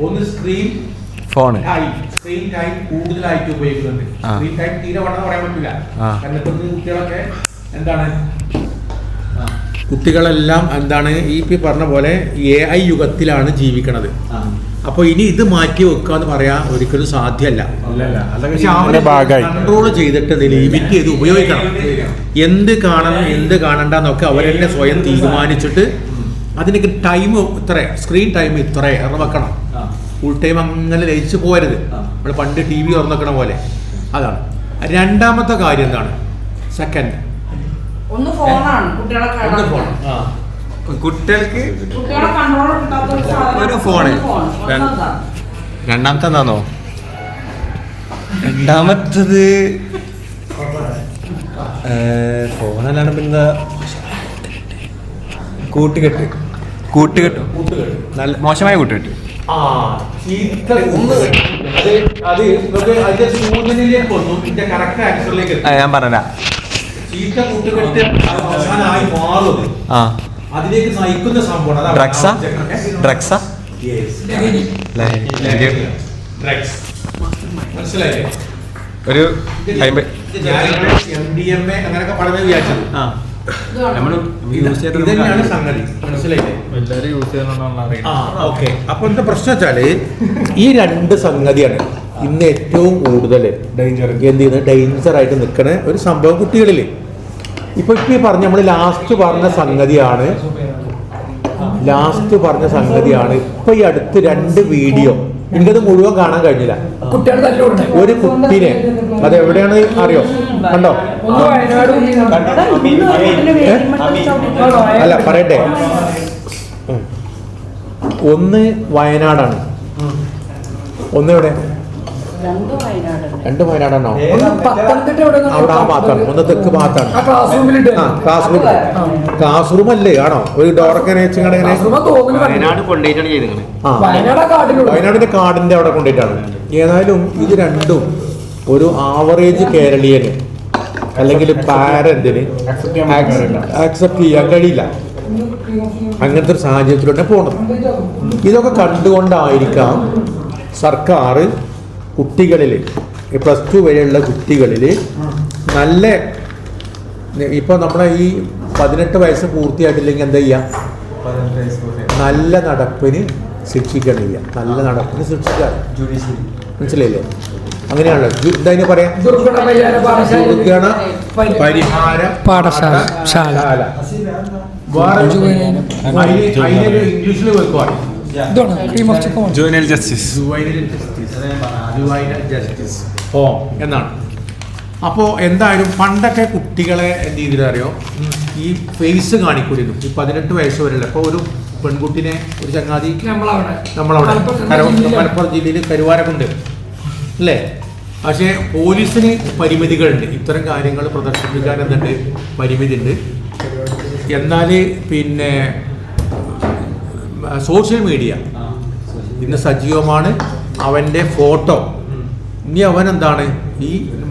ഒന്ന് സ്ക്രീൻ ടൈം കൂടുതലായിട്ട് ഉപയോഗിക്കുന്നുണ്ട്. സ്ക്രീൻ ടൈം തീരെ വേണമെന്ന് പറയാൻ പറ്റില്ല. കാരണം കുട്ടികളൊക്കെ എന്താണ് കുട്ടികളെല്ലാം എന്താണ് ഈ പറഞ്ഞ പോലെ AI യുഗത്തിലാണ് ജീവിക്കണത്. അപ്പൊ ഇനി ഇത് മാറ്റി വെക്കുക എന്ന് പറയാൻ ഒരിക്കലും സാധ്യമല്ല. കൺട്രോൾ ചെയ്തിട്ട് ലിമിറ്റ് ചെയ്ത് ഉപയോഗിക്കണം. എന്ത് കാണണം എന്ത് കാണണ്ടെന്നൊക്കെ അവരെന്നെ സ്വയം തീരുമാനിച്ചിട്ട് അതിനൊക്കെ ടൈം ഇത്ര, സ്ക്രീൻ ടൈം ഇത്ര വെക്കണം. ഫുൾ ടൈം അങ്ങനെ ലയിച്ചു പോകരുത്. നമ്മൾ പണ്ട് TV തുറന്നേക്കണ പോലെ. അതാണ്. രണ്ടാമത്തെ കാര്യം എന്താണ്? സെക്കൻഡ് ഒന്ന് ഫോണാണ് കുട്ടികൾക്ക് ഒരു ഫോണ്. രണ്ടാമത്തെ എന്താണോ? രണ്ടാമത്തത് എന്നാലാണ് പിന്നെ കൂട്ടുകെട്ട് നല്ല മോശമായ കൂട്ടുകെട്ട്. ഞാൻ പറഞ്ഞ ചീത്ത കൂട്ടുകെട്ട് അവസാനമായി മാറുന്നത് അതിലേക്ക് നയിക്കുന്ന സംഭവം ഡ്രഗ്സാ മനസ്സിലായില്ലേ? ഒരു MDMA അങ്ങനെയൊക്കെ പഠനം വിചാരിച്ചത് ഇതന്നെയാണ് സംഗതി. മനസ്സിലായില്ലേ? എല്ലാവരും യൂസ് ചെയ്യുന്ന ഓക്കെ. അപ്പൊ എന്താ പ്രശ്നം വെച്ചാല് ഈ രണ്ട് സംഗതിയാണ് ഇന്ന് ഏറ്റവും കൂടുതൽ എന്ത് ചെയ്യുന്നത് ഡേഞ്ചർ ആയിട്ട് നിൽക്കുന്ന ഒരു സംഭവം കുട്ടികളിൽ. ഇപ്പൊ ഈ പറഞ്ഞ നമ്മൾ ലാസ്റ്റ് പറഞ്ഞ സംഗതിയാണ് ഇപ്പൊ ഈ അടുത്ത് 2 വീഡിയോ എനിക്കത് മുഴുവൻ കാണാൻ കഴിഞ്ഞില്ല. ഒരു കുട്ടിനെ അത് എവിടെയാണ് അറിയോ? കണ്ടോ? അല്ല പറയട്ടെ, ഒന്ന് വയനാടാണ്, ഒന്ന് എവിടെ? 2 വയനാടാണോ? അവിടെ ആ ഭാഗത്താണ്, ഒന്ന് തെക്ക് ഭാഗത്താണ്. ക്ലാസ് റൂം അല്ലേ ആണോ? ഒരു ഡോറൊക്കെ വയനാടിന്റെ കാടിന്റെ അവിടെ കൊണ്ടിട്ടാണ്. ഏതായാലും ഇത് രണ്ടും ഒരു ആവറേജ് കേരളീയന് അല്ലെങ്കിൽ പാരന്റിന് ആക്സെപ്റ്റ് ചെയ്യാൻ കഴിയില്ല. അങ്ങനത്തെ ഒരു സാഹചര്യത്തിലൂടെ പോകണം. ഇതൊക്കെ കണ്ടുകൊണ്ടായിരിക്കാം സർക്കാർ കുട്ടികളിൽ +2 വരെയുള്ള കുട്ടികളിൽ നല്ല ഇപ്പോൾ നമ്മളെ ഈ 18 വയസ്സ് പൂർത്തിയായിട്ടില്ലെങ്കിൽ എന്താ ചെയ്യുക? നല്ല നടപ്പിന് ശിക്ഷിക്കണില്ല, നല്ല നടപ്പിന് ശിക്ഷിക്കുക. മനസ്സിലായില്ലേ? അങ്ങനെയാണല്ലോ എന്താ പറയാ? ദുർഗുണ പരിഹാര പാഠശാല. ഇംഗ്ലീഷിൽ വെക്കുവാണ് ജുവനൈൽ ജസ്റ്റിസ് ഹോം എന്നാണ്. അപ്പോൾ എന്തായാലും പണ്ടൊക്കെ കുട്ടികളെ എന്ത് ചെയ്തിട്ടറിയോ ഈ ഫേസ് കാണിക്കൂലിരുന്നു. ഈ 18 വയസ്സ് വരെയുള്ള ഇപ്പോൾ ഒരു പെൺകുട്ടിനെ ഒരു ചങ്ങാതി നമ്മളവിടെ മലപ്പുറം ജില്ലയിൽ കരുവാരക്കുണ്ട് അല്ലേ? പക്ഷേ പോലീസിന് പരിമിതികളുണ്ട്. ഇത്തരം കാര്യങ്ങൾ പ്രദർശിപ്പിക്കാൻ എന്തുണ്ട്? പരിമിതി ഉണ്ട്. എന്നാൽ പിന്നെ സോഷ്യൽ മീഡിയ ഇന്ന് സജീവമാണ്. അവൻ്റെ ഫോട്ടോ ഇനി അവൻ എന്താണ്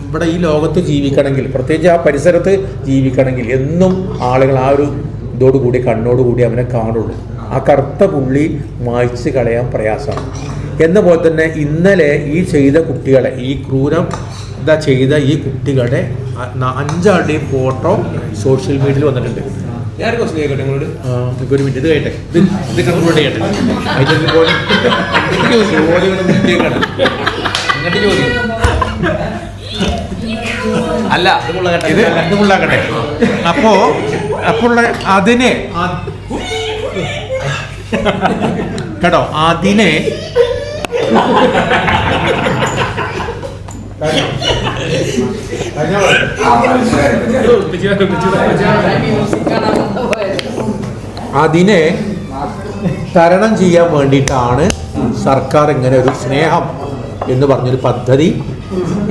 ഇവിടെ ഈ ലോകത്ത് ജീവിക്കണമെങ്കിൽ, പ്രത്യേകിച്ച് ആ പരിസരത്ത് ജീവിക്കണമെങ്കിൽ എന്നും ആളുകൾ ആ ഒരു ഇതോടുകൂടി കണ്ണോടുകൂടി അവനെ കാണുള്ളൂ. ആ കറുത്ത പുള്ളി മായ്ച്ച് കളയാൻ പ്രയാസമാണ്. എന്ന പോലെ തന്നെ ഇന്നലെ ഈ ചെയ്ത കുട്ടികളെ, ഈ ക്രൂരം ചെയ്ത ഈ കുട്ടികളുടെ 5 ആളുടെയും ഫോട്ടോ സോഷ്യൽ മീഡിയയിൽ വന്നിട്ടുണ്ട്. ഞാനൊരു ക്വസ്റ്റ്യൻ കേൾക്കട്ടെ നിങ്ങളോട്? ഒരു മിനിറ്റ് ഇത് കേട്ടെ, ഇത് കൺക്ലൂഡ് ചെയ്യട്ടെ. അതിൻ്റെ ചോദ്യം അല്ല ഇത് മുള്ളാക്കട്ടെ. അപ്പോൾ അതിനെ കേട്ടോ, അതിനെ തരണം ചെയ്യാൻ വേണ്ടിയിട്ടാണ് സർക്കാർ ഇങ്ങനെ ഒരു സ്നേഹം എന്ന് പറഞ്ഞൊരു പദ്ധതി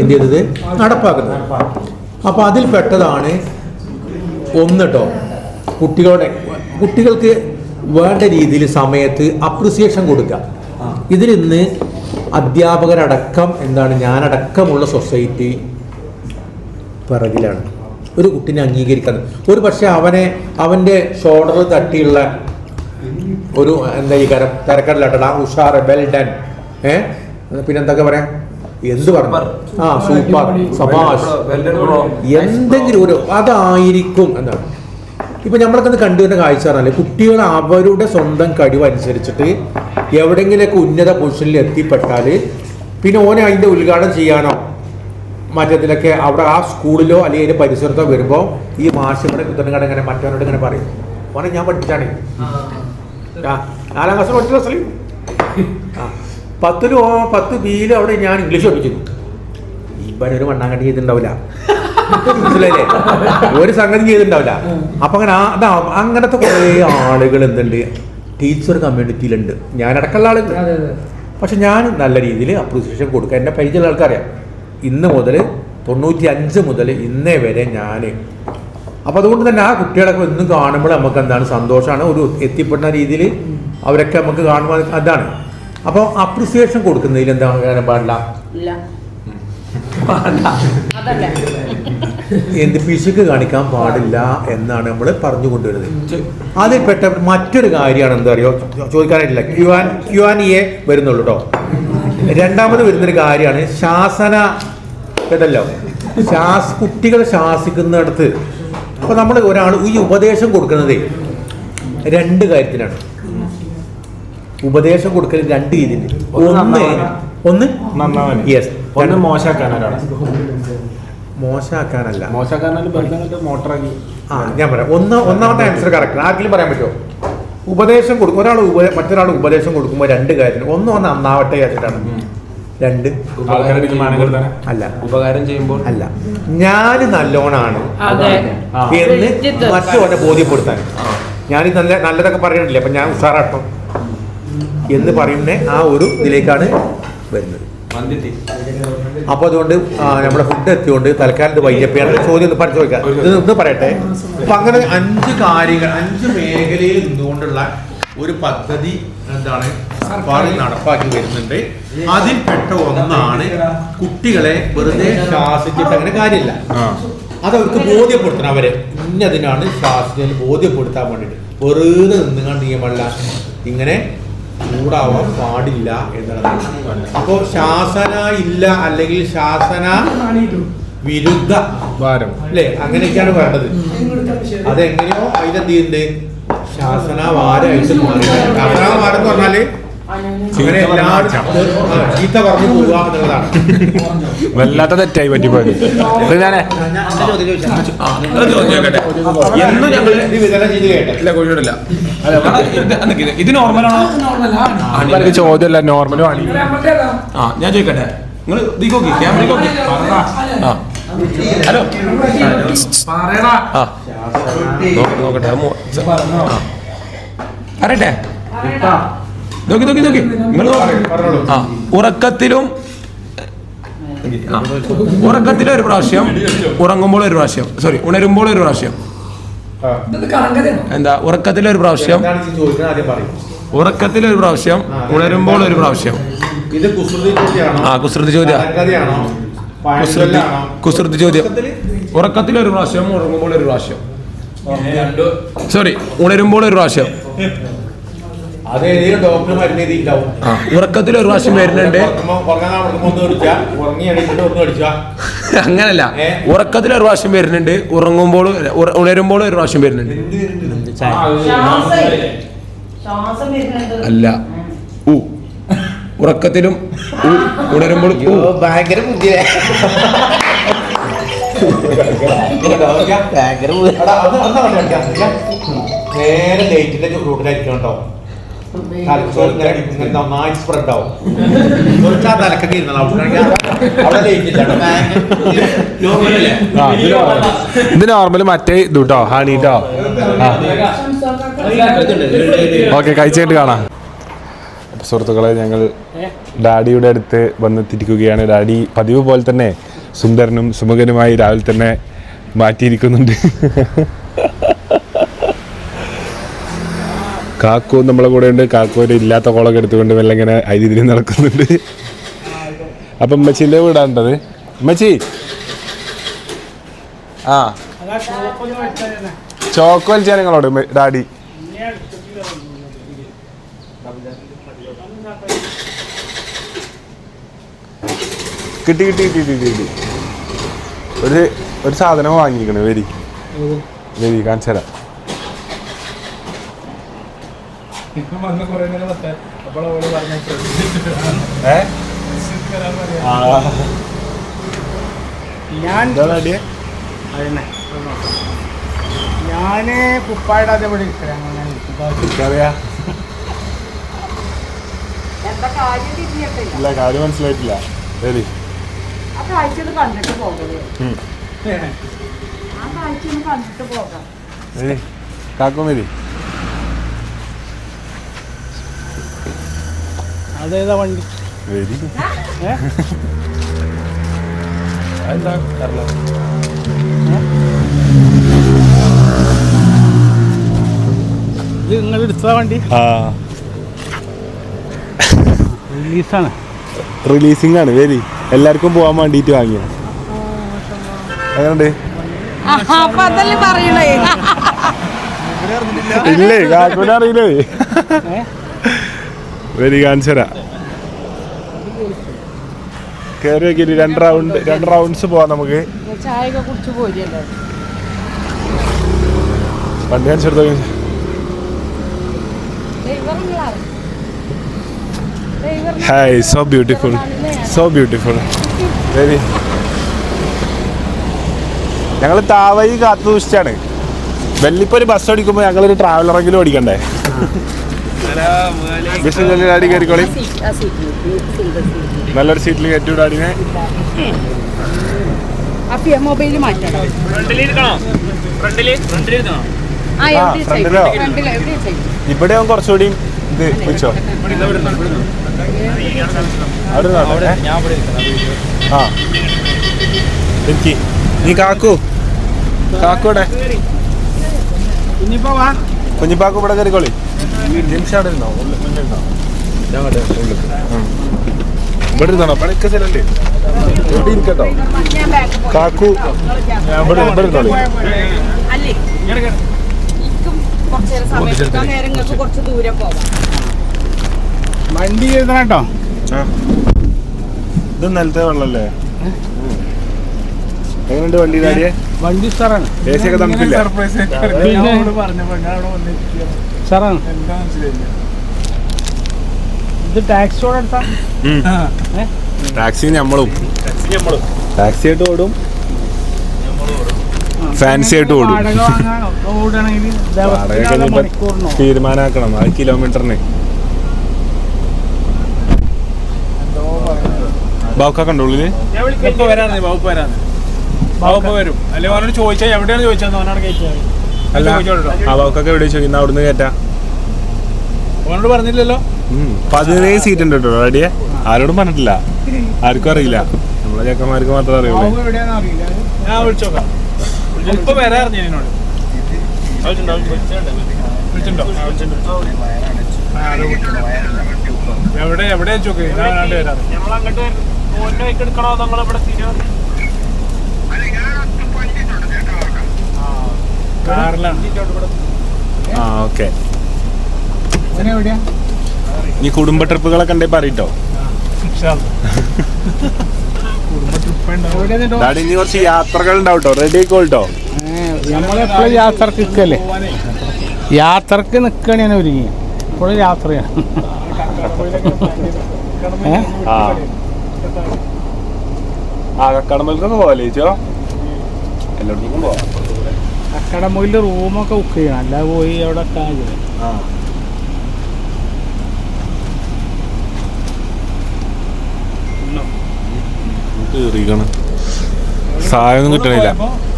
എന്ത് ചെയ്തത് നടപ്പാക്കുന്നത്. അപ്പോൾ അതിൽ പെട്ടതാണ് ഒന്ന് കേട്ടോ, കുട്ടികൾക്ക് വേണ്ട രീതിയിൽ സമയത്ത് അപ്രിസിയേഷൻ കൊടുക്കുക. ഇതിൽ ഇന്ന് അധ്യാപകരടക്കം ഞാനടക്കമുള്ള സൊസൈറ്റി പിറകിലാണ്. ഒരു കുട്ടിനെ അംഗീകരിക്കുന്നത് ഒരു പക്ഷേ അവൻ്റെ ഷോൾഡർ തട്ടിയുള്ള ഒരു ഈ തിരക്കടലാട്ട ഉഷാർ വെൽ ഡൺ പിന്നെന്തൊക്കെ പറയാം, എന്ത് പറഞ്ഞു സൂപ്പർ സബാഷ് എന്തെങ്കിലും ഒരു അതായിരിക്കും എന്നാണ്. ഇപ്പം നമ്മളൊക്കെ കണ്ടുവരുന്ന കാഴ്ച പറഞ്ഞാൽ കുട്ടികൾ അവരുടെ സ്വന്തം കഴിവനുസരിച്ചിട്ട് എവിടെയെങ്കിലൊക്കെ ഉന്നത പൊസിഷനിൽ എത്തിപ്പെട്ടാൽ പിന്നെ ഓനെ അതിൻ്റെ ഉദ്ഘാടനം ചെയ്യാനോ മറ്റേതിലൊക്കെ അവിടെ ആ സ്കൂളിലോ അല്ലെങ്കിൽ അതിൻ്റെ പരിസരത്തോ വരുമ്പോൾ ഈ മാഷിയുടെ കുത്തനങ്ങാട് ഇങ്ങനെ മറ്റവനോട് ഇങ്ങനെ പറയും, ഓനെ ഞാൻ പഠിപ്പിച്ചാണ് 4ാം ക്ലാസ് ഒറ്റ ക്ലാസ്സിൽ 10 ബിയിൽ അവിടെ ഞാൻ ഇംഗ്ലീഷ് പഠിപ്പിച്ചിരുന്നു. ഒരു മണ്ണാങ്കട്ടി ചെയ്തിട്ടുണ്ടാവില്ല, മനസ്സിലായില്ലേ? ഒരു സംഗതി ചെയ്തിട്ടുണ്ടാവില്ല. അപ്പം അങ്ങനത്തെ കുറേ ആളുകൾ എന്തുണ്ട് ടീച്ചർ കമ്മ്യൂണിറ്റിയിലുണ്ട്, ഞാനടക്കമുള്ള ആളുകൾ. പക്ഷെ ഞാൻ നല്ല രീതിയിൽ അപ്രീസിയേഷൻ കൊടുക്കുക. എന്നെ പരിചയമുള്ള ആൾക്കറിയാം. ഇന്ന് മുതൽ 95 മുതൽ ഇന്നേ വരെ ഞാൻ അപ്പോൾ അതുകൊണ്ട് തന്നെ ആ കുട്ടികളൊക്കെ എന്നും കാണുമ്പോൾ നമുക്ക് എന്താണ് സന്തോഷമാണ്, ഒരു എത്തിപ്പെടുന്ന രീതിയിൽ അവരൊക്കെ നമുക്ക് കാണുമ്പോൾ അതാണ്. അപ്പോൾ അപ്രിസിയേഷൻ കൊടുക്കുന്നതിൽ എന്താണ് കാര്യം പാടില്ല, എന്ത് പിശുക്ക് കാണിക്കാൻ പാടില്ല എന്നാണ് നമ്മൾ പറഞ്ഞു കൊണ്ടുവരുന്നത്. അതിൽപ്പെട്ട മറ്റൊരു കാര്യമാണ് എന്താ അറിയോ, ചോദിക്കാനായിട്ടില്ല, Q&A വരുന്നുള്ളൂ കേട്ടോ. രണ്ടാമത് വരുന്നൊരു കാര്യമാണ് ശാസന കേട്ടല്ലോ, കുട്ടികളെ ശാസിക്കുന്നിടത്ത്. അപ്പോൾ നമ്മൾ ഒരാൾ ഈ ഉപദേശം കൊടുക്കുന്നത് രണ്ട് കാര്യത്തിനാണ്. ഉപദേശം കൊടുക്കൽ രണ്ട് രീതിയിൽ. ഒന്ന് യെസ്, ഒന്ന് മോശമാക്കാനാണ്. മോശമാക്കാനല്ല, മോട്ടറാക്കി. ഞാൻ പറയാം. ഒന്നാമത്തെ ആൻസർ കറക്റ്റ്. ആർക്കെങ്കിലും പറയാൻ പറ്റുമോ? ഉപദേശം കൊടുക്കും മറ്റൊരാൾ ഉപദേശം കൊടുക്കുമ്പോൾ രണ്ട് കാര്യത്തിന്. ഒന്ന് നന്നാവട്ടെ വെച്ചിട്ടാണ്. രണ്ട് അല്ല, ഉപകാരം ചെയ്യുമ്പോൾ അല്ല, ഞാൻ നല്ലോണാണ് എന്ന് മറ്റൊരെ ബോധ്യപ്പെടുത്താൻ. ഞാനിത് നല്ലതൊക്കെ പറയണില്ല, അപ്പം ഞാൻ ഉഷാറാട്ടോ എന്ന് പറയുന്ന ആ ഒരു ഇതിലേക്കാണ് വരുന്നത്. അപ്പോൾ അതുകൊണ്ട് നമ്മുടെ ഫുഡ് എത്തിയോണ്ട് തൽക്കാലത്ത് വൈകിയപ്പോഴാണ് ചോദ്യം ഒന്ന് ചോദിക്കാം. ഇത് പറയട്ടെ. അപ്പൊ അങ്ങനെ 5 കാര്യങ്ങൾ 5 മേഖലയിൽ നിന്നുകൊണ്ടുള്ള ഒരു പദ്ധതി എന്താണ് സർക്കാർ നടപ്പാക്കി വരുന്നുണ്ട്. അതിൽപ്പെട്ട ഒന്നാണ് കുട്ടികളെ വെറുതെ ശാസിച്ചിട്ട് അങ്ങനെ കാര്യമില്ല, അതവർക്ക് ബോധ്യപ്പെടുത്തണം. അവരെ ഇന്നതിനാണ് ശാസിച്ചതിൽ ബോധ്യപ്പെടുത്താൻ വേണ്ടിയിട്ട്. വെറുതെ നിന്നുകൊണ്ട് നിയമമല്ല, ഇങ്ങനെ ചൂടാവാൻ പാടില്ല എന്നുള്ളതാണ്. അപ്പോൾ ശാസന ഇല്ല, അല്ലെങ്കിൽ ശാസന വിരുദ്ധ ഭാരം അല്ലേ, അങ്ങനെയൊക്കെയാണ് വേണ്ടത്. അതെങ്ങനെയോ അതിനെന്ത് ചെയ്യുന്നുണ്ട്, ശാസന വാരമായിട്ട് മാറി. ശാസന വാരം എന്ന് പറഞ്ഞാല് അങ്ങനെ എല്ലാവരും ചീത്ത പറഞ്ഞു പോവുക എന്നുള്ളതാണ്. വല്ലാത്ത തെറ്റായി പറ്റിപ്പോയത്. ഇത് നോർമലാണോ? ചോദ്യമല്ല, നോർമലും ആണ്. ഞാൻ ചോദിക്കട്ടെ, നിങ്ങൾ നോക്കി ക്യാമറ നോക്കി. ഹലോ, നോക്കട്ടെ, പറയട്ടെ. നോക്കി നിങ്ങൾ ഉറക്കത്തിലും ഒരു പ്രാവശ്യം, ഉറങ്ങുമ്പോൾ ഒരു പ്രാവശ്യം, ഉണരുമ്പോൾ ഒരു പ്രാവശ്യം. എന്താ ഉറക്കത്തിലൊരു പ്രാവശ്യം, ഉറക്കത്തിലൊരു പ്രാവശ്യം, ഉണരുമ്പോൾ ഒരു പ്രാവശ്യം. കുസൃതി ചോദ്യം. കുസൃതി ചോദ്യം. ഉറക്കത്തിലൊരു പ്രാവശ്യം, ഉറങ്ങുമ്പോൾ ഒരു പ്രാവശ്യം, ഉണരുമ്പോൾ ഒരു പ്രാവശ്യം. ഉറക്കത്തിൽ ഒരു പ്രാവശ്യം വരുന്നുണ്ട്. അങ്ങനല്ല, ഉറക്കത്തിൽ ഒരു പ്രാവശ്യം വരുന്നുണ്ട്, ഉറങ്ങുമ്പോൾ ഉണരുമ്പോൾ ഒരു പ്രാവശ്യം വരുന്നുണ്ട്. അല്ല, ഉറക്കത്തിലും ഉണരുമ്പോൾ ഭയങ്കര നേരെ ലൈറ്റിന്റെ റൂട്ടിലായിരിക്കും കേട്ടോ. നന്നായി സ്പ്രെഡ് ആവും. തലക്കൊക്കെ ഇത് നോർമല്, മറ്റേ ഇത് കേട്ടോ, ഹണിട്ടോ. ഓക്കെ, കഴിച്ചിട്ട് കാണാം. സുഹൃത്തുക്കളെ, ഞങ്ങൾ ഡാഡിയുടെ അടുത്ത് വന്നെത്തിയിരിക്കുകയാണ്. ഡാഡി പതിവ് പോലെ തന്നെ സുന്ദരനും സുമുഖനുമായി രാവിലെ തന്നെ മാറ്റിയിരിക്കുന്നുണ്ട്. കാക്കു നമ്മളെ കൂടെ ഉണ്ട്. കാക്കു ഒരു ഇല്ലാത്ത കോളൊക്കെ എടുത്തുകൊണ്ട് മെല്ലെ ഇങ്ങനെ അതിരി നടക്കുന്നുണ്ട്. അപ്പം ഉമ്മച്ചിൻ്റെ വീടാണ്ടത്. ഉമ്മച്ചി, ചോക്ക് വലിച്ചാൽ നിങ്ങളോട് ഡാഡി. കിട്ടി. ഒരു സാധനം വാങ്ങിക്കണേ. വരി കാണിച്ചു തരാം. ഞാന് കുപ്പായിടാതെ ഇവിടെ ഇല്ല, കാര്യം മനസ്സിലായിട്ടില്ല. ശരി, കാക്കും വരി. അതേതാ വണ്ടി? വരി. എന്താ നിങ്ങൾ എടുത്ത വണ്ടി റിലീസാണ്, റിലീസിംഗ് ആണ്. വരി, എല്ലാവർക്കും പോകാൻ വേണ്ടിയിട്ട് വാങ്ങിയ. എങ്ങനെയുണ്ട്? അപ്പൊ അതല്ലേ പറയണേ. ഇല്ലേ കാക്കൂനെ അറിയില്ലേ? വരി കാണിച്ചരാ. കയറി നോക്കിയിട്ട് രണ്ട് റൗണ്ട്സ് പോവാം നമുക്ക്. ചായ ഒക്കെ കുടിച്ചു പോരല്ലോ. വണ്ടി കാണിച്ചെടുത്തോ. Hi, so beautiful, so beautiful. Very. ഞങ്ങൾ താവൈ കാത്തു സൂക്ഷിച്ചാണ്. വെല്ലിപ്പോ ഒരു ബസ് ഓടിക്കുമ്പോൾ ഞങ്ങളൊരു ട്രാവലറെങ്കിലും ഓടിക്കണ്ടേ? ഡാഡി കയറിക്കോളി. നല്ലൊരു സീറ്റിൽ കയറ്റി ഡാഡിനെ. മൊബൈൽ മാറ്റണം. ഫ്രണ്ടിലോ? ഇവിടെ കുറച്ചുകൂടി ഇത് വെച്ചോ. അവിടെ ആ എനിക്ക് നീ കാക്കൂടെ കുഞ്ഞിപ്പാക്ക് ഇവിടെ കയറിക്കോളി. ജിംഷ് അവിടെ ഇരുന്നോ? ഇവിടെ ഇരുന്നോ? പണിക്ക സ്ഥലല്ലേ? ഇവിടെ ഇരിക്കട്ടോ കാക്കു. ഇവിടെ ഇരുന്നോളി. വണ്ടി കേട്ടോ. ഇത് നിലത്തെ വെള്ളല്ലേ? എങ്ങനെയുണ്ട് വണ്ടി? ഡാഡിയെ വണ്ടി സാറാണ്. എ സി ഒക്കെ തണുപ്പില്ല? സാറാണ്. ഇത് ടാക്സി ഓടാ? ടാക്സി നമ്മളും ടാക്സി ആയിട്ട് ഓടും, ഫാൻസി ആയിട്ട് ഓടും. തീരുമാനാക്കണം അത് കിലോമീറ്ററിന്. ബാവുക്ക ഉള്ളില് വരും. അല്ലെ അവനോട് ചോദിച്ചാൽ എവിടെയാണ് ചോദിച്ചത് അവനാണ് കയറ്റിയത്. അല്ല ആ ബാവുക്കൊക്കെ എവിടെ ചോദിക്കുന്ന അവിടുന്ന് കയറ്റാ. അവനോട് പറഞ്ഞില്ലല്ലോ. 17 സീറ്റ് ഉണ്ട് കേട്ടോ ഡാഡിയെ. ആരോടും പറഞ്ഞിട്ടില്ല, ആർക്കും അറിയില്ല. നമ്മളെ ചെക്കന്മാർക്ക് മാത്രമേ അറിയുള്ളൂ. ഞാൻ വിളിച്ചോക്കാം. ഇപ്പൊ വരാറിഞ്ഞ എന്നോട്. എവിടെയാ ചോക്ക്? ഞാൻ വരാറ്. എടുക്കണോ നമ്മളിവിടെ ഓക്കെ. ഈ കുടുംബ ട്രിപ്പുകളൊക്കെ ഉണ്ടേ പറയട്ടോ. ഡാഡി ഇനി കുറച്ച് യാത്രകൾ ഉണ്ടാവട്ടോ. റെഡി ആയിക്കോട്ടോ. നമ്മളെപ്പോഴും യാത്രക്ക് നിൽക്കല്ലേ? യാത്രക്ക് നിൽക്കണേ ഒരുങ്ങി. ഇപ്പോഴും യാത്രയാണ്. കക്കടമ്പലത്തൊക്കെ പോവാല്ലേ ചേച്ചോ? എല്ലായിടത്തേക്കും പോവാം. കക്കടമ്പയിൽ റൂമൊക്കെ ബുക്ക് ചെയ്യണം, അല്ലാതെ പോയി അവിടെ സായൊന്നും കിട്ടണില്ല.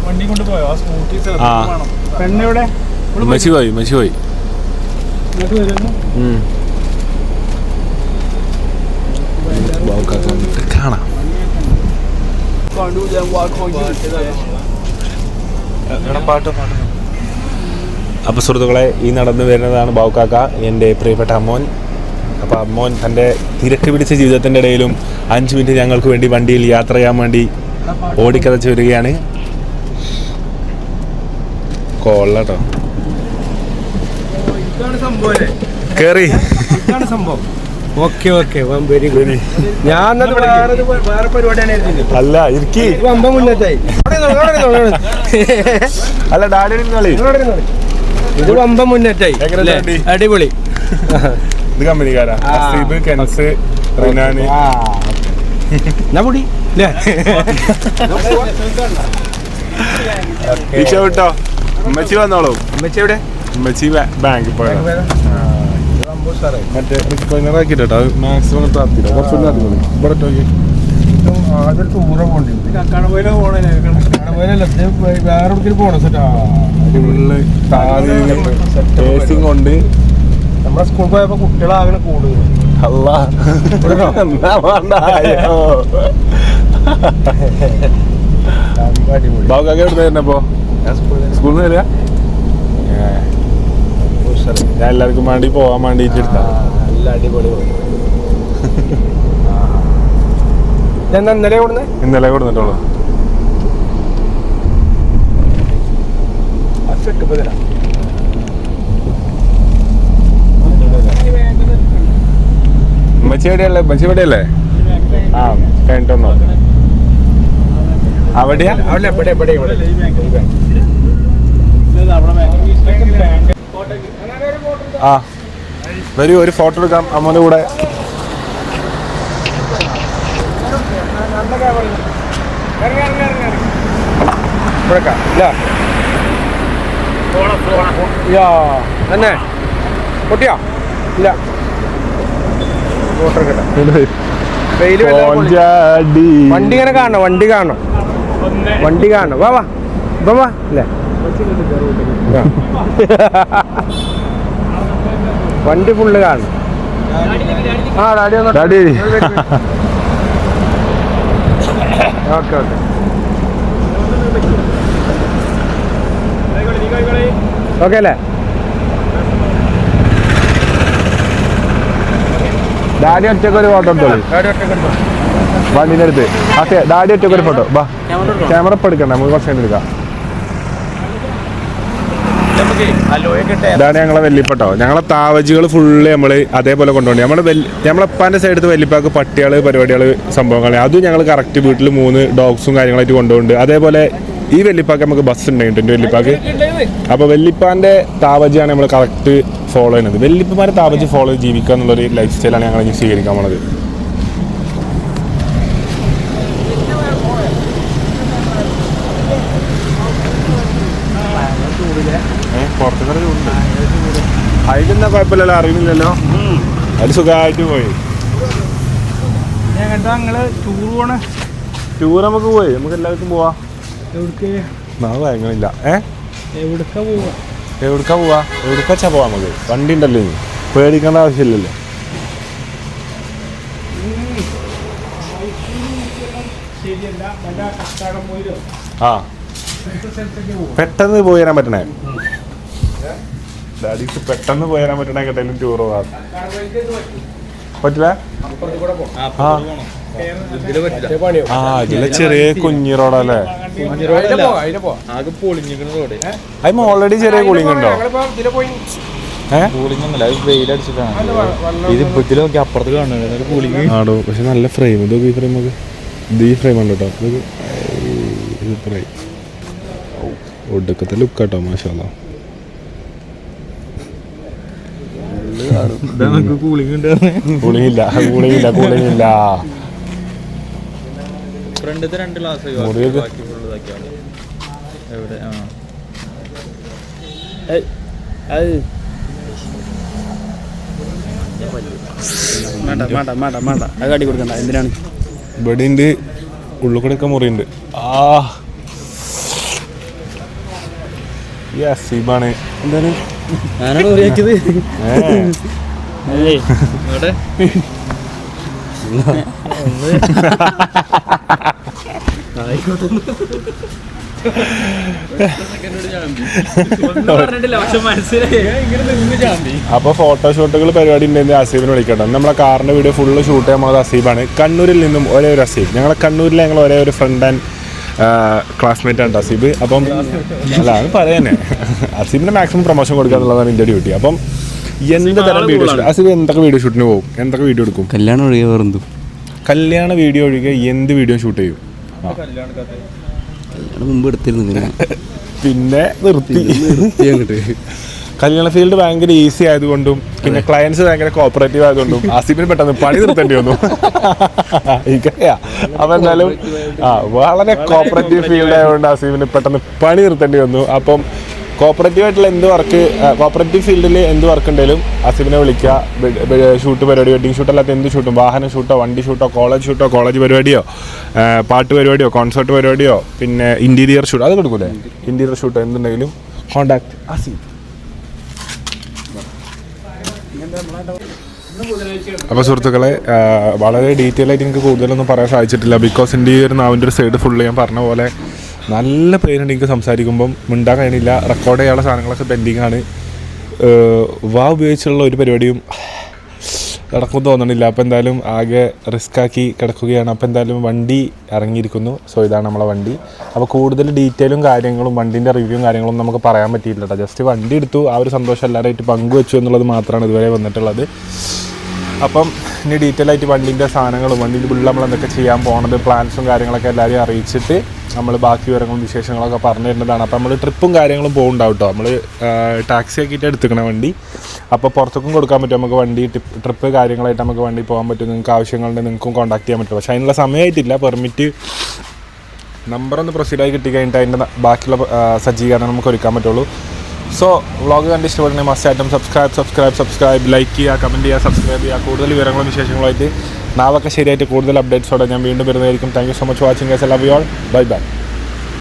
വണ്ടി കൊണ്ടുപോയോ? പെണ്ണെവിടെ? മെസ്സി പോയി കാണാം. അപ്പോൾ സുഹൃത്തുക്കളെ, ഈ നടന്നു വരുന്നതാണ് ബാവുക്കാക്ക, എൻ്റെ പ്രിയപ്പെട്ട അമ്മോൻ. അപ്പോൾ അമ്മോൻ തൻ്റെ തിരക്ക് പിടിച്ച ജീവിതത്തിൻ്റെ ഇടയിലും 5 മിനിറ്റ് ഞങ്ങൾക്ക് വേണ്ടി വണ്ടിയിൽ യാത്ര ചെയ്യാൻ വേണ്ടി ഓടിക്കതച്ച് വരികയാണ്. കൊള്ളട്ടോ. കേറി. Very good. ഞാൻ വേറെ പരിപാടിയാണ്. അല്ല ഇരിക്കി. അല്ല ഡാഡി ഇത് വമ്പ മുന്നേറ്റായി. അടിപൊളി. ഇത് കമ്പനിക്കാരാ. അസീബ്, കെൻസ്, റിനാന്. വിട്ടോ ഉമ്മച്ചി വന്നോളൂ. ഉമ്മച്ചി എവിടെ? ഉമ്മച്ചി ബാങ്കിൽ പോയത്. മറ്റേ റിക്കോയിനറാക്കിട്ടോ. അത് മാക്സിമം താത്തില്ല. കുറച്ചുകൂടി അധികം ഇവിടെ നോക്കി. വേറെ പോണം സെറ്റാ. കൊണ്ട് നമ്മളെ സ്കൂളിൽ പോയപ്പോ കുട്ടികളാകെ കൂടുതൽ. ബാബുക്കാക്ക എവിടെ വരുന്നപ്പോ? സ്കൂളിൽ നിന്ന് വരിക. ഞാൻ എല്ലാവർക്കും വേണ്ടി പോകാൻ വേണ്ടിട്ട് എടുത്താ. ഇന്നലെ കൊടുത്തിട്ടുള്ളൂ. ഉമ്മച്ചി എവിടെയല്ലേ? ആ കഴിഞ്ഞിട്ടൊന്നോ അവിടെയാ? ആ വരൂ, ഒരു ഫോട്ടോ എടുക്കാം അമ്മയുടെ കൂടെ. തന്നെ പൊട്ടിയോ? ഇല്ല. വണ്ടി ഇങ്ങനെ കാണണം, വണ്ടി കാണണം. വാ വാ ഇപ്പം വാ. അല്ലേ വണ്ടി ഫുള്ള് കാണണം. ആ ഡാഡി ഒന്ന് ഡാഡി ഓക്കെ ഓക്കെ. ഓക്കെ അല്ലേ? ഡാഡി ഒറ്റക്ക് ഒരു ഫോട്ടോ എടുത്തോളൂ വണ്ടിൻ്റെ അടുത്ത്. ഓക്കെ ഡാഡി ഒറ്റക്ക് ഒരു ഫോട്ടോ. ബാ ക്യാമറ ഇപ്പം എടുക്കണ്ട, നമുക്ക് കുറച്ച് കഴിഞ്ഞ് എടുക്കാം. ഇതാണ് ഞങ്ങളെ വെല്ലിപ്പട്ടോ. ഞങ്ങളെ താവജികൾ ഫുള്ള് നമ്മൾ അതേപോലെ കൊണ്ടുപോകണം. നമ്മളെ ഉപ്പാൻ്റെ സൈഡത്ത് വെല്ലിപ്പാക്ക് പട്ടികൾ പരിപാടികൾ സംഭവങ്ങൾ അതും ഞങ്ങൾ കറക്റ്റ് വീട്ടിൽ 3 ഡോഗ്സും കാര്യങ്ങളായിട്ട് കൊണ്ടുപോകുന്നുണ്ട്. അതേപോലെ ഈ വെല്ലിപ്പാക്ക് നമുക്ക് ബസ് ഉണ്ടായിട്ടുണ്ട് വെല്ലിപ്പാക്ക്. അപ്പോൾ വെല്ലിപ്പാൻ്റെ താവജിയാണ് നമ്മൾ കറക്റ്റ് ഫോളോ ചെയ്യുന്നത്. വെല്ലിപ്പന്മാരെ താവജി ഫോളോ ചെയ്ത് ജീവിക്കുക എന്നുള്ളൊരു ലൈഫ് സ്റ്റൈലാണ് ഞങ്ങൾ ഇനി സ്വീകരിക്കാൻ പോണത്. പുറത്തുനിന്ന് ചൂടുണ്ട്. അതിലെന്നാ കുഴപ്പമില്ലല്ലോ, അറിയുന്നില്ലല്ലോ. അത് സുഖമായിട്ട് പോയി. ടൂർ നമുക്ക് പോയി, നമുക്ക് എല്ലാവർക്കും പോവാ. ഭയങ്കരമില്ല. എവിടക്കാ പോവാ? എവിടക്കാച്ചാ പോവാ? നമുക്ക് വണ്ടി ഉണ്ടല്ലോ, ഇനി പേടിക്കേണ്ട ആവശ്യമില്ലല്ലോ. ആ പെട്ടെന്ന് പോയി തരാൻ പറ്റണേ. ഡാഡിക്ക് പെട്ടെന്ന് പോയി തരാൻ പറ്റണേ കേട്ടാലും ടൂർ പോകാം. പറ്റില്ല? ആ ഇതിലെ ചെറിയ കുഞ്ഞി റോഡല്ലേ? അതിന് ഓൾറെഡി ചെറിയ കൂളിംഗ് ഉണ്ടോ? ആടോ, പക്ഷെ നല്ല ഫ്രെയിം. ഇതൊക്കെ ഈ ഫ്രെയിം ഒക്കെ ഈ ഫ്രെയിം ഉണ്ട് കേട്ടോ. ഇത് ഫ്രെയിം ഒടുക്കത്തെ ലുക്ക് കേട്ടോ. മാഷാല്ലാ. കൂളിംഗ് ഇല്ല. ഇവിടെ ഉണ്ട്, ഉള്ളിൽ കൂടെ ഒക്കെ മുറിയുണ്ട്. ാണ് എന്താണ് അപ്പൊ ഫോട്ടോഷൂട്ടുകൾ പരിപാടി ഉണ്ടെങ്കിൽ അസീബിനെ വിളിക്കട്ടോ. നമ്മളെ കാറിന്റെ വീഡിയോ ഫുള്ള് ഷൂട്ട് ചെയ്യാൻ പോകുന്നത് അസീബാണ്. കണ്ണൂരിൽ നിന്നും ഒരേ ഒരു അസീബ്. ഞങ്ങളെ കണ്ണൂരിലെ ഞങ്ങൾ ഒരേ ഒരു ഫ്രണ്ട് ആൻഡ് ക്ലാസ്മേറ്റ് ആണ് അസീബ്. അപ്പം അല്ല അത് പറയാനേ, അസീബിന് മാക്സിമം പ്രൊമോഷൻ കൊടുക്കുക എന്നുള്ളതാണ് എൻ്റെ ഡ്യൂട്ടി. അപ്പം എന്ത് തരം വീഡിയോ ഷൂട്ട് അസീബ് എന്തൊക്കെ വീഡിയോ ഷൂട്ടിന് പോകും? എന്തൊക്കെ വീഡിയോ എടുക്കും? കല്യാണ വീഡിയോ ഒഴികെ എന്ത് വീഡിയോ ഷൂട്ട് ചെയ്യും? പിന്നെ നിർത്തി. കല്യാണ ഫീൽഡ് ഭയങ്കര ഈസി ആയതുകൊണ്ടും പിന്നെ ക്ലയൻസ് ഭയങ്കര കോപ്പറേറ്റീവ് ആയതുകൊണ്ടും അസീബിന് പെട്ടെന്ന് പണി നിർത്തേണ്ടി വന്നു. അപ്പം എന്തായാലും വളരെ കോപ്പറേറ്റീവ് ഫീൽഡ് ആയതുകൊണ്ട് അസീബിന് പെട്ടെന്ന് പണി നിർത്തേണ്ടി വന്നു. അപ്പം കോപ്പറേറ്റീവ് ആയിട്ടുള്ള എന്ത് വർക്ക്, കോപ്പറേറ്റീവ് ഫീൽഡിൽ എന്ത് വർക്ക് ഉണ്ടെങ്കിലും അസീബിനെ വിളിക്കുക. ഷൂട്ട് പരിപാടി, വെഡിങ് ഷൂട്ട് അല്ലാത്ത എന്ത് ഷൂട്ടും, വാഹന ഷൂട്ടോ, വണ്ടി ഷൂട്ടോ, കോളേജ് പരിപാടിയോ, പാട്ട് പരിപാടിയോ, കോൺസേർട്ട് പരിപാടിയോ, പിന്നെ ഇൻറ്റീരിയർ ഷൂട്ട് അത് കൊടുക്കൂലേ? ഇൻറ്റീരിയർ ഷൂട്ടോ എന്തുണ്ടെങ്കിലും കോണ്ടാക്ട് അസീബ്. അപ്പോൾ സുഹൃത്തുക്കളെ, വളരെ ഡീറ്റെയിൽ ആയിട്ട് എനിക്ക് കൂടുതലൊന്നും പറയാൻ സാധിച്ചിട്ടില്ല. ബിക്കോസ് എൻ്റെ ഈ ഒരു നാവിൻ്റെ ഒരു സൈഡ് ഫുള്ള് ഞാൻ പറഞ്ഞ പോലെ നല്ല പെയിനുണ്ട് എനിക്ക് സംസാരിക്കുമ്പം. മിണ്ടാൻ കഴിയണില്ല. റെക്കോർഡ് ചെയ്യാനുള്ള സാധനങ്ങളൊക്കെ പെൻഡിങ് ആണ്. വാ ഉപയോഗിച്ചുള്ള ഒരു പരിപാടിയും നടക്കും തോന്നണില്ല. അപ്പോൾ എന്തായാലും ആകെ റിസ്ക്കാക്കി കിടക്കുകയാണ്. അപ്പോൾ എന്തായാലും വണ്ടി ഇറങ്ങിയിരിക്കുന്നു. സോ ഇതാണ് നമ്മളെ വണ്ടി. അപ്പോൾ കൂടുതൽ ഡീറ്റെയിലും കാര്യങ്ങളും വണ്ടീൻ്റെ റിവ്യൂവും കാര്യങ്ങളും നമുക്ക് പറയാൻ പറ്റിയില്ല കേട്ടോ. ജസ്റ്റ് വണ്ടി എടുത്തു, ആ ഒരു സന്തോഷം എല്ലാവരുമായിട്ട് പങ്കുവെച്ചു എന്നുള്ളത് മാത്രമാണ് ഇതുവരെ വന്നിട്ടുള്ളത്. അപ്പം ഇനി ഡീറ്റെയിൽ ആയിട്ട് വണ്ടീൻ്റെ സാധനങ്ങളും വണ്ടീൻ്റെ ഉള്ളിൽ നമ്മൾ എന്തൊക്കെ ചെയ്യാൻ പോകുന്നത് പ്ലാൻസും കാര്യങ്ങളൊക്കെ എല്ലാവരെയും അറിയിച്ചിട്ട് നമ്മൾ ബാക്കി വിവരങ്ങളും വിശേഷങ്ങളൊക്കെ പറഞ്ഞു തരുന്നതാണ്. അപ്പോൾ നമ്മൾ ട്രിപ്പും കാര്യങ്ങളും പോകുന്നുണ്ടാവും കേട്ടോ. നമ്മൾ ടാക്സി ആക്കിയിട്ട് എടുത്തുക്കണ വണ്ടി. അപ്പോൾ പുറത്തേക്കും കൊടുക്കാൻ പറ്റും നമുക്ക് വണ്ടി. ട്രിപ്പ് കാര്യങ്ങളായിട്ട് നമുക്ക് വണ്ടി പോകാൻ പറ്റും. നിങ്ങൾക്ക് ആവശ്യങ്ങളുണ്ടെങ്കിൽ നിങ്ങൾക്കും കോൺടാക്ട് ചെയ്യാൻ പറ്റും. പക്ഷേ അതിനുള്ള സമയമായിട്ടില്ല. പെർമിറ്റ് നമ്പറൊന്ന് പ്രൊസീഡായി കിട്ടി കഴിഞ്ഞിട്ട് അതിൻ്റെ ബാക്കിയുള്ള സജ്ജീകരണം നമുക്ക് ഒരുക്കാൻ പറ്റുള്ളൂ. സോ വ്ളോഗ് കണ്ട് ഇഷ്ടപ്പെടുന്ന മസ്റ്റായിട്ടും സബ്സ്ക്രൈബ് ലൈക്ക് ചെയ്യുക, കമൻറ്റ് ചെയ്യുക, സബ്സ്ക്രൈബ് ചെയ്യുക. കൂടുതൽ വിവരങ്ങളും വിശേഷങ്ങളുമായിട്ട് നാളൊക്കെ ശരിയായിട്ട് കൂടുതൽ അപ്ഡേറ്റ്സോടെ ഞാൻ വീണ്ടും വരുന്നതായിരിക്കും. Thank you so much watching guys. I love you all. Bye bye.